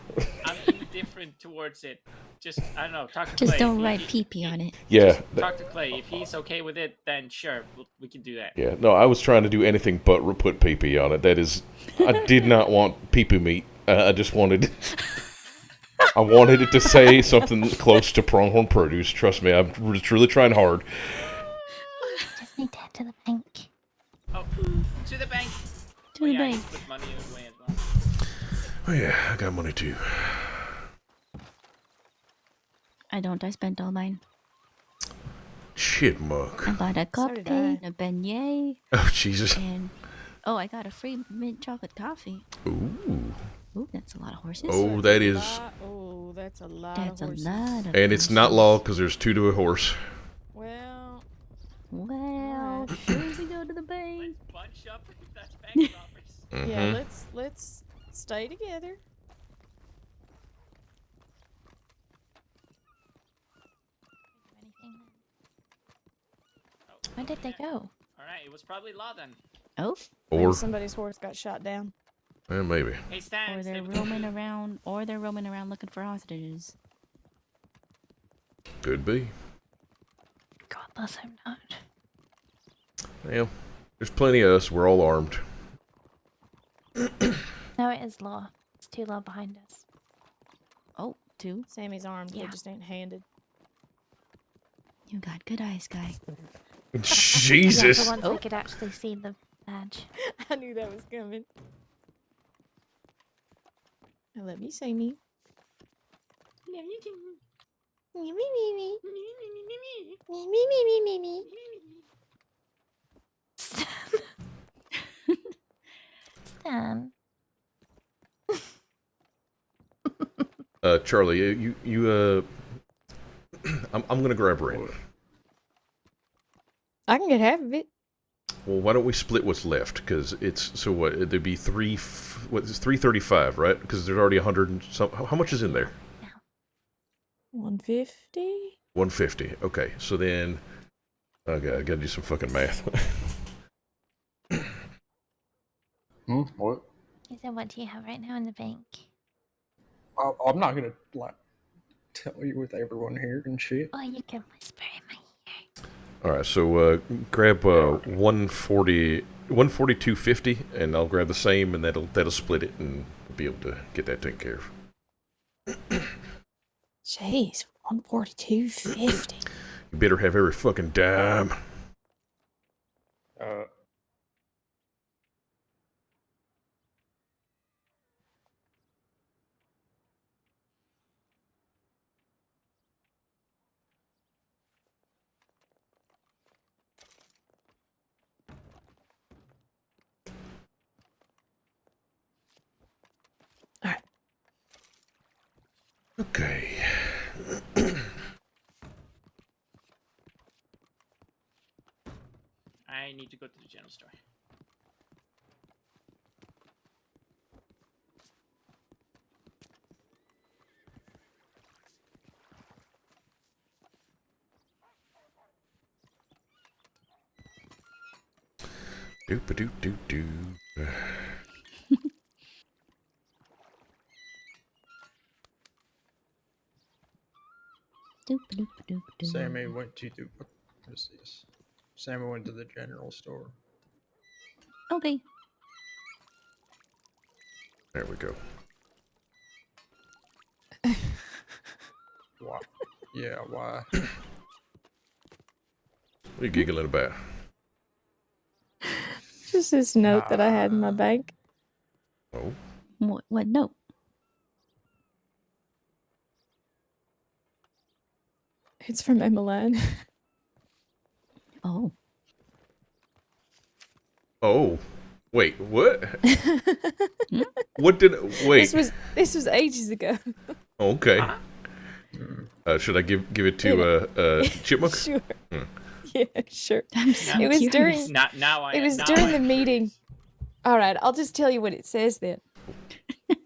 I'm indifferent towards it. Just I don't know. Talk to Clay. Just don't write pee-pee on it. Yeah. Talk to Clay. If he's okay with it, then sure, we can do that. Yeah. No, I was trying to do anything but put pee-pee on it. That is, I did not want pee-pee meat. I just wanted. I wanted it to say something close to pronghorn produce. Trust me, I'm just really trying hard. Just need to head to the bank. Oh, to the bank. To the bank. Put money away as well. Oh yeah, I got money too. I don't. I spent all mine. Shit, Muck. I bought a did cocktail, a beignet. Oh Jesus. And I got a free mint chocolate coffee. Ooh. Ooh, that's a lot of horses. Oh, that is. Oh, that's a lot That's of a horses. lot of. And it's not law because there's 2 to a horse. Well, Should we go to the bank? Let's bunch up if that's bank robbers. yeah, Mhm. let's stay together. Where did they go? All right, it was probably law then. Oh. Maybe Or somebody's horse got shot down. maybe. Hey, Stan. Or they're roaming around. Or they're roaming around looking for hostages. Could be. God bless him not. Well, there's plenty of us. We're all armed. No, it is law. It's 2 law behind us. Oh, 2. Sammy's armed. They just ain't handed. You got good eyes, guy. Jesus. Yeah, for once I could actually see the badge. I knew that was coming. Now let me say me. Yeah, you can. Me, me, me, me. Me, me, me, me, me, me. Stan. Charlie, you I'm gonna grab Ren. I can get half of it. Well, why don't we split what's left? Because it's so what? There'd be 335, right? Because there's already 100 and some. How much is in there? 150. 150. Okay, so then, okay, I gotta do some fucking math. What? He said, "What do you have right now in the bank?" I'm not gonna like tell you with everyone here and shit. Oh, you can whisper in my ear. All right, so grab 142.50, and I'll grab the same, and that'll split it, and we'll be able to get that taken care of. Jeez, 142.50. You better have every fucking dime. Okay. I need to go to the general store. Doop-a-doop-doop-doo. Sammy went to the what is this? Sammy went to the general store. Okay. There we go. Why? Yeah, why? What are you giggling about? Just this note that I had in my bank. Oh. What note? It's from Emmeline. Oh. Oh. Wait, what? What did... Wait. This was ages ago. Okay. Should I give it to Chipmunk? Sure. Yeah, sure. I'm so it was curious. during Now it was during the meeting. All right, I'll just tell you what it says then. Oh,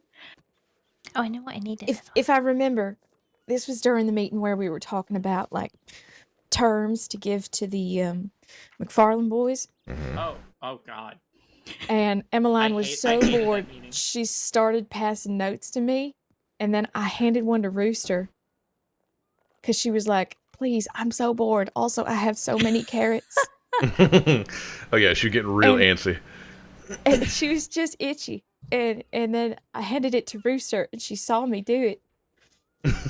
I know what I need to. If I remember, this was during the meeting where we were talking about like terms to give to the McFarlane boys. Oh God. And Emmeline I was so hated that bored, meeting. she started passing notes to me, and then I handed one to Rooster because she was like, "Please, I'm so bored. Also, I have so many carrots." Oh yeah, she's getting real And- antsy. And she was just itchy. And then I handed it to Rooster, and she saw me do it.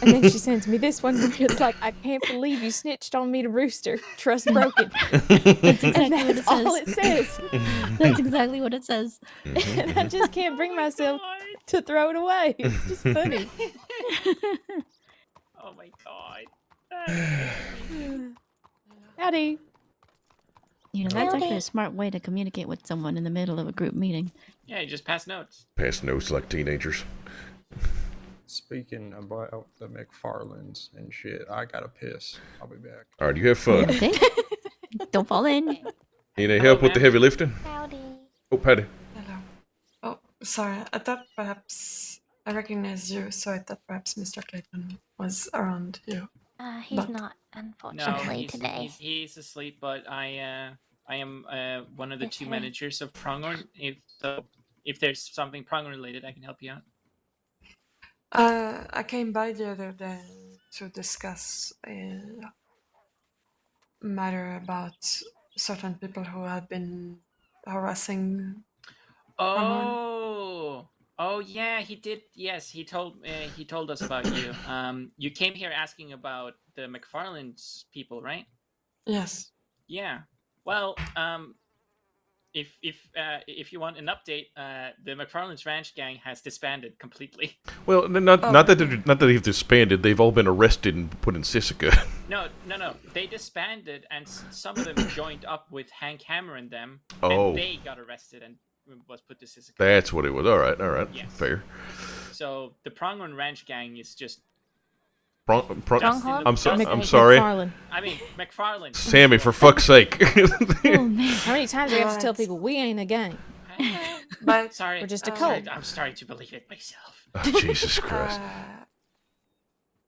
And then she sends me this one where it's like, "I can't believe you snitched on me to Rooster. Trust broken." That's exactly And what it that's all says. it says. That's exactly what it says. And I just can't bring myself to throw it away. It's just funny. Oh my God. Howdy. You know, that's actually a smart way to communicate with someone in the middle of a group meeting. Yeah, you just pass notes. Pass notes like teenagers. Speaking about the McFarlanes and shit, I gotta piss. I'll be back. All right, you have fun. Okay. Don't fall in. Need any help with the heavy lifting? Howdy. Oh, Patty. Hello. Oh, sorry. I thought perhaps I recognized you, so I thought perhaps Mr. Clayton was around you. He's But- not, No, unfortunately, today. he's asleep, but I am one of the Yes, two sir. managers of Pronghorn. If there's something Pronghorn related, I can help you out. I came by the other day to discuss a matter about certain people who had been harassing Pronghorn. Oh yeah, he did. Yes, he told us about you. You came here asking about the McFarlane's people, right? Yes. Yeah. Well, if you want an update, the McFarlane's Ranch gang has disbanded completely. Well, not that they've disbanded. They've all been arrested and put in Sisika. No. They disbanded, and some of them joined up with Hank Hammer and them, Oh. and they got arrested and was put to Sisika. That's what it was. All right. Yes. Fair. So the Pronghorn Ranch gang is just Stronghold? I'm sorry. Mc- I'm sorry. McFarlane. I mean, McFarlane. Sammy, for fuck's sake. Oh man, how many times do we have to tell people we ain't a gang? But Sorry, We're just a sorry, cult. I'm starting to believe it myself. Oh, Jesus Christ.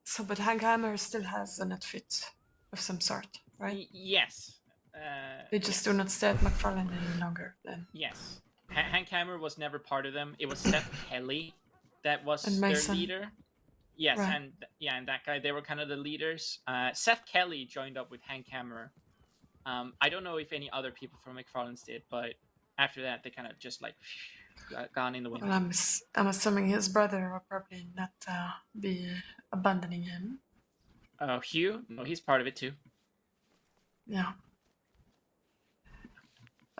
So, but Hank Hammer still has an outfit of some sort, right? Yes. They just do not stay at McFarlane any longer. Then. Yes. Hank Hammer was never part of them. It was Seth Kelly that was And their Mason. leader. Yes, Right. and that guy, they were kind of the leaders. Seth Kelly joined up with Hank Hammer. I don't know if any other people from McFarlane's did, but after that, they kind of just like gone in the wind. Well, I'm assuming his brother will probably not be abandoning him. Oh, Hugh? No, he's part of it too. Yeah.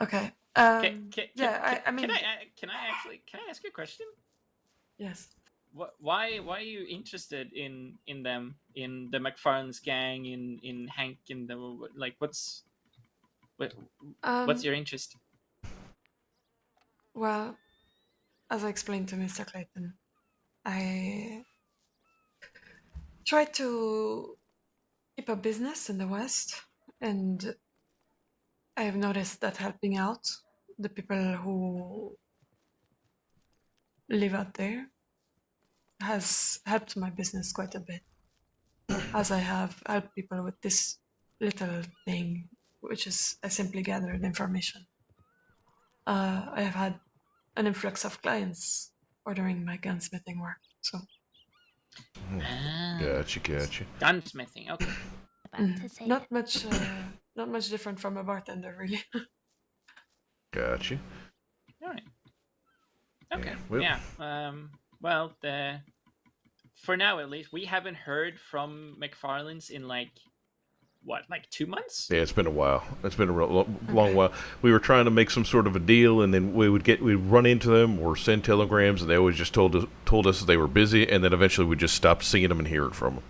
Okay. I mean, can I ask you a question? Yes. Why are you interested in them, in the McFarlane's gang, in Hank, in the like? What's your interest? Well, as I explained to Mr. Clayton, I try to keep a business in the West, and I have noticed that helping out the people who live out there has helped my business quite a bit, as I have helped people with this little thing, which is I simply gathered information. I have had an influx of clients ordering my gunsmithing work, so. Gotcha. Gunsmithing, okay. Not much different from a bartender, really. Gotcha. All right. Okay. well- Yeah. Well, for now at least, we haven't heard from McFarlane's in like 2 months? Yeah, it's been a while. It's been a long while. We were trying to make some sort of a deal, and then we'd run into them or send telegrams, and they always just told us that they were busy, and then eventually we just stopped seeing them and hearing from them.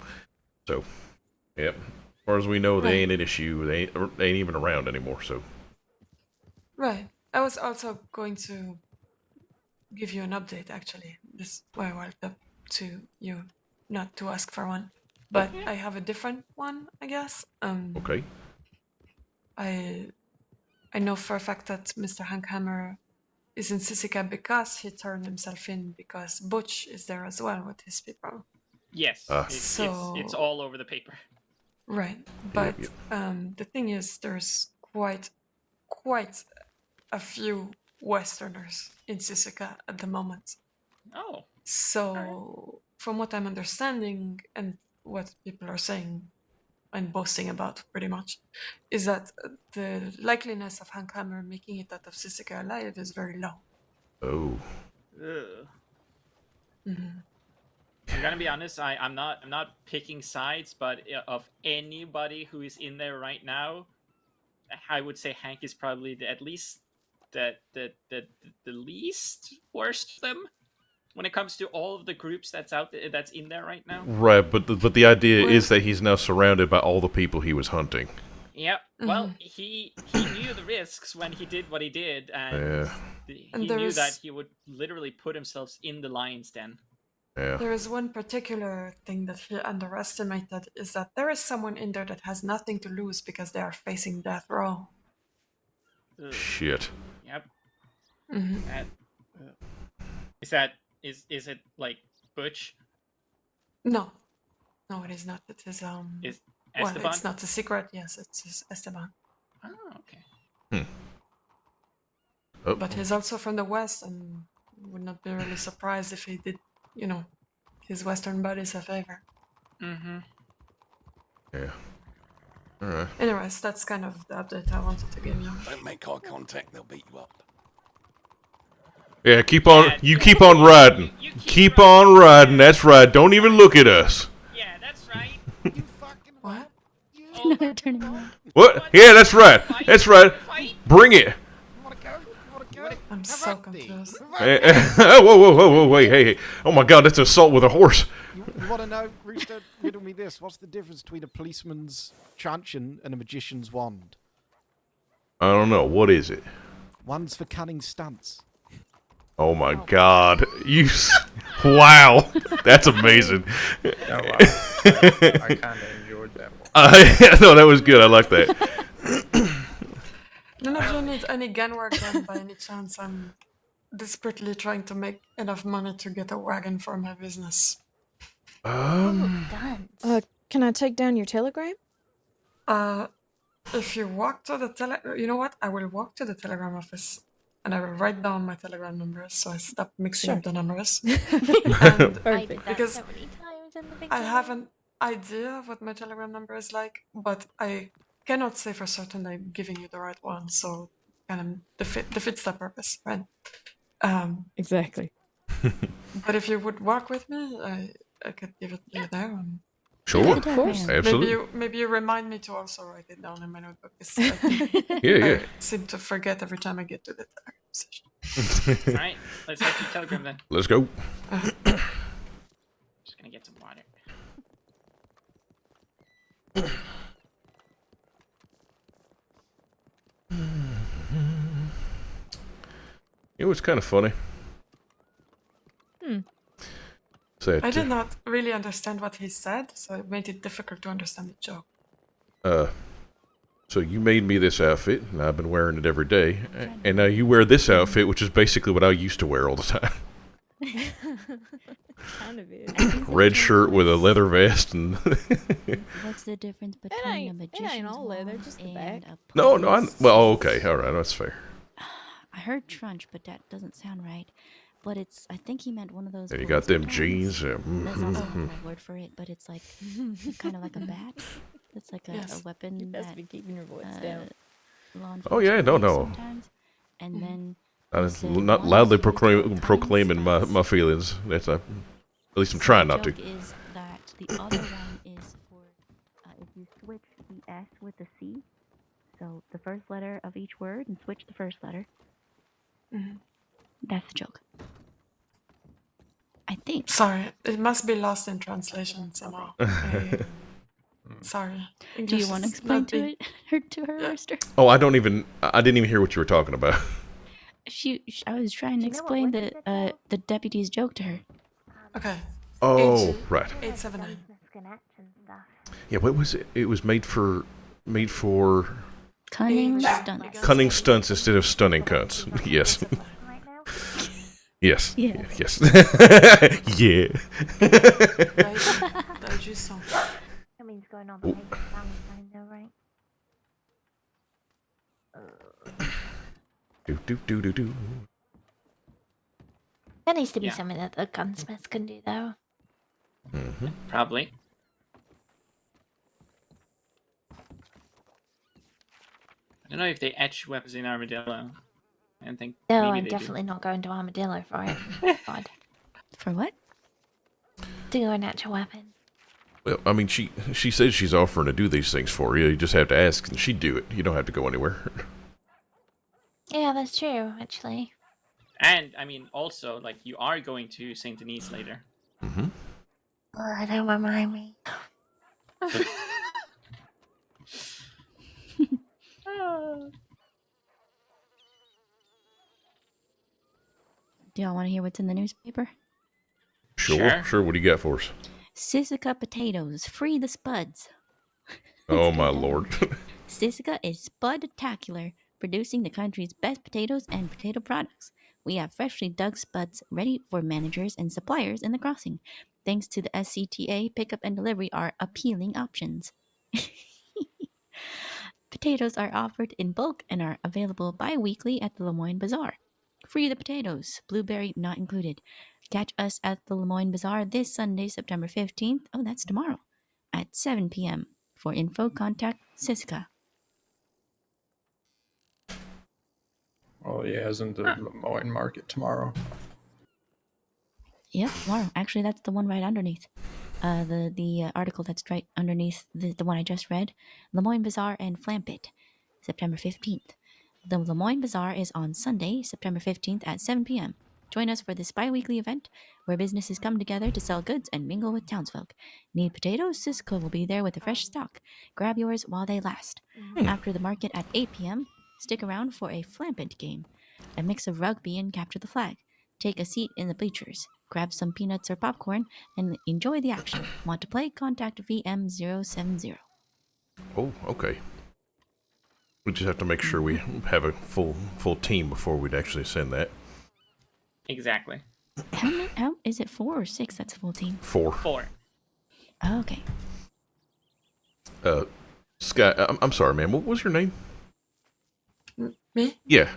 So, yep. As far as we know, they ain't an issue. They ain't even around anymore. So. Right. I was also going to give you an update, actually. This is why I walked up to you, not to ask for one. But I have a different one, I guess. Okay. I know for a fact that Mr. Hank Hammer is in Sisica because he turned himself in because Butch is there as well with his people. Yes. It's all over the paper. Right. But the thing is, there's quite a few Westerners in Sisica at the moment. Oh. So, from what I'm understanding and what people are saying and boasting about pretty much, is that the likeliness of Hank Hammer making it out of Sisica alive is very low. Oh. Ugh. Mm-hmm. I'm gonna be honest. I'm not picking sides, but of anybody who is in there right now, I would say Hank is probably at least the least worst of them when it comes to all of the groups that's in there right now. Right, but the idea is that he's now surrounded by all the people he was hunting. Yep. Well, he knew the risks when he did what he did, and he knew that he would literally put himself in the lion's den. Yeah. There is one particular thing that he underestimated, is that there is someone in there that has nothing to lose because they are facing death row. Ugh. Shit. Yep. Mm-hmm. Is it like Butch? No, it is not. It is Is well, Esteban? it's not a secret. Yes, it's Esteban. Oh, okay. Oh. But he's also from the West, and would not be really surprised if he did, his Western buddies a favor. Mm-hmm. Yeah. All right. Anyways, that's kind of the update I wanted to give you. Don't make eye contact, they'll beat you up. Yeah, keep on riding. Keep on riding. That's right. Don't even look at us. Yeah, that's right. What? No, turning around. What? Yeah, that's right. That's right. Bring it. I'm so confused. Whoa, wait, hey. Oh my God, that's assault with a horse. You want to know, Rooster? Riddle me this. What's the difference between a policeman's truncheon and a magician's wand? I don't know. What is it? One's for cunning stunts. Oh my God. Wow. That's amazing. Oh, wow. I kind of enjoyed that one. No, that was good. I like that. None of you need any gun work done by any chance. I'm desperately trying to make enough money to get a wagon for my business. Can I take down your telegram? If you walk to the you know what? I will walk to the telegram office and I will write down my telegram numbers so I stop mixing up the numbers. Perfect. Because I have an idea of what my telegram number is like, but I cannot say for certain I'm giving you the right one. So kind of defeats the purpose, right? Exactly. But if you would walk with me, I could give it to you there. Sure, of course, absolutely. Maybe you remind me to also write it down in my notebook. I Yeah. I seem to forget every time I get to the session. All right, let's head to Telegram then. Let's go. Just gonna get some water. It was kind of funny. So I did not really understand what he said, so it made it difficult to understand the joke. So you made me this outfit, and I've been wearing it every day. And now you wear this outfit, which is basically what I used to wear all the time. Kind of is. Red shirt with a leather vest and... What's the difference between a magician's It ain't all leather, just the back. No, well, okay, all right, that's fair. I heard trunch, but that doesn't sound right. But I think he meant one of those. And you got them jeans. There's also a word for it, but it's like kind of like a bat. It's like a weapon. You best be keeping your voice down. Oh yeah, no. Sometimes. And then I'm not loudly proclaiming my feelings. That's at least I'm trying not to. The joke is that the other one is for if you switch the S with the C, so the first letter of each word, and switch the first letter. That's the joke. I think. Sorry, it must be lost in translation somehow. Sorry. Do you want to explain to her, Rooster? Oh, I didn't even hear what you were talking about. I was trying to explain the deputy's joke to her. Okay. Oh, right. 879. Yeah, what was it? It was made for cunning stunts. Cunning stunts instead of stunning cunts. Yes. Yes. Yeah. Yes. Yeah. That means going all the way to Valentine, though, right? Do. That needs to be something that the gunsmith can do, though. Probably. I don't know if they etch weapons in Armadillo. I think. No, maybe I'm they definitely not going to Armadillo for it. God. For what? To go and etch a weapon. Well, I mean, she says she's offering to do these things for you. You just have to ask, and she'd do it. You don't have to go anywhere. Yeah, that's true, actually. And I mean, also, like, you are going to Saint Denis later. Oh, don't remind me. Do y'all want to hear what's in the newspaper? Sure. What do you got for us? Sisika potatoes, free the spuds. Oh my lord. Sisika is spud-tacular, producing the country's best potatoes and potato products. We have freshly dug spuds ready for managers and suppliers in the crossing. Thanks to the SCTA, pickup and delivery are appealing options. Potatoes are offered in bulk and are available bi-weekly at the Lemoyne Bazaar. Free the potatoes, blueberry not included. Catch us at the Lemoyne Bazaar this Sunday, September 15th. Oh, that's tomorrow. At 7 p.m. For info, contact Sisika. Oh yeah, isn't the Lemoyne Market tomorrow? Yep, tomorrow. Actually, that's the one right underneath. The article that's right underneath the one I just read. Lemoyne Bazaar and Flampit, September 15th. The Lemoyne Bazaar is on Sunday, September 15th at 7 p.m. Join us for this bi-weekly event where businesses come together to sell goods and mingle with townsfolk. Need potatoes? Cisco will be there with a fresh stock. Grab yours while they last. After the market at 8 p.m., stick around for a Flampit game, a mix of rugby and capture the flag. take a seat in the bleachers, grab some peanuts or popcorn, and enjoy the action. Want to play? Contact VM070. Oh, okay. We just have to make sure we have a full team before we'd actually send that. Exactly. How is it 4 or 6? That's a full team. 4. 4. Okay. Sky, I'm sorry, man. What was your name? Me? Yeah.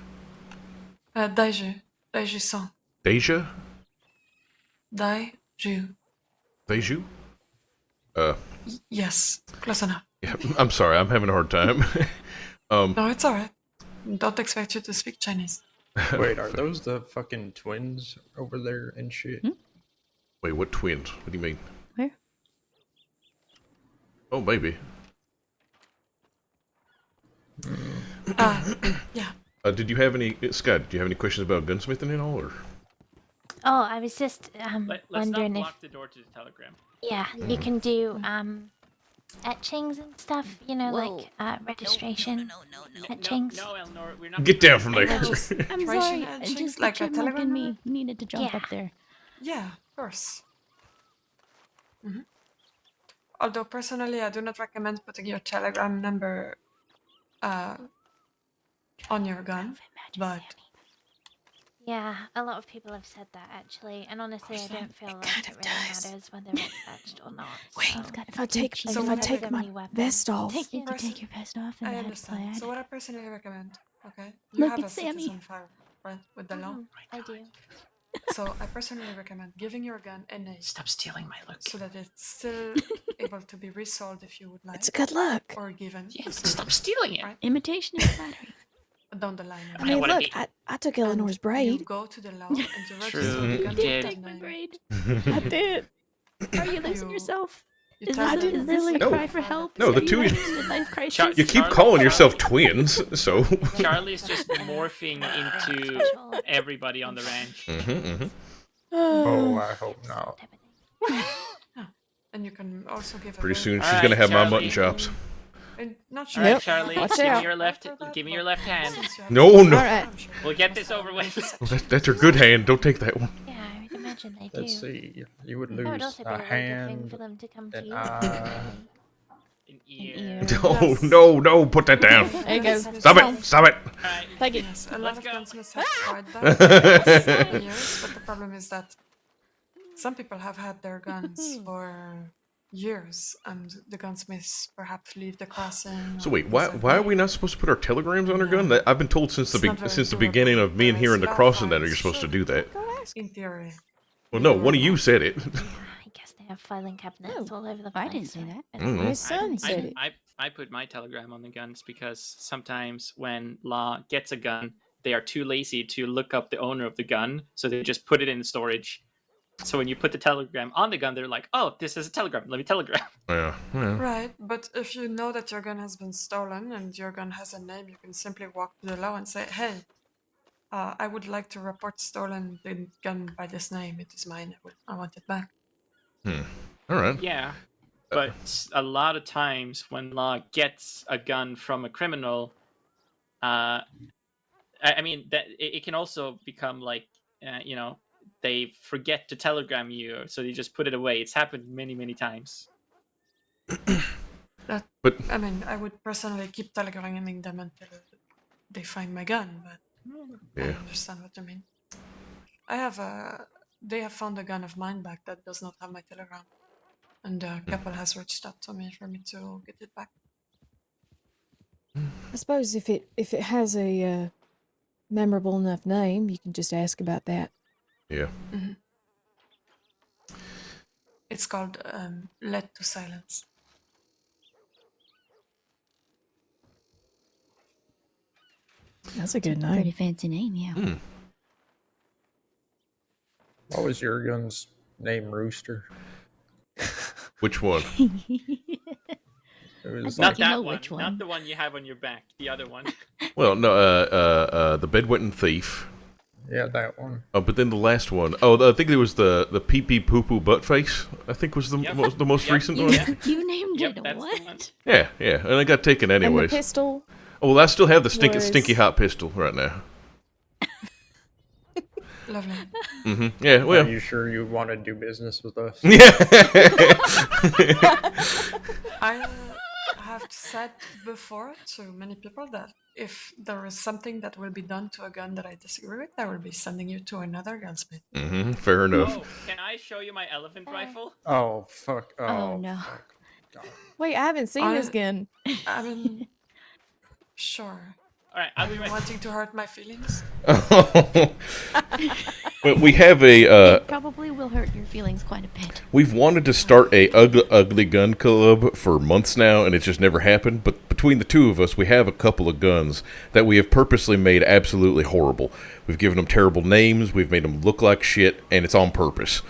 Daiju. Daiju-san. Deja? Daiju. Deju? Yes, close enough. Yeah, I'm sorry. I'm having a hard time. No, it's alright. Don't expect you to speak Chinese. Wait, are those the fucking twins over there and shit? Wait, what twins? What do you mean? Where? Oh, maybe. Yeah. Did you have any, Scott? Do you have any questions about gunsmithing at all, or? Oh, I was just Let's wondering not if block the door to the telegram. yeah, you can do etchings and stuff. You know, like registration etchings. No, Eleanor, we're not. Get down from there. I'm sorry. Etchings, Just like the a chipmunk in telegram me needed to jump up there. Yeah, of course. Although personally, I do not recommend putting your telegram number on your gun, but Yeah, a lot of people have said that actually, and honestly, I don't feel like it really matters whether it's etched or not. If I take my vest off, You can take your vest off and I add understand. plaid. So what I personally recommend, okay? You Look, have a it's Sammy. citizen file, right, with the law. I do. So I personally recommend giving your gun a name. Stop stealing my look. So that it's still able to be resold if you would like. it's a good look. Or given. Yes, stop stealing it. Right? Imitation is flattery. Down the line. I mean, look, I took Eleanor's You braid. go to the law and you register True. the You gun did. with Take my name. braid. I did. Are you losing You- yourself? You Is tell this, them is this a No. cry for help? No, the Are you two- having a midlife crisis? You keep calling yourself twins, so. Charlie's just morphing into everybody on the ranch. Oh, I hope not. And you can also give. Pretty a soon very- she's gonna have my Charlie. mutton chops. And not All sure. right, Charlie, Watch give out. me your left. Give me your left hand. No, no. Alright. We'll get this over with. Well, that's her good hand. Don't take that one. Yeah, I would imagine they do. Let's see. You would That would lose also be a a really good thing hand, for them to come to an you. eye. An ear. No, no, no. Put that down. There you go. Stop it. Stop it. Alright, Thank you. Yes, a lot of go. gunsmiths have tried that for years, but the problem is that some people have had their guns for years, and the gunsmiths perhaps leave the crossing. So or wait, why things like why are that. we not supposed to put our telegrams on our gun? That, I've been told since It's not very since the doable, beginning of me and whereas here in the law crossing that files you're supposed to should. do that. In theory. Well, no, one of you said it. I guess they have filing cabinets all over the place. I didn't say that. Mhm. My son said it. I put my telegram on the guns because sometimes when law gets a gun, they are too lazy to look up the owner of the gun, so they just put it in storage. So when you put the telegram on the gun, they're like, "Oh, this is a telegram. Let me telegram." Yeah. Right, but if you know that your gun has been stolen and your gun has a name, you can simply walk to the law and say, "Hey, I would like to report stolen the gun by this name. It is mine. I want it back." All right. Yeah, but a lot of times when law gets a gun from a criminal, I mean that it can also become like they forget to telegram you, so they just put it away. It's happened many times. But I mean, I would personally keep telegramming them until they find my gun, but I Yeah. understand what you mean. They have found a gun of mine back that does not have my telegram, and a couple has reached out to me for me to get it back. I suppose if it has a memorable enough name, you can just ask about that. Yeah. Mhm. It's called "Led to Silence." That's a good Pretty name. fancy name, yeah. What was your gun's name, Rooster? Which one? It was Not like, you that know one. which one. Not the one you have on your back. The other one. Well, no. The bedwetting thief. yeah, that one. Oh, but then the last one. Oh, I think it was the pee pee poo poo butt face. I think was the Yep. the most Yep. recent You- one. Yep. You named Yep, it that's the one. what? Yeah, and I got taken And the anyways. pistol. Oh, well, I still have the stinky was- stinky hot pistol right now. Lovely. Yeah, well. Are you sure you want to do business with us? Yeah. I have said before to many people that if there is something that will be done to a gun that I disagree with, I will be sending you to another gunsmith. Fair enough. Oh, can I show you my elephant rifle? Oh fuck! Oh, no. Fuck. God. Wait, I haven't seen this gun. I mean, sure. All right, I'll Are be you right. wanting to hurt my feelings? Well, we have a. It probably will hurt your feelings quite a bit. We've wanted to start a ugly gun club for months now, and it's just never happened. But between the two of us, we have a couple of guns that we have purposely made absolutely horrible. We've given them terrible names. We've made them look like shit, and it's on purpose.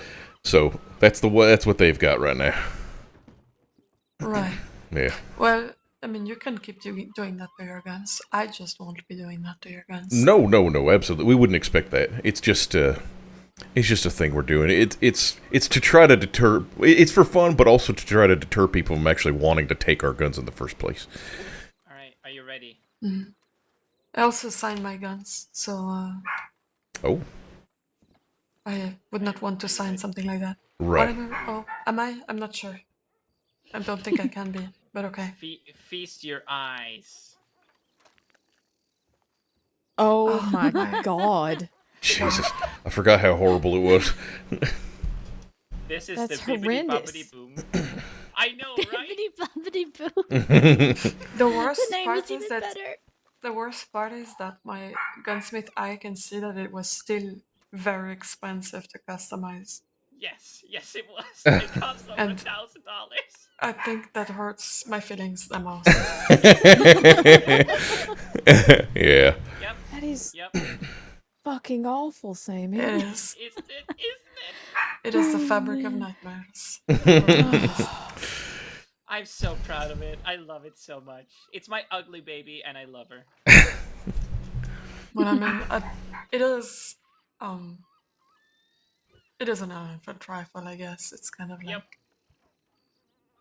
So that's what they've got right now. Right. Yeah. Well, I mean, you can keep doing that to your guns. I just won't be doing that to your guns. No, absolutely. We wouldn't expect that. It's just a thing we're doing. It's to try to deter. It's for fun, but also to try to deter people from actually wanting to take our guns in the first place. All right, are you ready? Mm-hmm. I also signed my guns, so. Oh. I would not want to sign something like that. Right. Whatever. Oh, am I? I'm not sure. I don't think I can be, but okay. Feast your eyes. Oh my god. Jesus, I forgot how horrible it was. This is That's the bibbidi horrendous. bobbidi boom. I know, right? Bibbidi bobbidi boo. The worst The name part is is even that better. the worst part is that my gunsmith eye can see that it was still very expensive to customize. Yes, it was. It cost over And- $1,000. I think that hurts my feelings the most. Yeah. Yep. That is Yep. fucking awful, Sammy. It is. Isn't it? It is the fabric of nightmares. I'm so proud of it. I love it so much. It's my ugly baby, and I love her. Well, I mean, it is. It is an elephant rifle, I guess. It's kind of like. Yep.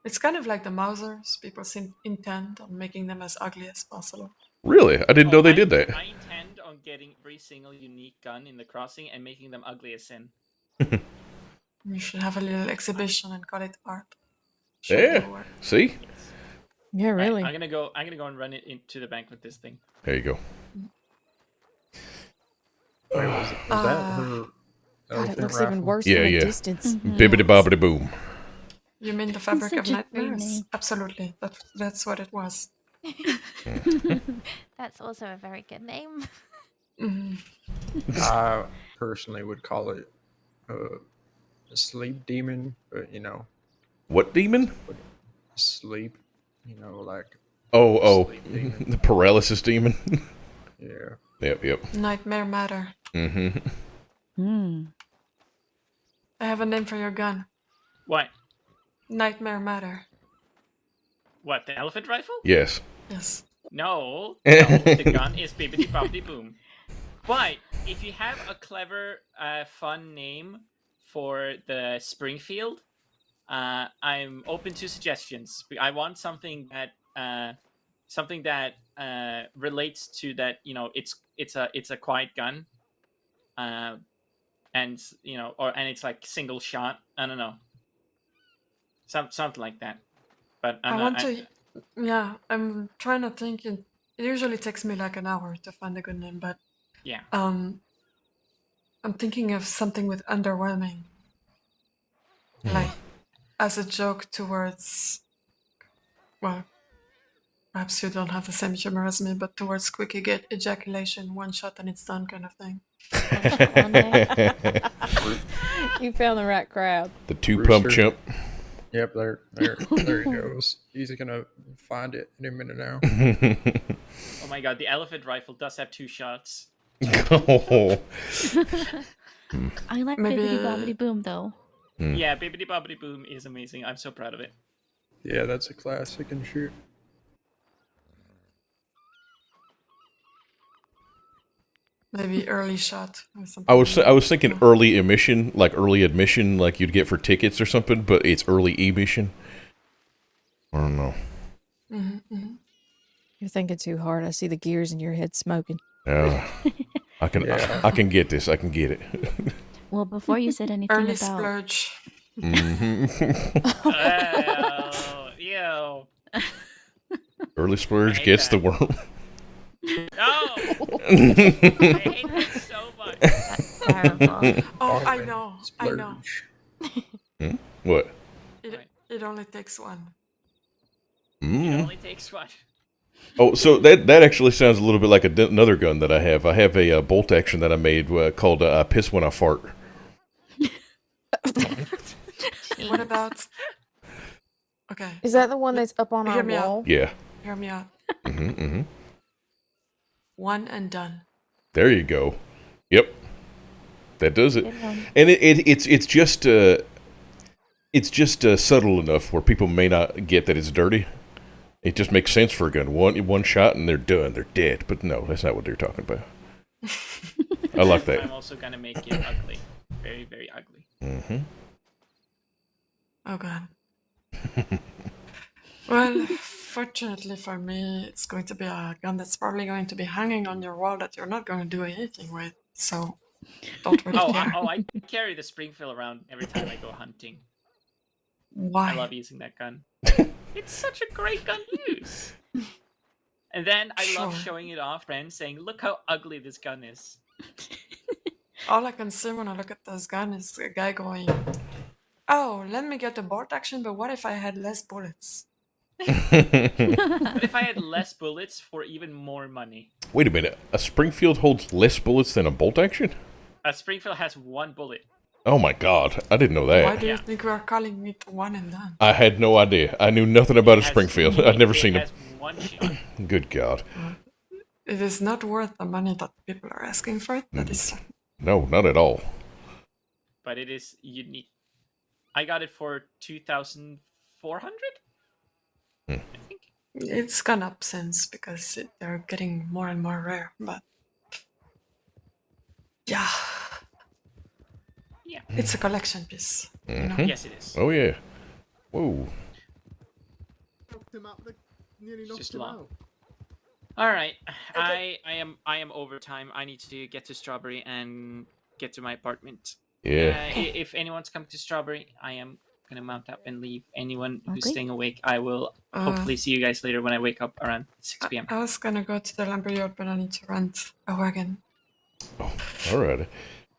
It's kind of like the Mausers. People seem intent on making them as ugly as possible. Really? I didn't know they did that. I intend on getting every single unique gun in the crossing and making them ugly as sin. You should have a little exhibition and call it art. Show Yeah. your work. See? Yeah, really. I'm gonna go and run it into the bank with this thing. There you go. Wait, was that her? God, it looks rifle? even worse Yeah, from a yeah. distance. Bibbidi bobbidi boom. You mean the fabric of such a great nightmares? name. Absolutely. That's what it was. That's also a very good name. Mhm. I personally would call it a sleep demon, but you know, What demon? sleep. You know, like Oh, sleep demon. the paralysis demon. Yeah. Yep. Nightmare matter. Mm-hmm. I have a name for your gun. What? Nightmare matter. What? The elephant rifle? Yes. Yes. No, the gun is bibbidi bobbidi boom. But if you have a clever, fun name for the Springfield, I'm open to suggestions. I want something that relates to that. You know, it's a quiet gun, and you know, and it's like single shot. I don't know, something like that. But Yeah, I'm trying to think. It usually takes me like an hour to find a good name, but yeah. I'm thinking of something with underwhelming, like as a joke towards. Well, perhaps you don't have the same humor as me, but towards quick ejaculation, one shot and it's done, kind of thing. You found the right crowd. The two-pump Rooster. chump. Yep, there he goes. He's gonna find it in a minute now. Oh my god, the elephant rifle does have 2 shots. Oh. I like Maybe- Bibbidi Bobbidi Boom though. Yeah, bibbidi bobbidi boom is amazing. I'm so proud of it. Yeah, that's a classic and shit. Maybe early shot or something. I was thinking early emission, like early admission, like you'd get for tickets or something, but it's early emission. I don't know. Mm-hmm. You're thinking too hard. I see the gears in your head smoking. Yeah. I can get this. I can get it. Well, before you said anything Early about splurge. Ew. Early splurge gets the worm. No! I hate that so much. Terrible. Oh, I know. I know. What? It only takes one. It only takes one. Oh, so that actually sounds a little bit like another gun that I have. I have a bolt action that I made called I Piss When I Fart. What about? Okay. Is that the one that's up on our Hear me wall? out. Yeah. Hear me out. Mm-hmm. One and done. There you go. Yep. That does it. Good one. And it's just subtle enough where people may not get that it's dirty. It just makes sense for a gun. One shot and they're done. They're dead. But no, that's not what they're talking about. I like that. I'm also gonna make it ugly. Very, very ugly. Mm-hmm. Oh god. Well, fortunately for me, it's going to be a gun that's probably going to be hanging on your wall that you're not going to do anything with. So don't really care. I carry the Springfield around every time I go hunting. Why? I love using that gun. It's such a great gun to use. And then I love Sure. showing it off, friends, saying, "Look how ugly this gun is." All I can see when I look at this gun is a guy going, "Oh, let me get the bolt action, but what if I had less bullets?" But if I had less bullets for even more money? Wait a minute. A Springfield holds less bullets than a bolt action? A Springfield has one bullet. Oh my god. I didn't know that. Why do you think we're calling it one and done? I had no idea. I knew nothing about a Springfield. I'd never seen It them. has one shot. Good God. It is not worth the money that people are asking for it. That is No, not at all. But it is unique. I got it for 2,400. It's gone up since because they're getting more and more rare. But yeah, it's a collection piece. You know? Mhm. Yes, it is. Oh yeah. Whoa. It's just long. All right, I am overtime. I need to get to Strawberry and get to my apartment. Yeah. If anyone's coming to Strawberry, I am gonna mount up and leave. Anyone who's Okay. staying awake, I will hopefully see you guys later when I wake up around 6 p.m. I was gonna go to the lumberyard, but I need to rent a wagon. All right.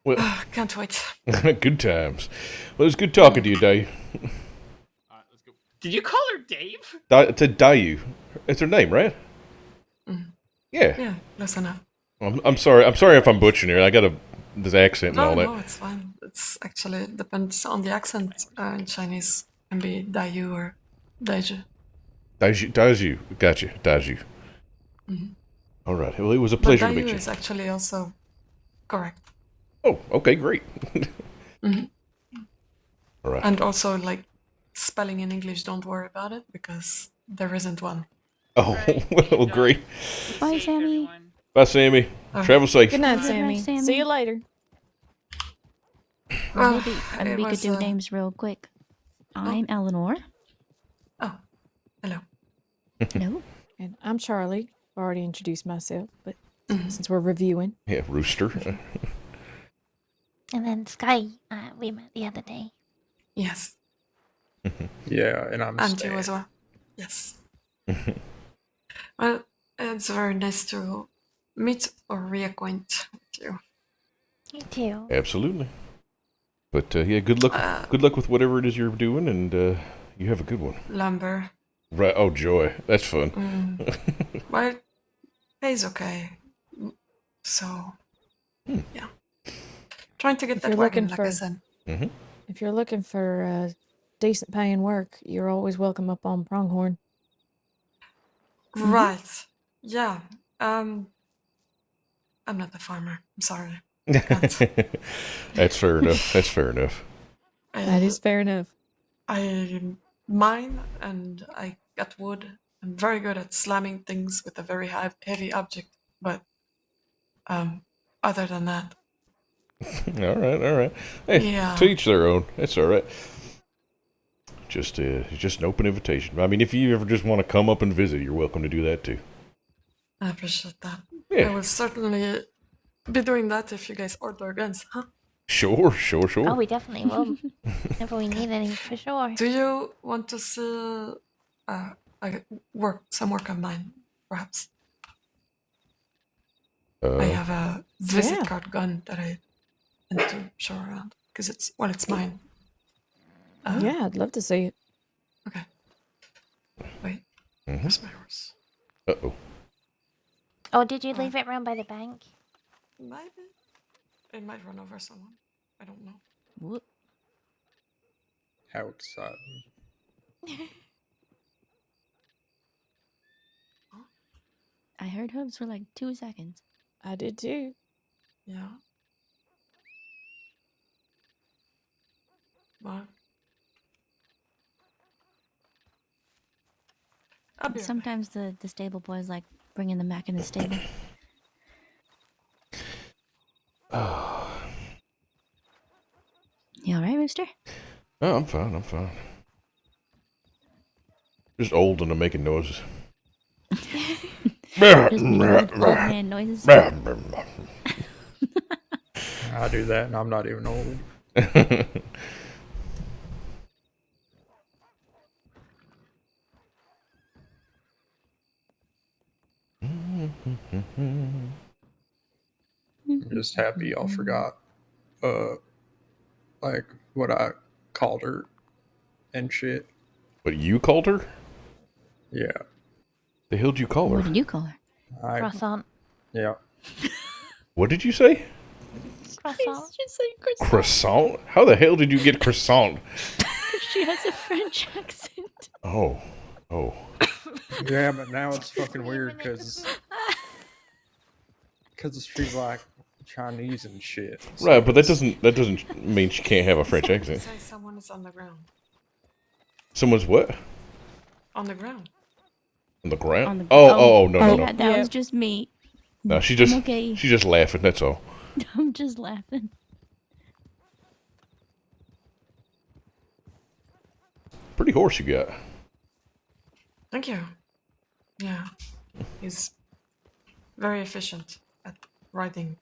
Well, Can't wait. good times. Well, it was good talking to you, Dave. Did you call her Dave? To Dayu. It's her name, right? Yeah. Yeah, close enough. I'm sorry. I'm sorry if I'm butchering her. I got this accent and all that. No, it's fine. It's actually depends on the accent. In Chinese, can be Dayu or Daiju. Daiju. Gotcha. Daiju. Mhm. All right. Well, it was a But pleasure to Dayu meet you. is actually also correct. Oh, okay, great. Mhm. All right. And also, like, spelling in English, don't worry about it because there isn't one. Oh, well, great. Bye, Sammy. Bye, Sammy. Travel safe. Good night, Good Sammy. night, Sammy. See you later. Well, Well, maybe it we could was, do names real quick. I'm Eleanor. Oh, hello. Hello. And I'm Charlie. I've already introduced myself, but since we're reviewing. Yeah, Rooster. And then Sky, we met the other day. Yes. Yeah, and I'm And Stan. you as well. Yes. Well, it's very nice to meet or reacquaint with you. You too. Absolutely. But yeah, good luck. Good luck with whatever it is you're doing, and you have a good one. Lumber. Right. Oh, joy. That's fun. Well, pays okay. So, yeah. Trying to get If that you're wagon, looking like I for- said. Mm-hmm. If you're looking for decent paying work, you're always welcome up on Pronghorn. Right. Yeah. I'm not a farmer. I'm sorry. That's fair enough. That's fair enough. That is fair enough. I mine and I cut wood. I'm very good at slamming things with a very heavy object, but other than that, All right. All right. Hey, Yeah. to each their own. That's all right. Just an open invitation. I mean, if you ever just want to come up and visit, you're welcome to do that too. I appreciate that. Yeah. I will certainly be doing that if you guys order guns, huh? Sure. Oh, we definitely will. If we need any, for sure. Do you want to see some work of mine, perhaps? I have a visit card gun that I tend to show around because it's mine. Yeah, I'd love to see it. Okay. Wait. Where's my horse? Uh-oh. Oh, did you leave it round by the bank? Maybe. It might run over someone. I don't know. Whoop. How exciting. I heard hooves for like 2 seconds. I did too. Yeah. Well. Sometimes the stable boys like bringing them back in the stable. You alright, Rooster? Oh, I'm fine. Just old and I'm making noises. Just old man noises. I do that and I'm not even old. I'm just happy y'all forgot like what I called her and shit. What, you called her? Yeah. The hell did you call her? What did you call her? Croissant. Yeah. What did you say? Croissant. Croissant? How the hell did you get croissant? She has a French accent. Oh. Yeah, but now it's fucking weird because she's like Chinese and shit. So Right, but that doesn't mean she can't have a French accent. Say someone is on the ground. Someone's what? On the ground. On the ground? On the- Oh, no. Yeah, that was just me. No, she's just okay. she's just laughing. That's all. I'm just laughing. Pretty horse you got. Thank you. Yeah. He's very efficient at riding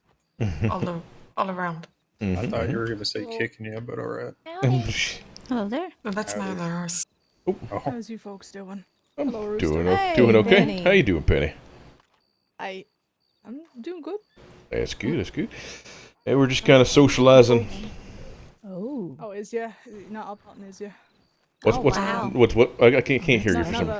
all around. I thought you were gonna say kicking you, but alright. Hello there. No, that's my other horse. How's you folks doing? I'm Hello, Rooster. doing okay. Penny. How you doing, Penny? I'm doing good. That's good. Hey, we're just kind of socializing. Oh. Oh, is ya? Not up on is ya? What's what? I can't hear you for some.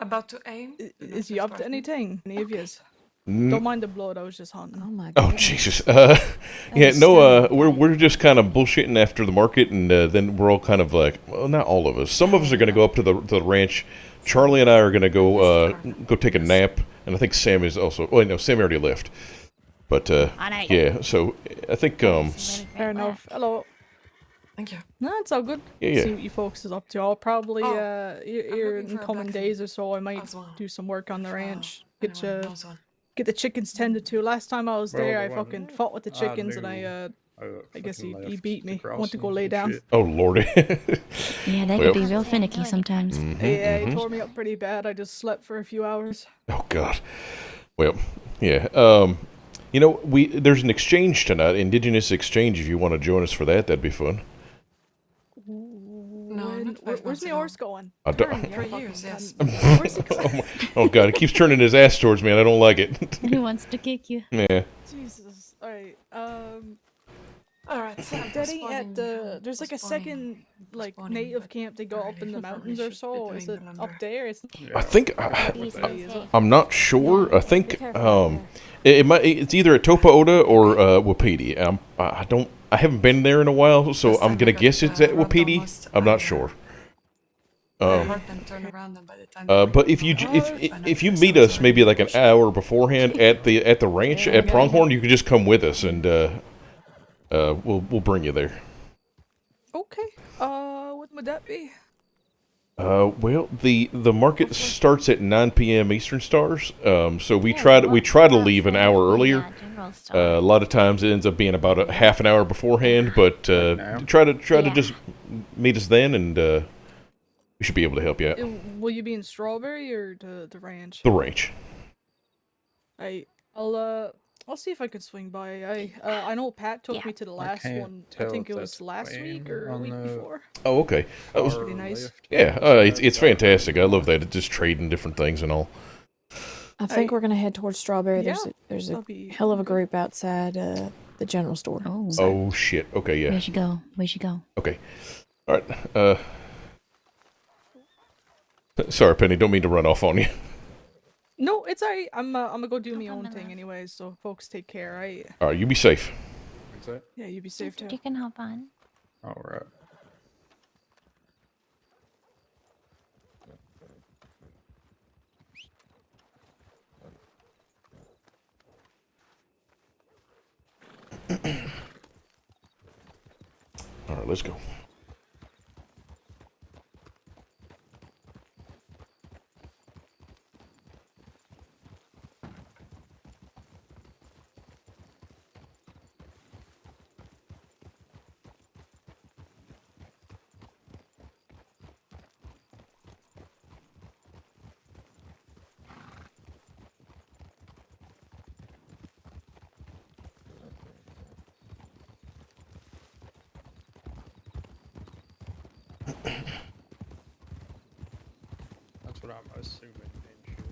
About to aim? Is you up to anything? Any of yous? Mm. Don't mind the blood. I was just hunting. Oh my Oh Jesus! Yeah, no. We're just kind of bullshitting after the market, and then we're all kind of like, well, not all of us. Some of us are going to go up to the ranch. Charlie and I are going to go take a nap, and I think Sam is also. Oh no, Sam already left. But yeah, so I think Fair enough. Hello. Thank you. No, it's all good. Yeah. See what you folks is up to. I'll probably here in looking for a coming blacksmith days or so. I might as well. do some work on the ranch. anyone knows one. Get the chickens tended to. Last time I was Well, there, I the one fucking fought with the chickens, and knew I guess he fucking beat me. left I went to go crossing lay and down. shit. Oh lordy. Yeah, they Well. can be real finicky sometimes. Yeah, he tore me up pretty bad. I just slept for a few hours. Oh God. Well, yeah. You know, there's an exchange tonight, Indigenous Exchange. If you want to join us for that, that'd be fun. No, Where's my horse going? I don't- Turn, For you years, yes. Where's he Oh God, it keeps turning his ass towards me, and I don't like it. He wants to kick you. Yeah. Jesus. Alright. Alright. Daddy, at the there's like a second like native camp they go up in the mountains or so. Is it up there? I think I'm not sure. I think it's either at Topa Oda or Wapiti. I haven't been there in a while, so I'm gonna guess it's at Wapiti. I'm not sure. But if you meet us maybe like an hour beforehand at the ranch at Pronghorn, you can just come with us and we'll bring you there. Okay. What would that be? Well, the market starts at 9 p.m. Eastern Stars. So we try to leave an hour earlier. A lot of times it ends up being about a half an hour beforehand, but try to just meet us then, and we should be able to help you out. Will you be in Strawberry or the ranch? The ranch. I'll I'll see if I could swing by. I know Pat took me to the last one. I think it was last week or a week before. Oh, okay. That was pretty nice. Yeah, it's fantastic. I love that. It's just trading different things and all. I think we're gonna head towards Strawberry. There's Yeah, there's a that'll be hell of a group outside the general store. Oh. Oh shit. Okay, yeah. We should go. We should go. Okay. All right. Sorry, Penny. Don't mean to run off on you. No, it's alright. I'm gonna go do my own thing anyways. So folks, take care. All right, you be safe. Yeah, you be safe too. You can hop on. All right. All right, let's go. That's what I'm assuming. Ain't you?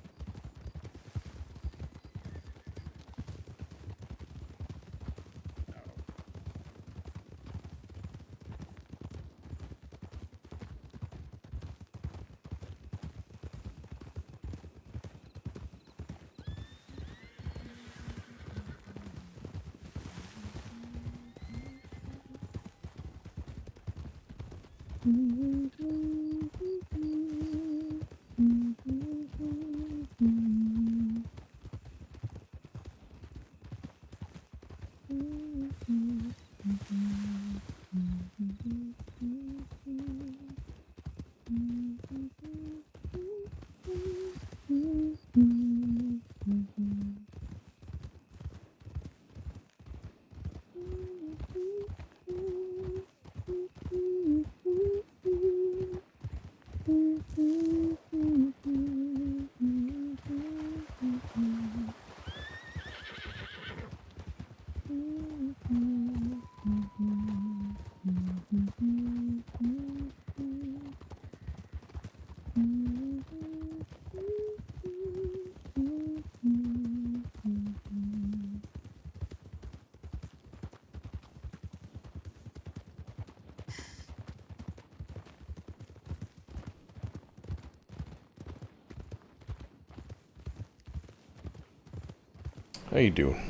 How you doing?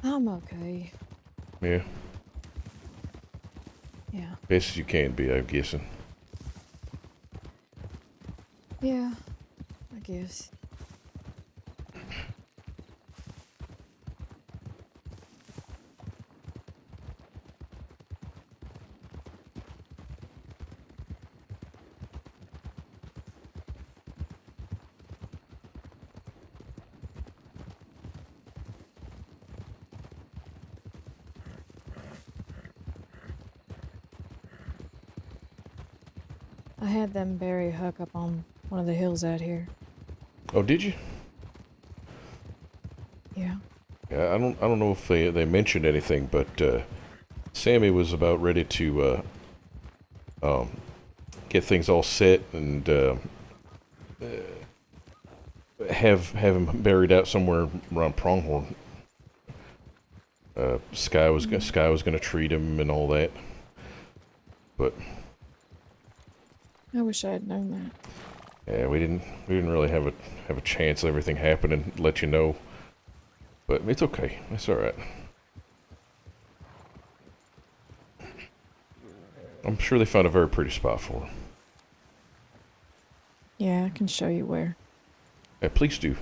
I'm okay. Yeah. Yeah. Best as you can be, I'm guessing. Yeah. I guess. I had them bury Huck up on one of the hills out here. Oh, did you? Yeah. Yeah, I don't know if they mentioned anything, but Sammy was about ready to get things all set and have him buried out somewhere around Pronghorn. Sky was gonna treat him and all that, but I wish I had known that. yeah, we didn't really have a chance of everything happening. Let you know, but it's okay. It's all right. I'm sure they found a very pretty spot for him. Yeah, I can show you where. Yeah, please do.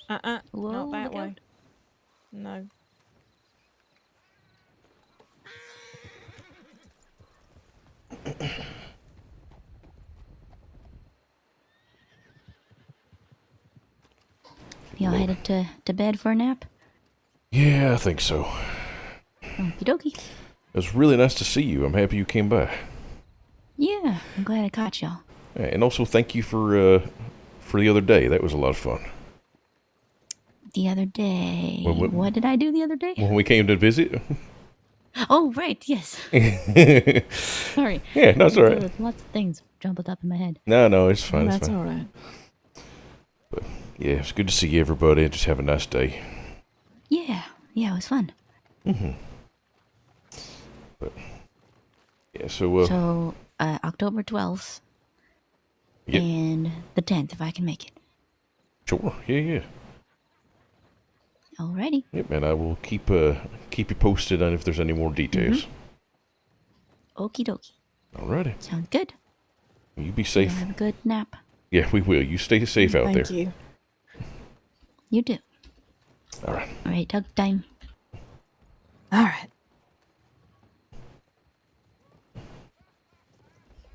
Whoa, Not that look way. out. No. Y'all headed to bed for a nap? Yeah, I think so. Okie dokie. It was really nice to see you. I'm happy you came by. Yeah, I'm glad I caught y'all. Yeah, and also thank you for the other day. That was a lot of fun. The other day. When What did I do the other day? When we came to visit. Oh, right, yes. Sorry. Yeah, no, it's all right. There was lots of things jumbled up in my head. No, it's fine. It's That's fine. all right. But yeah, it's good to see everybody. Just have a nice day. Yeah, it was fun. But yeah, so October 12th Yep. and the 10th, if I can make it. Sure. Yeah. Alrighty. Yep, and I will keep you posted on if there's any more details. Okie dokie. Alrighty. Sounds good. You be safe. Y'all have a good nap. Yeah, we will. You stay safe out there. Thank you. You do. All right. Alright, tug time. All right.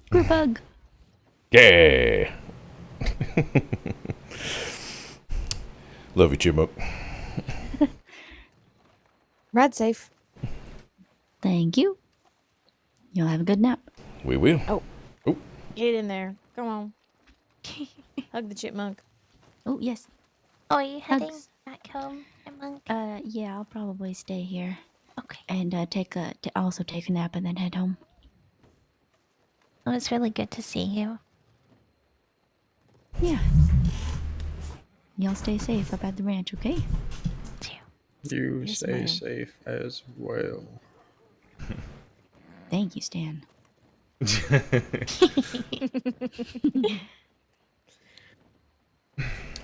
Group hug. Yeah. Love you, Chipmunk. Ride safe. Thank you. Y'all have a good nap. We will. Oh. Get in there. Come on. Hug the chipmunk. Oh, yes. Oh, are you heading Hugs. back home, Monk? Yeah, I'll probably stay here. Okay. And also take a nap and then head home. Well, it's really good to see you. Yeah. Y'all stay safe up at the ranch, okay? You Yes, stay ma'am. safe as well. Thank you, Stan.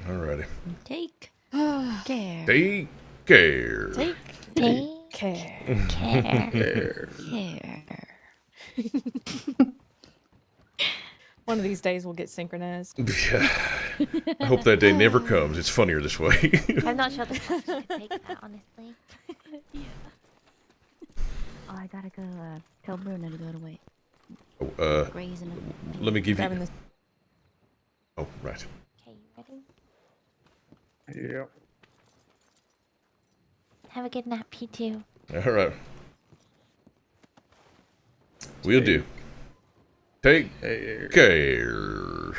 Alrighty. Take care. Take care. Take care. Care. One of these days we'll get synchronized. Yeah. I hope that day never comes. It's funnier this way. I'm not sure the cost could take that, honestly. Yeah. Oh, I gotta go tell Bruno to go to wait. Grazing him. Let me give Grabbing you. this. Oh, right. Okay, you ready? Yep. Have a good nap, P2. All right. We'll do. Take care.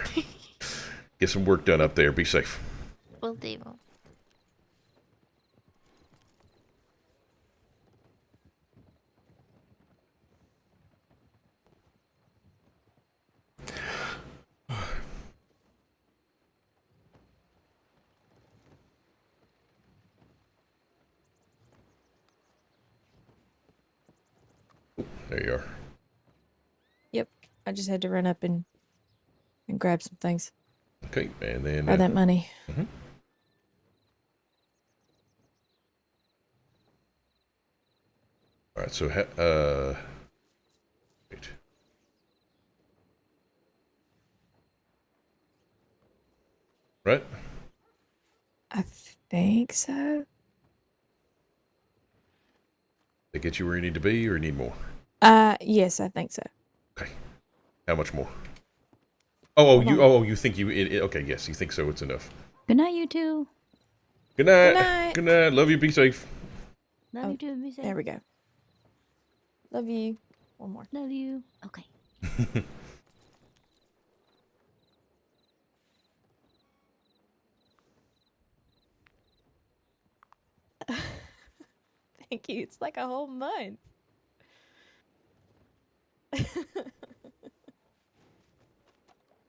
Get some work done up there. Be safe. Will do. There you are. Yep. I just had to run up and grab some things. Okay, and then. Grab that money. Mm-hmm. All right, so wait. Right? I think so. They get you where you need to be, or you need more? Yes, I think so. Okay. How much more? You think you? Okay, yes, you think so. It's enough. Good night, you two. Good night. Good night. Good night. Love you. Be safe. Love you too. Be safe. There we go. Love you. One more. Love you. Okay. Thank you. It's like a whole month.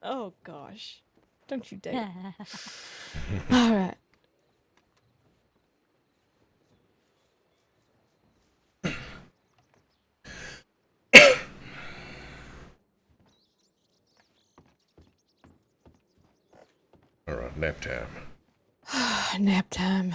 Oh gosh. Don't you dare. All right. All right, nap time. Nap time.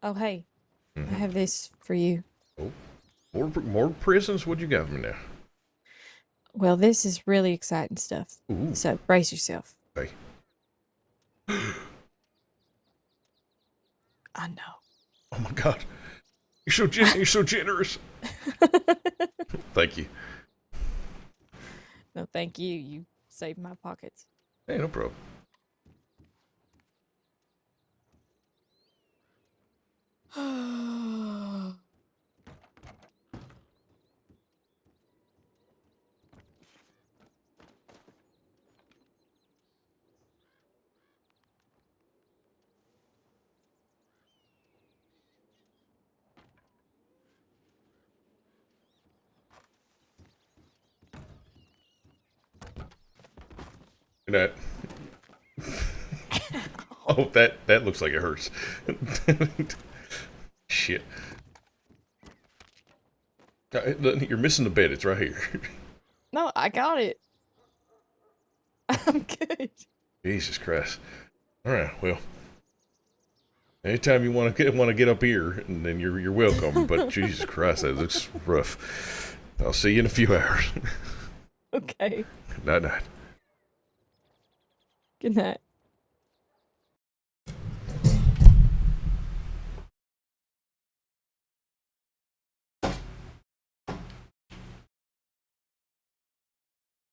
Oh, hey. I Mhm. have this for you. Oh, more prisons? What you got for me now? Well, this is really exciting stuff. Ooh. So brace yourself. Hey. I know. Oh my God. You're so generous. Thank you. No, thank you. You saved my pockets. Hey, no problem. That. Oh, that looks like it hurts. Shit. You're missing the bed. It's right here. No, I got it. I'm good. Jesus Christ. All right. Well, anytime you want to get up here, and then you're welcome. But Jesus Christ, that looks rough. I'll see you in a few hours. Okay. Night night. Good night.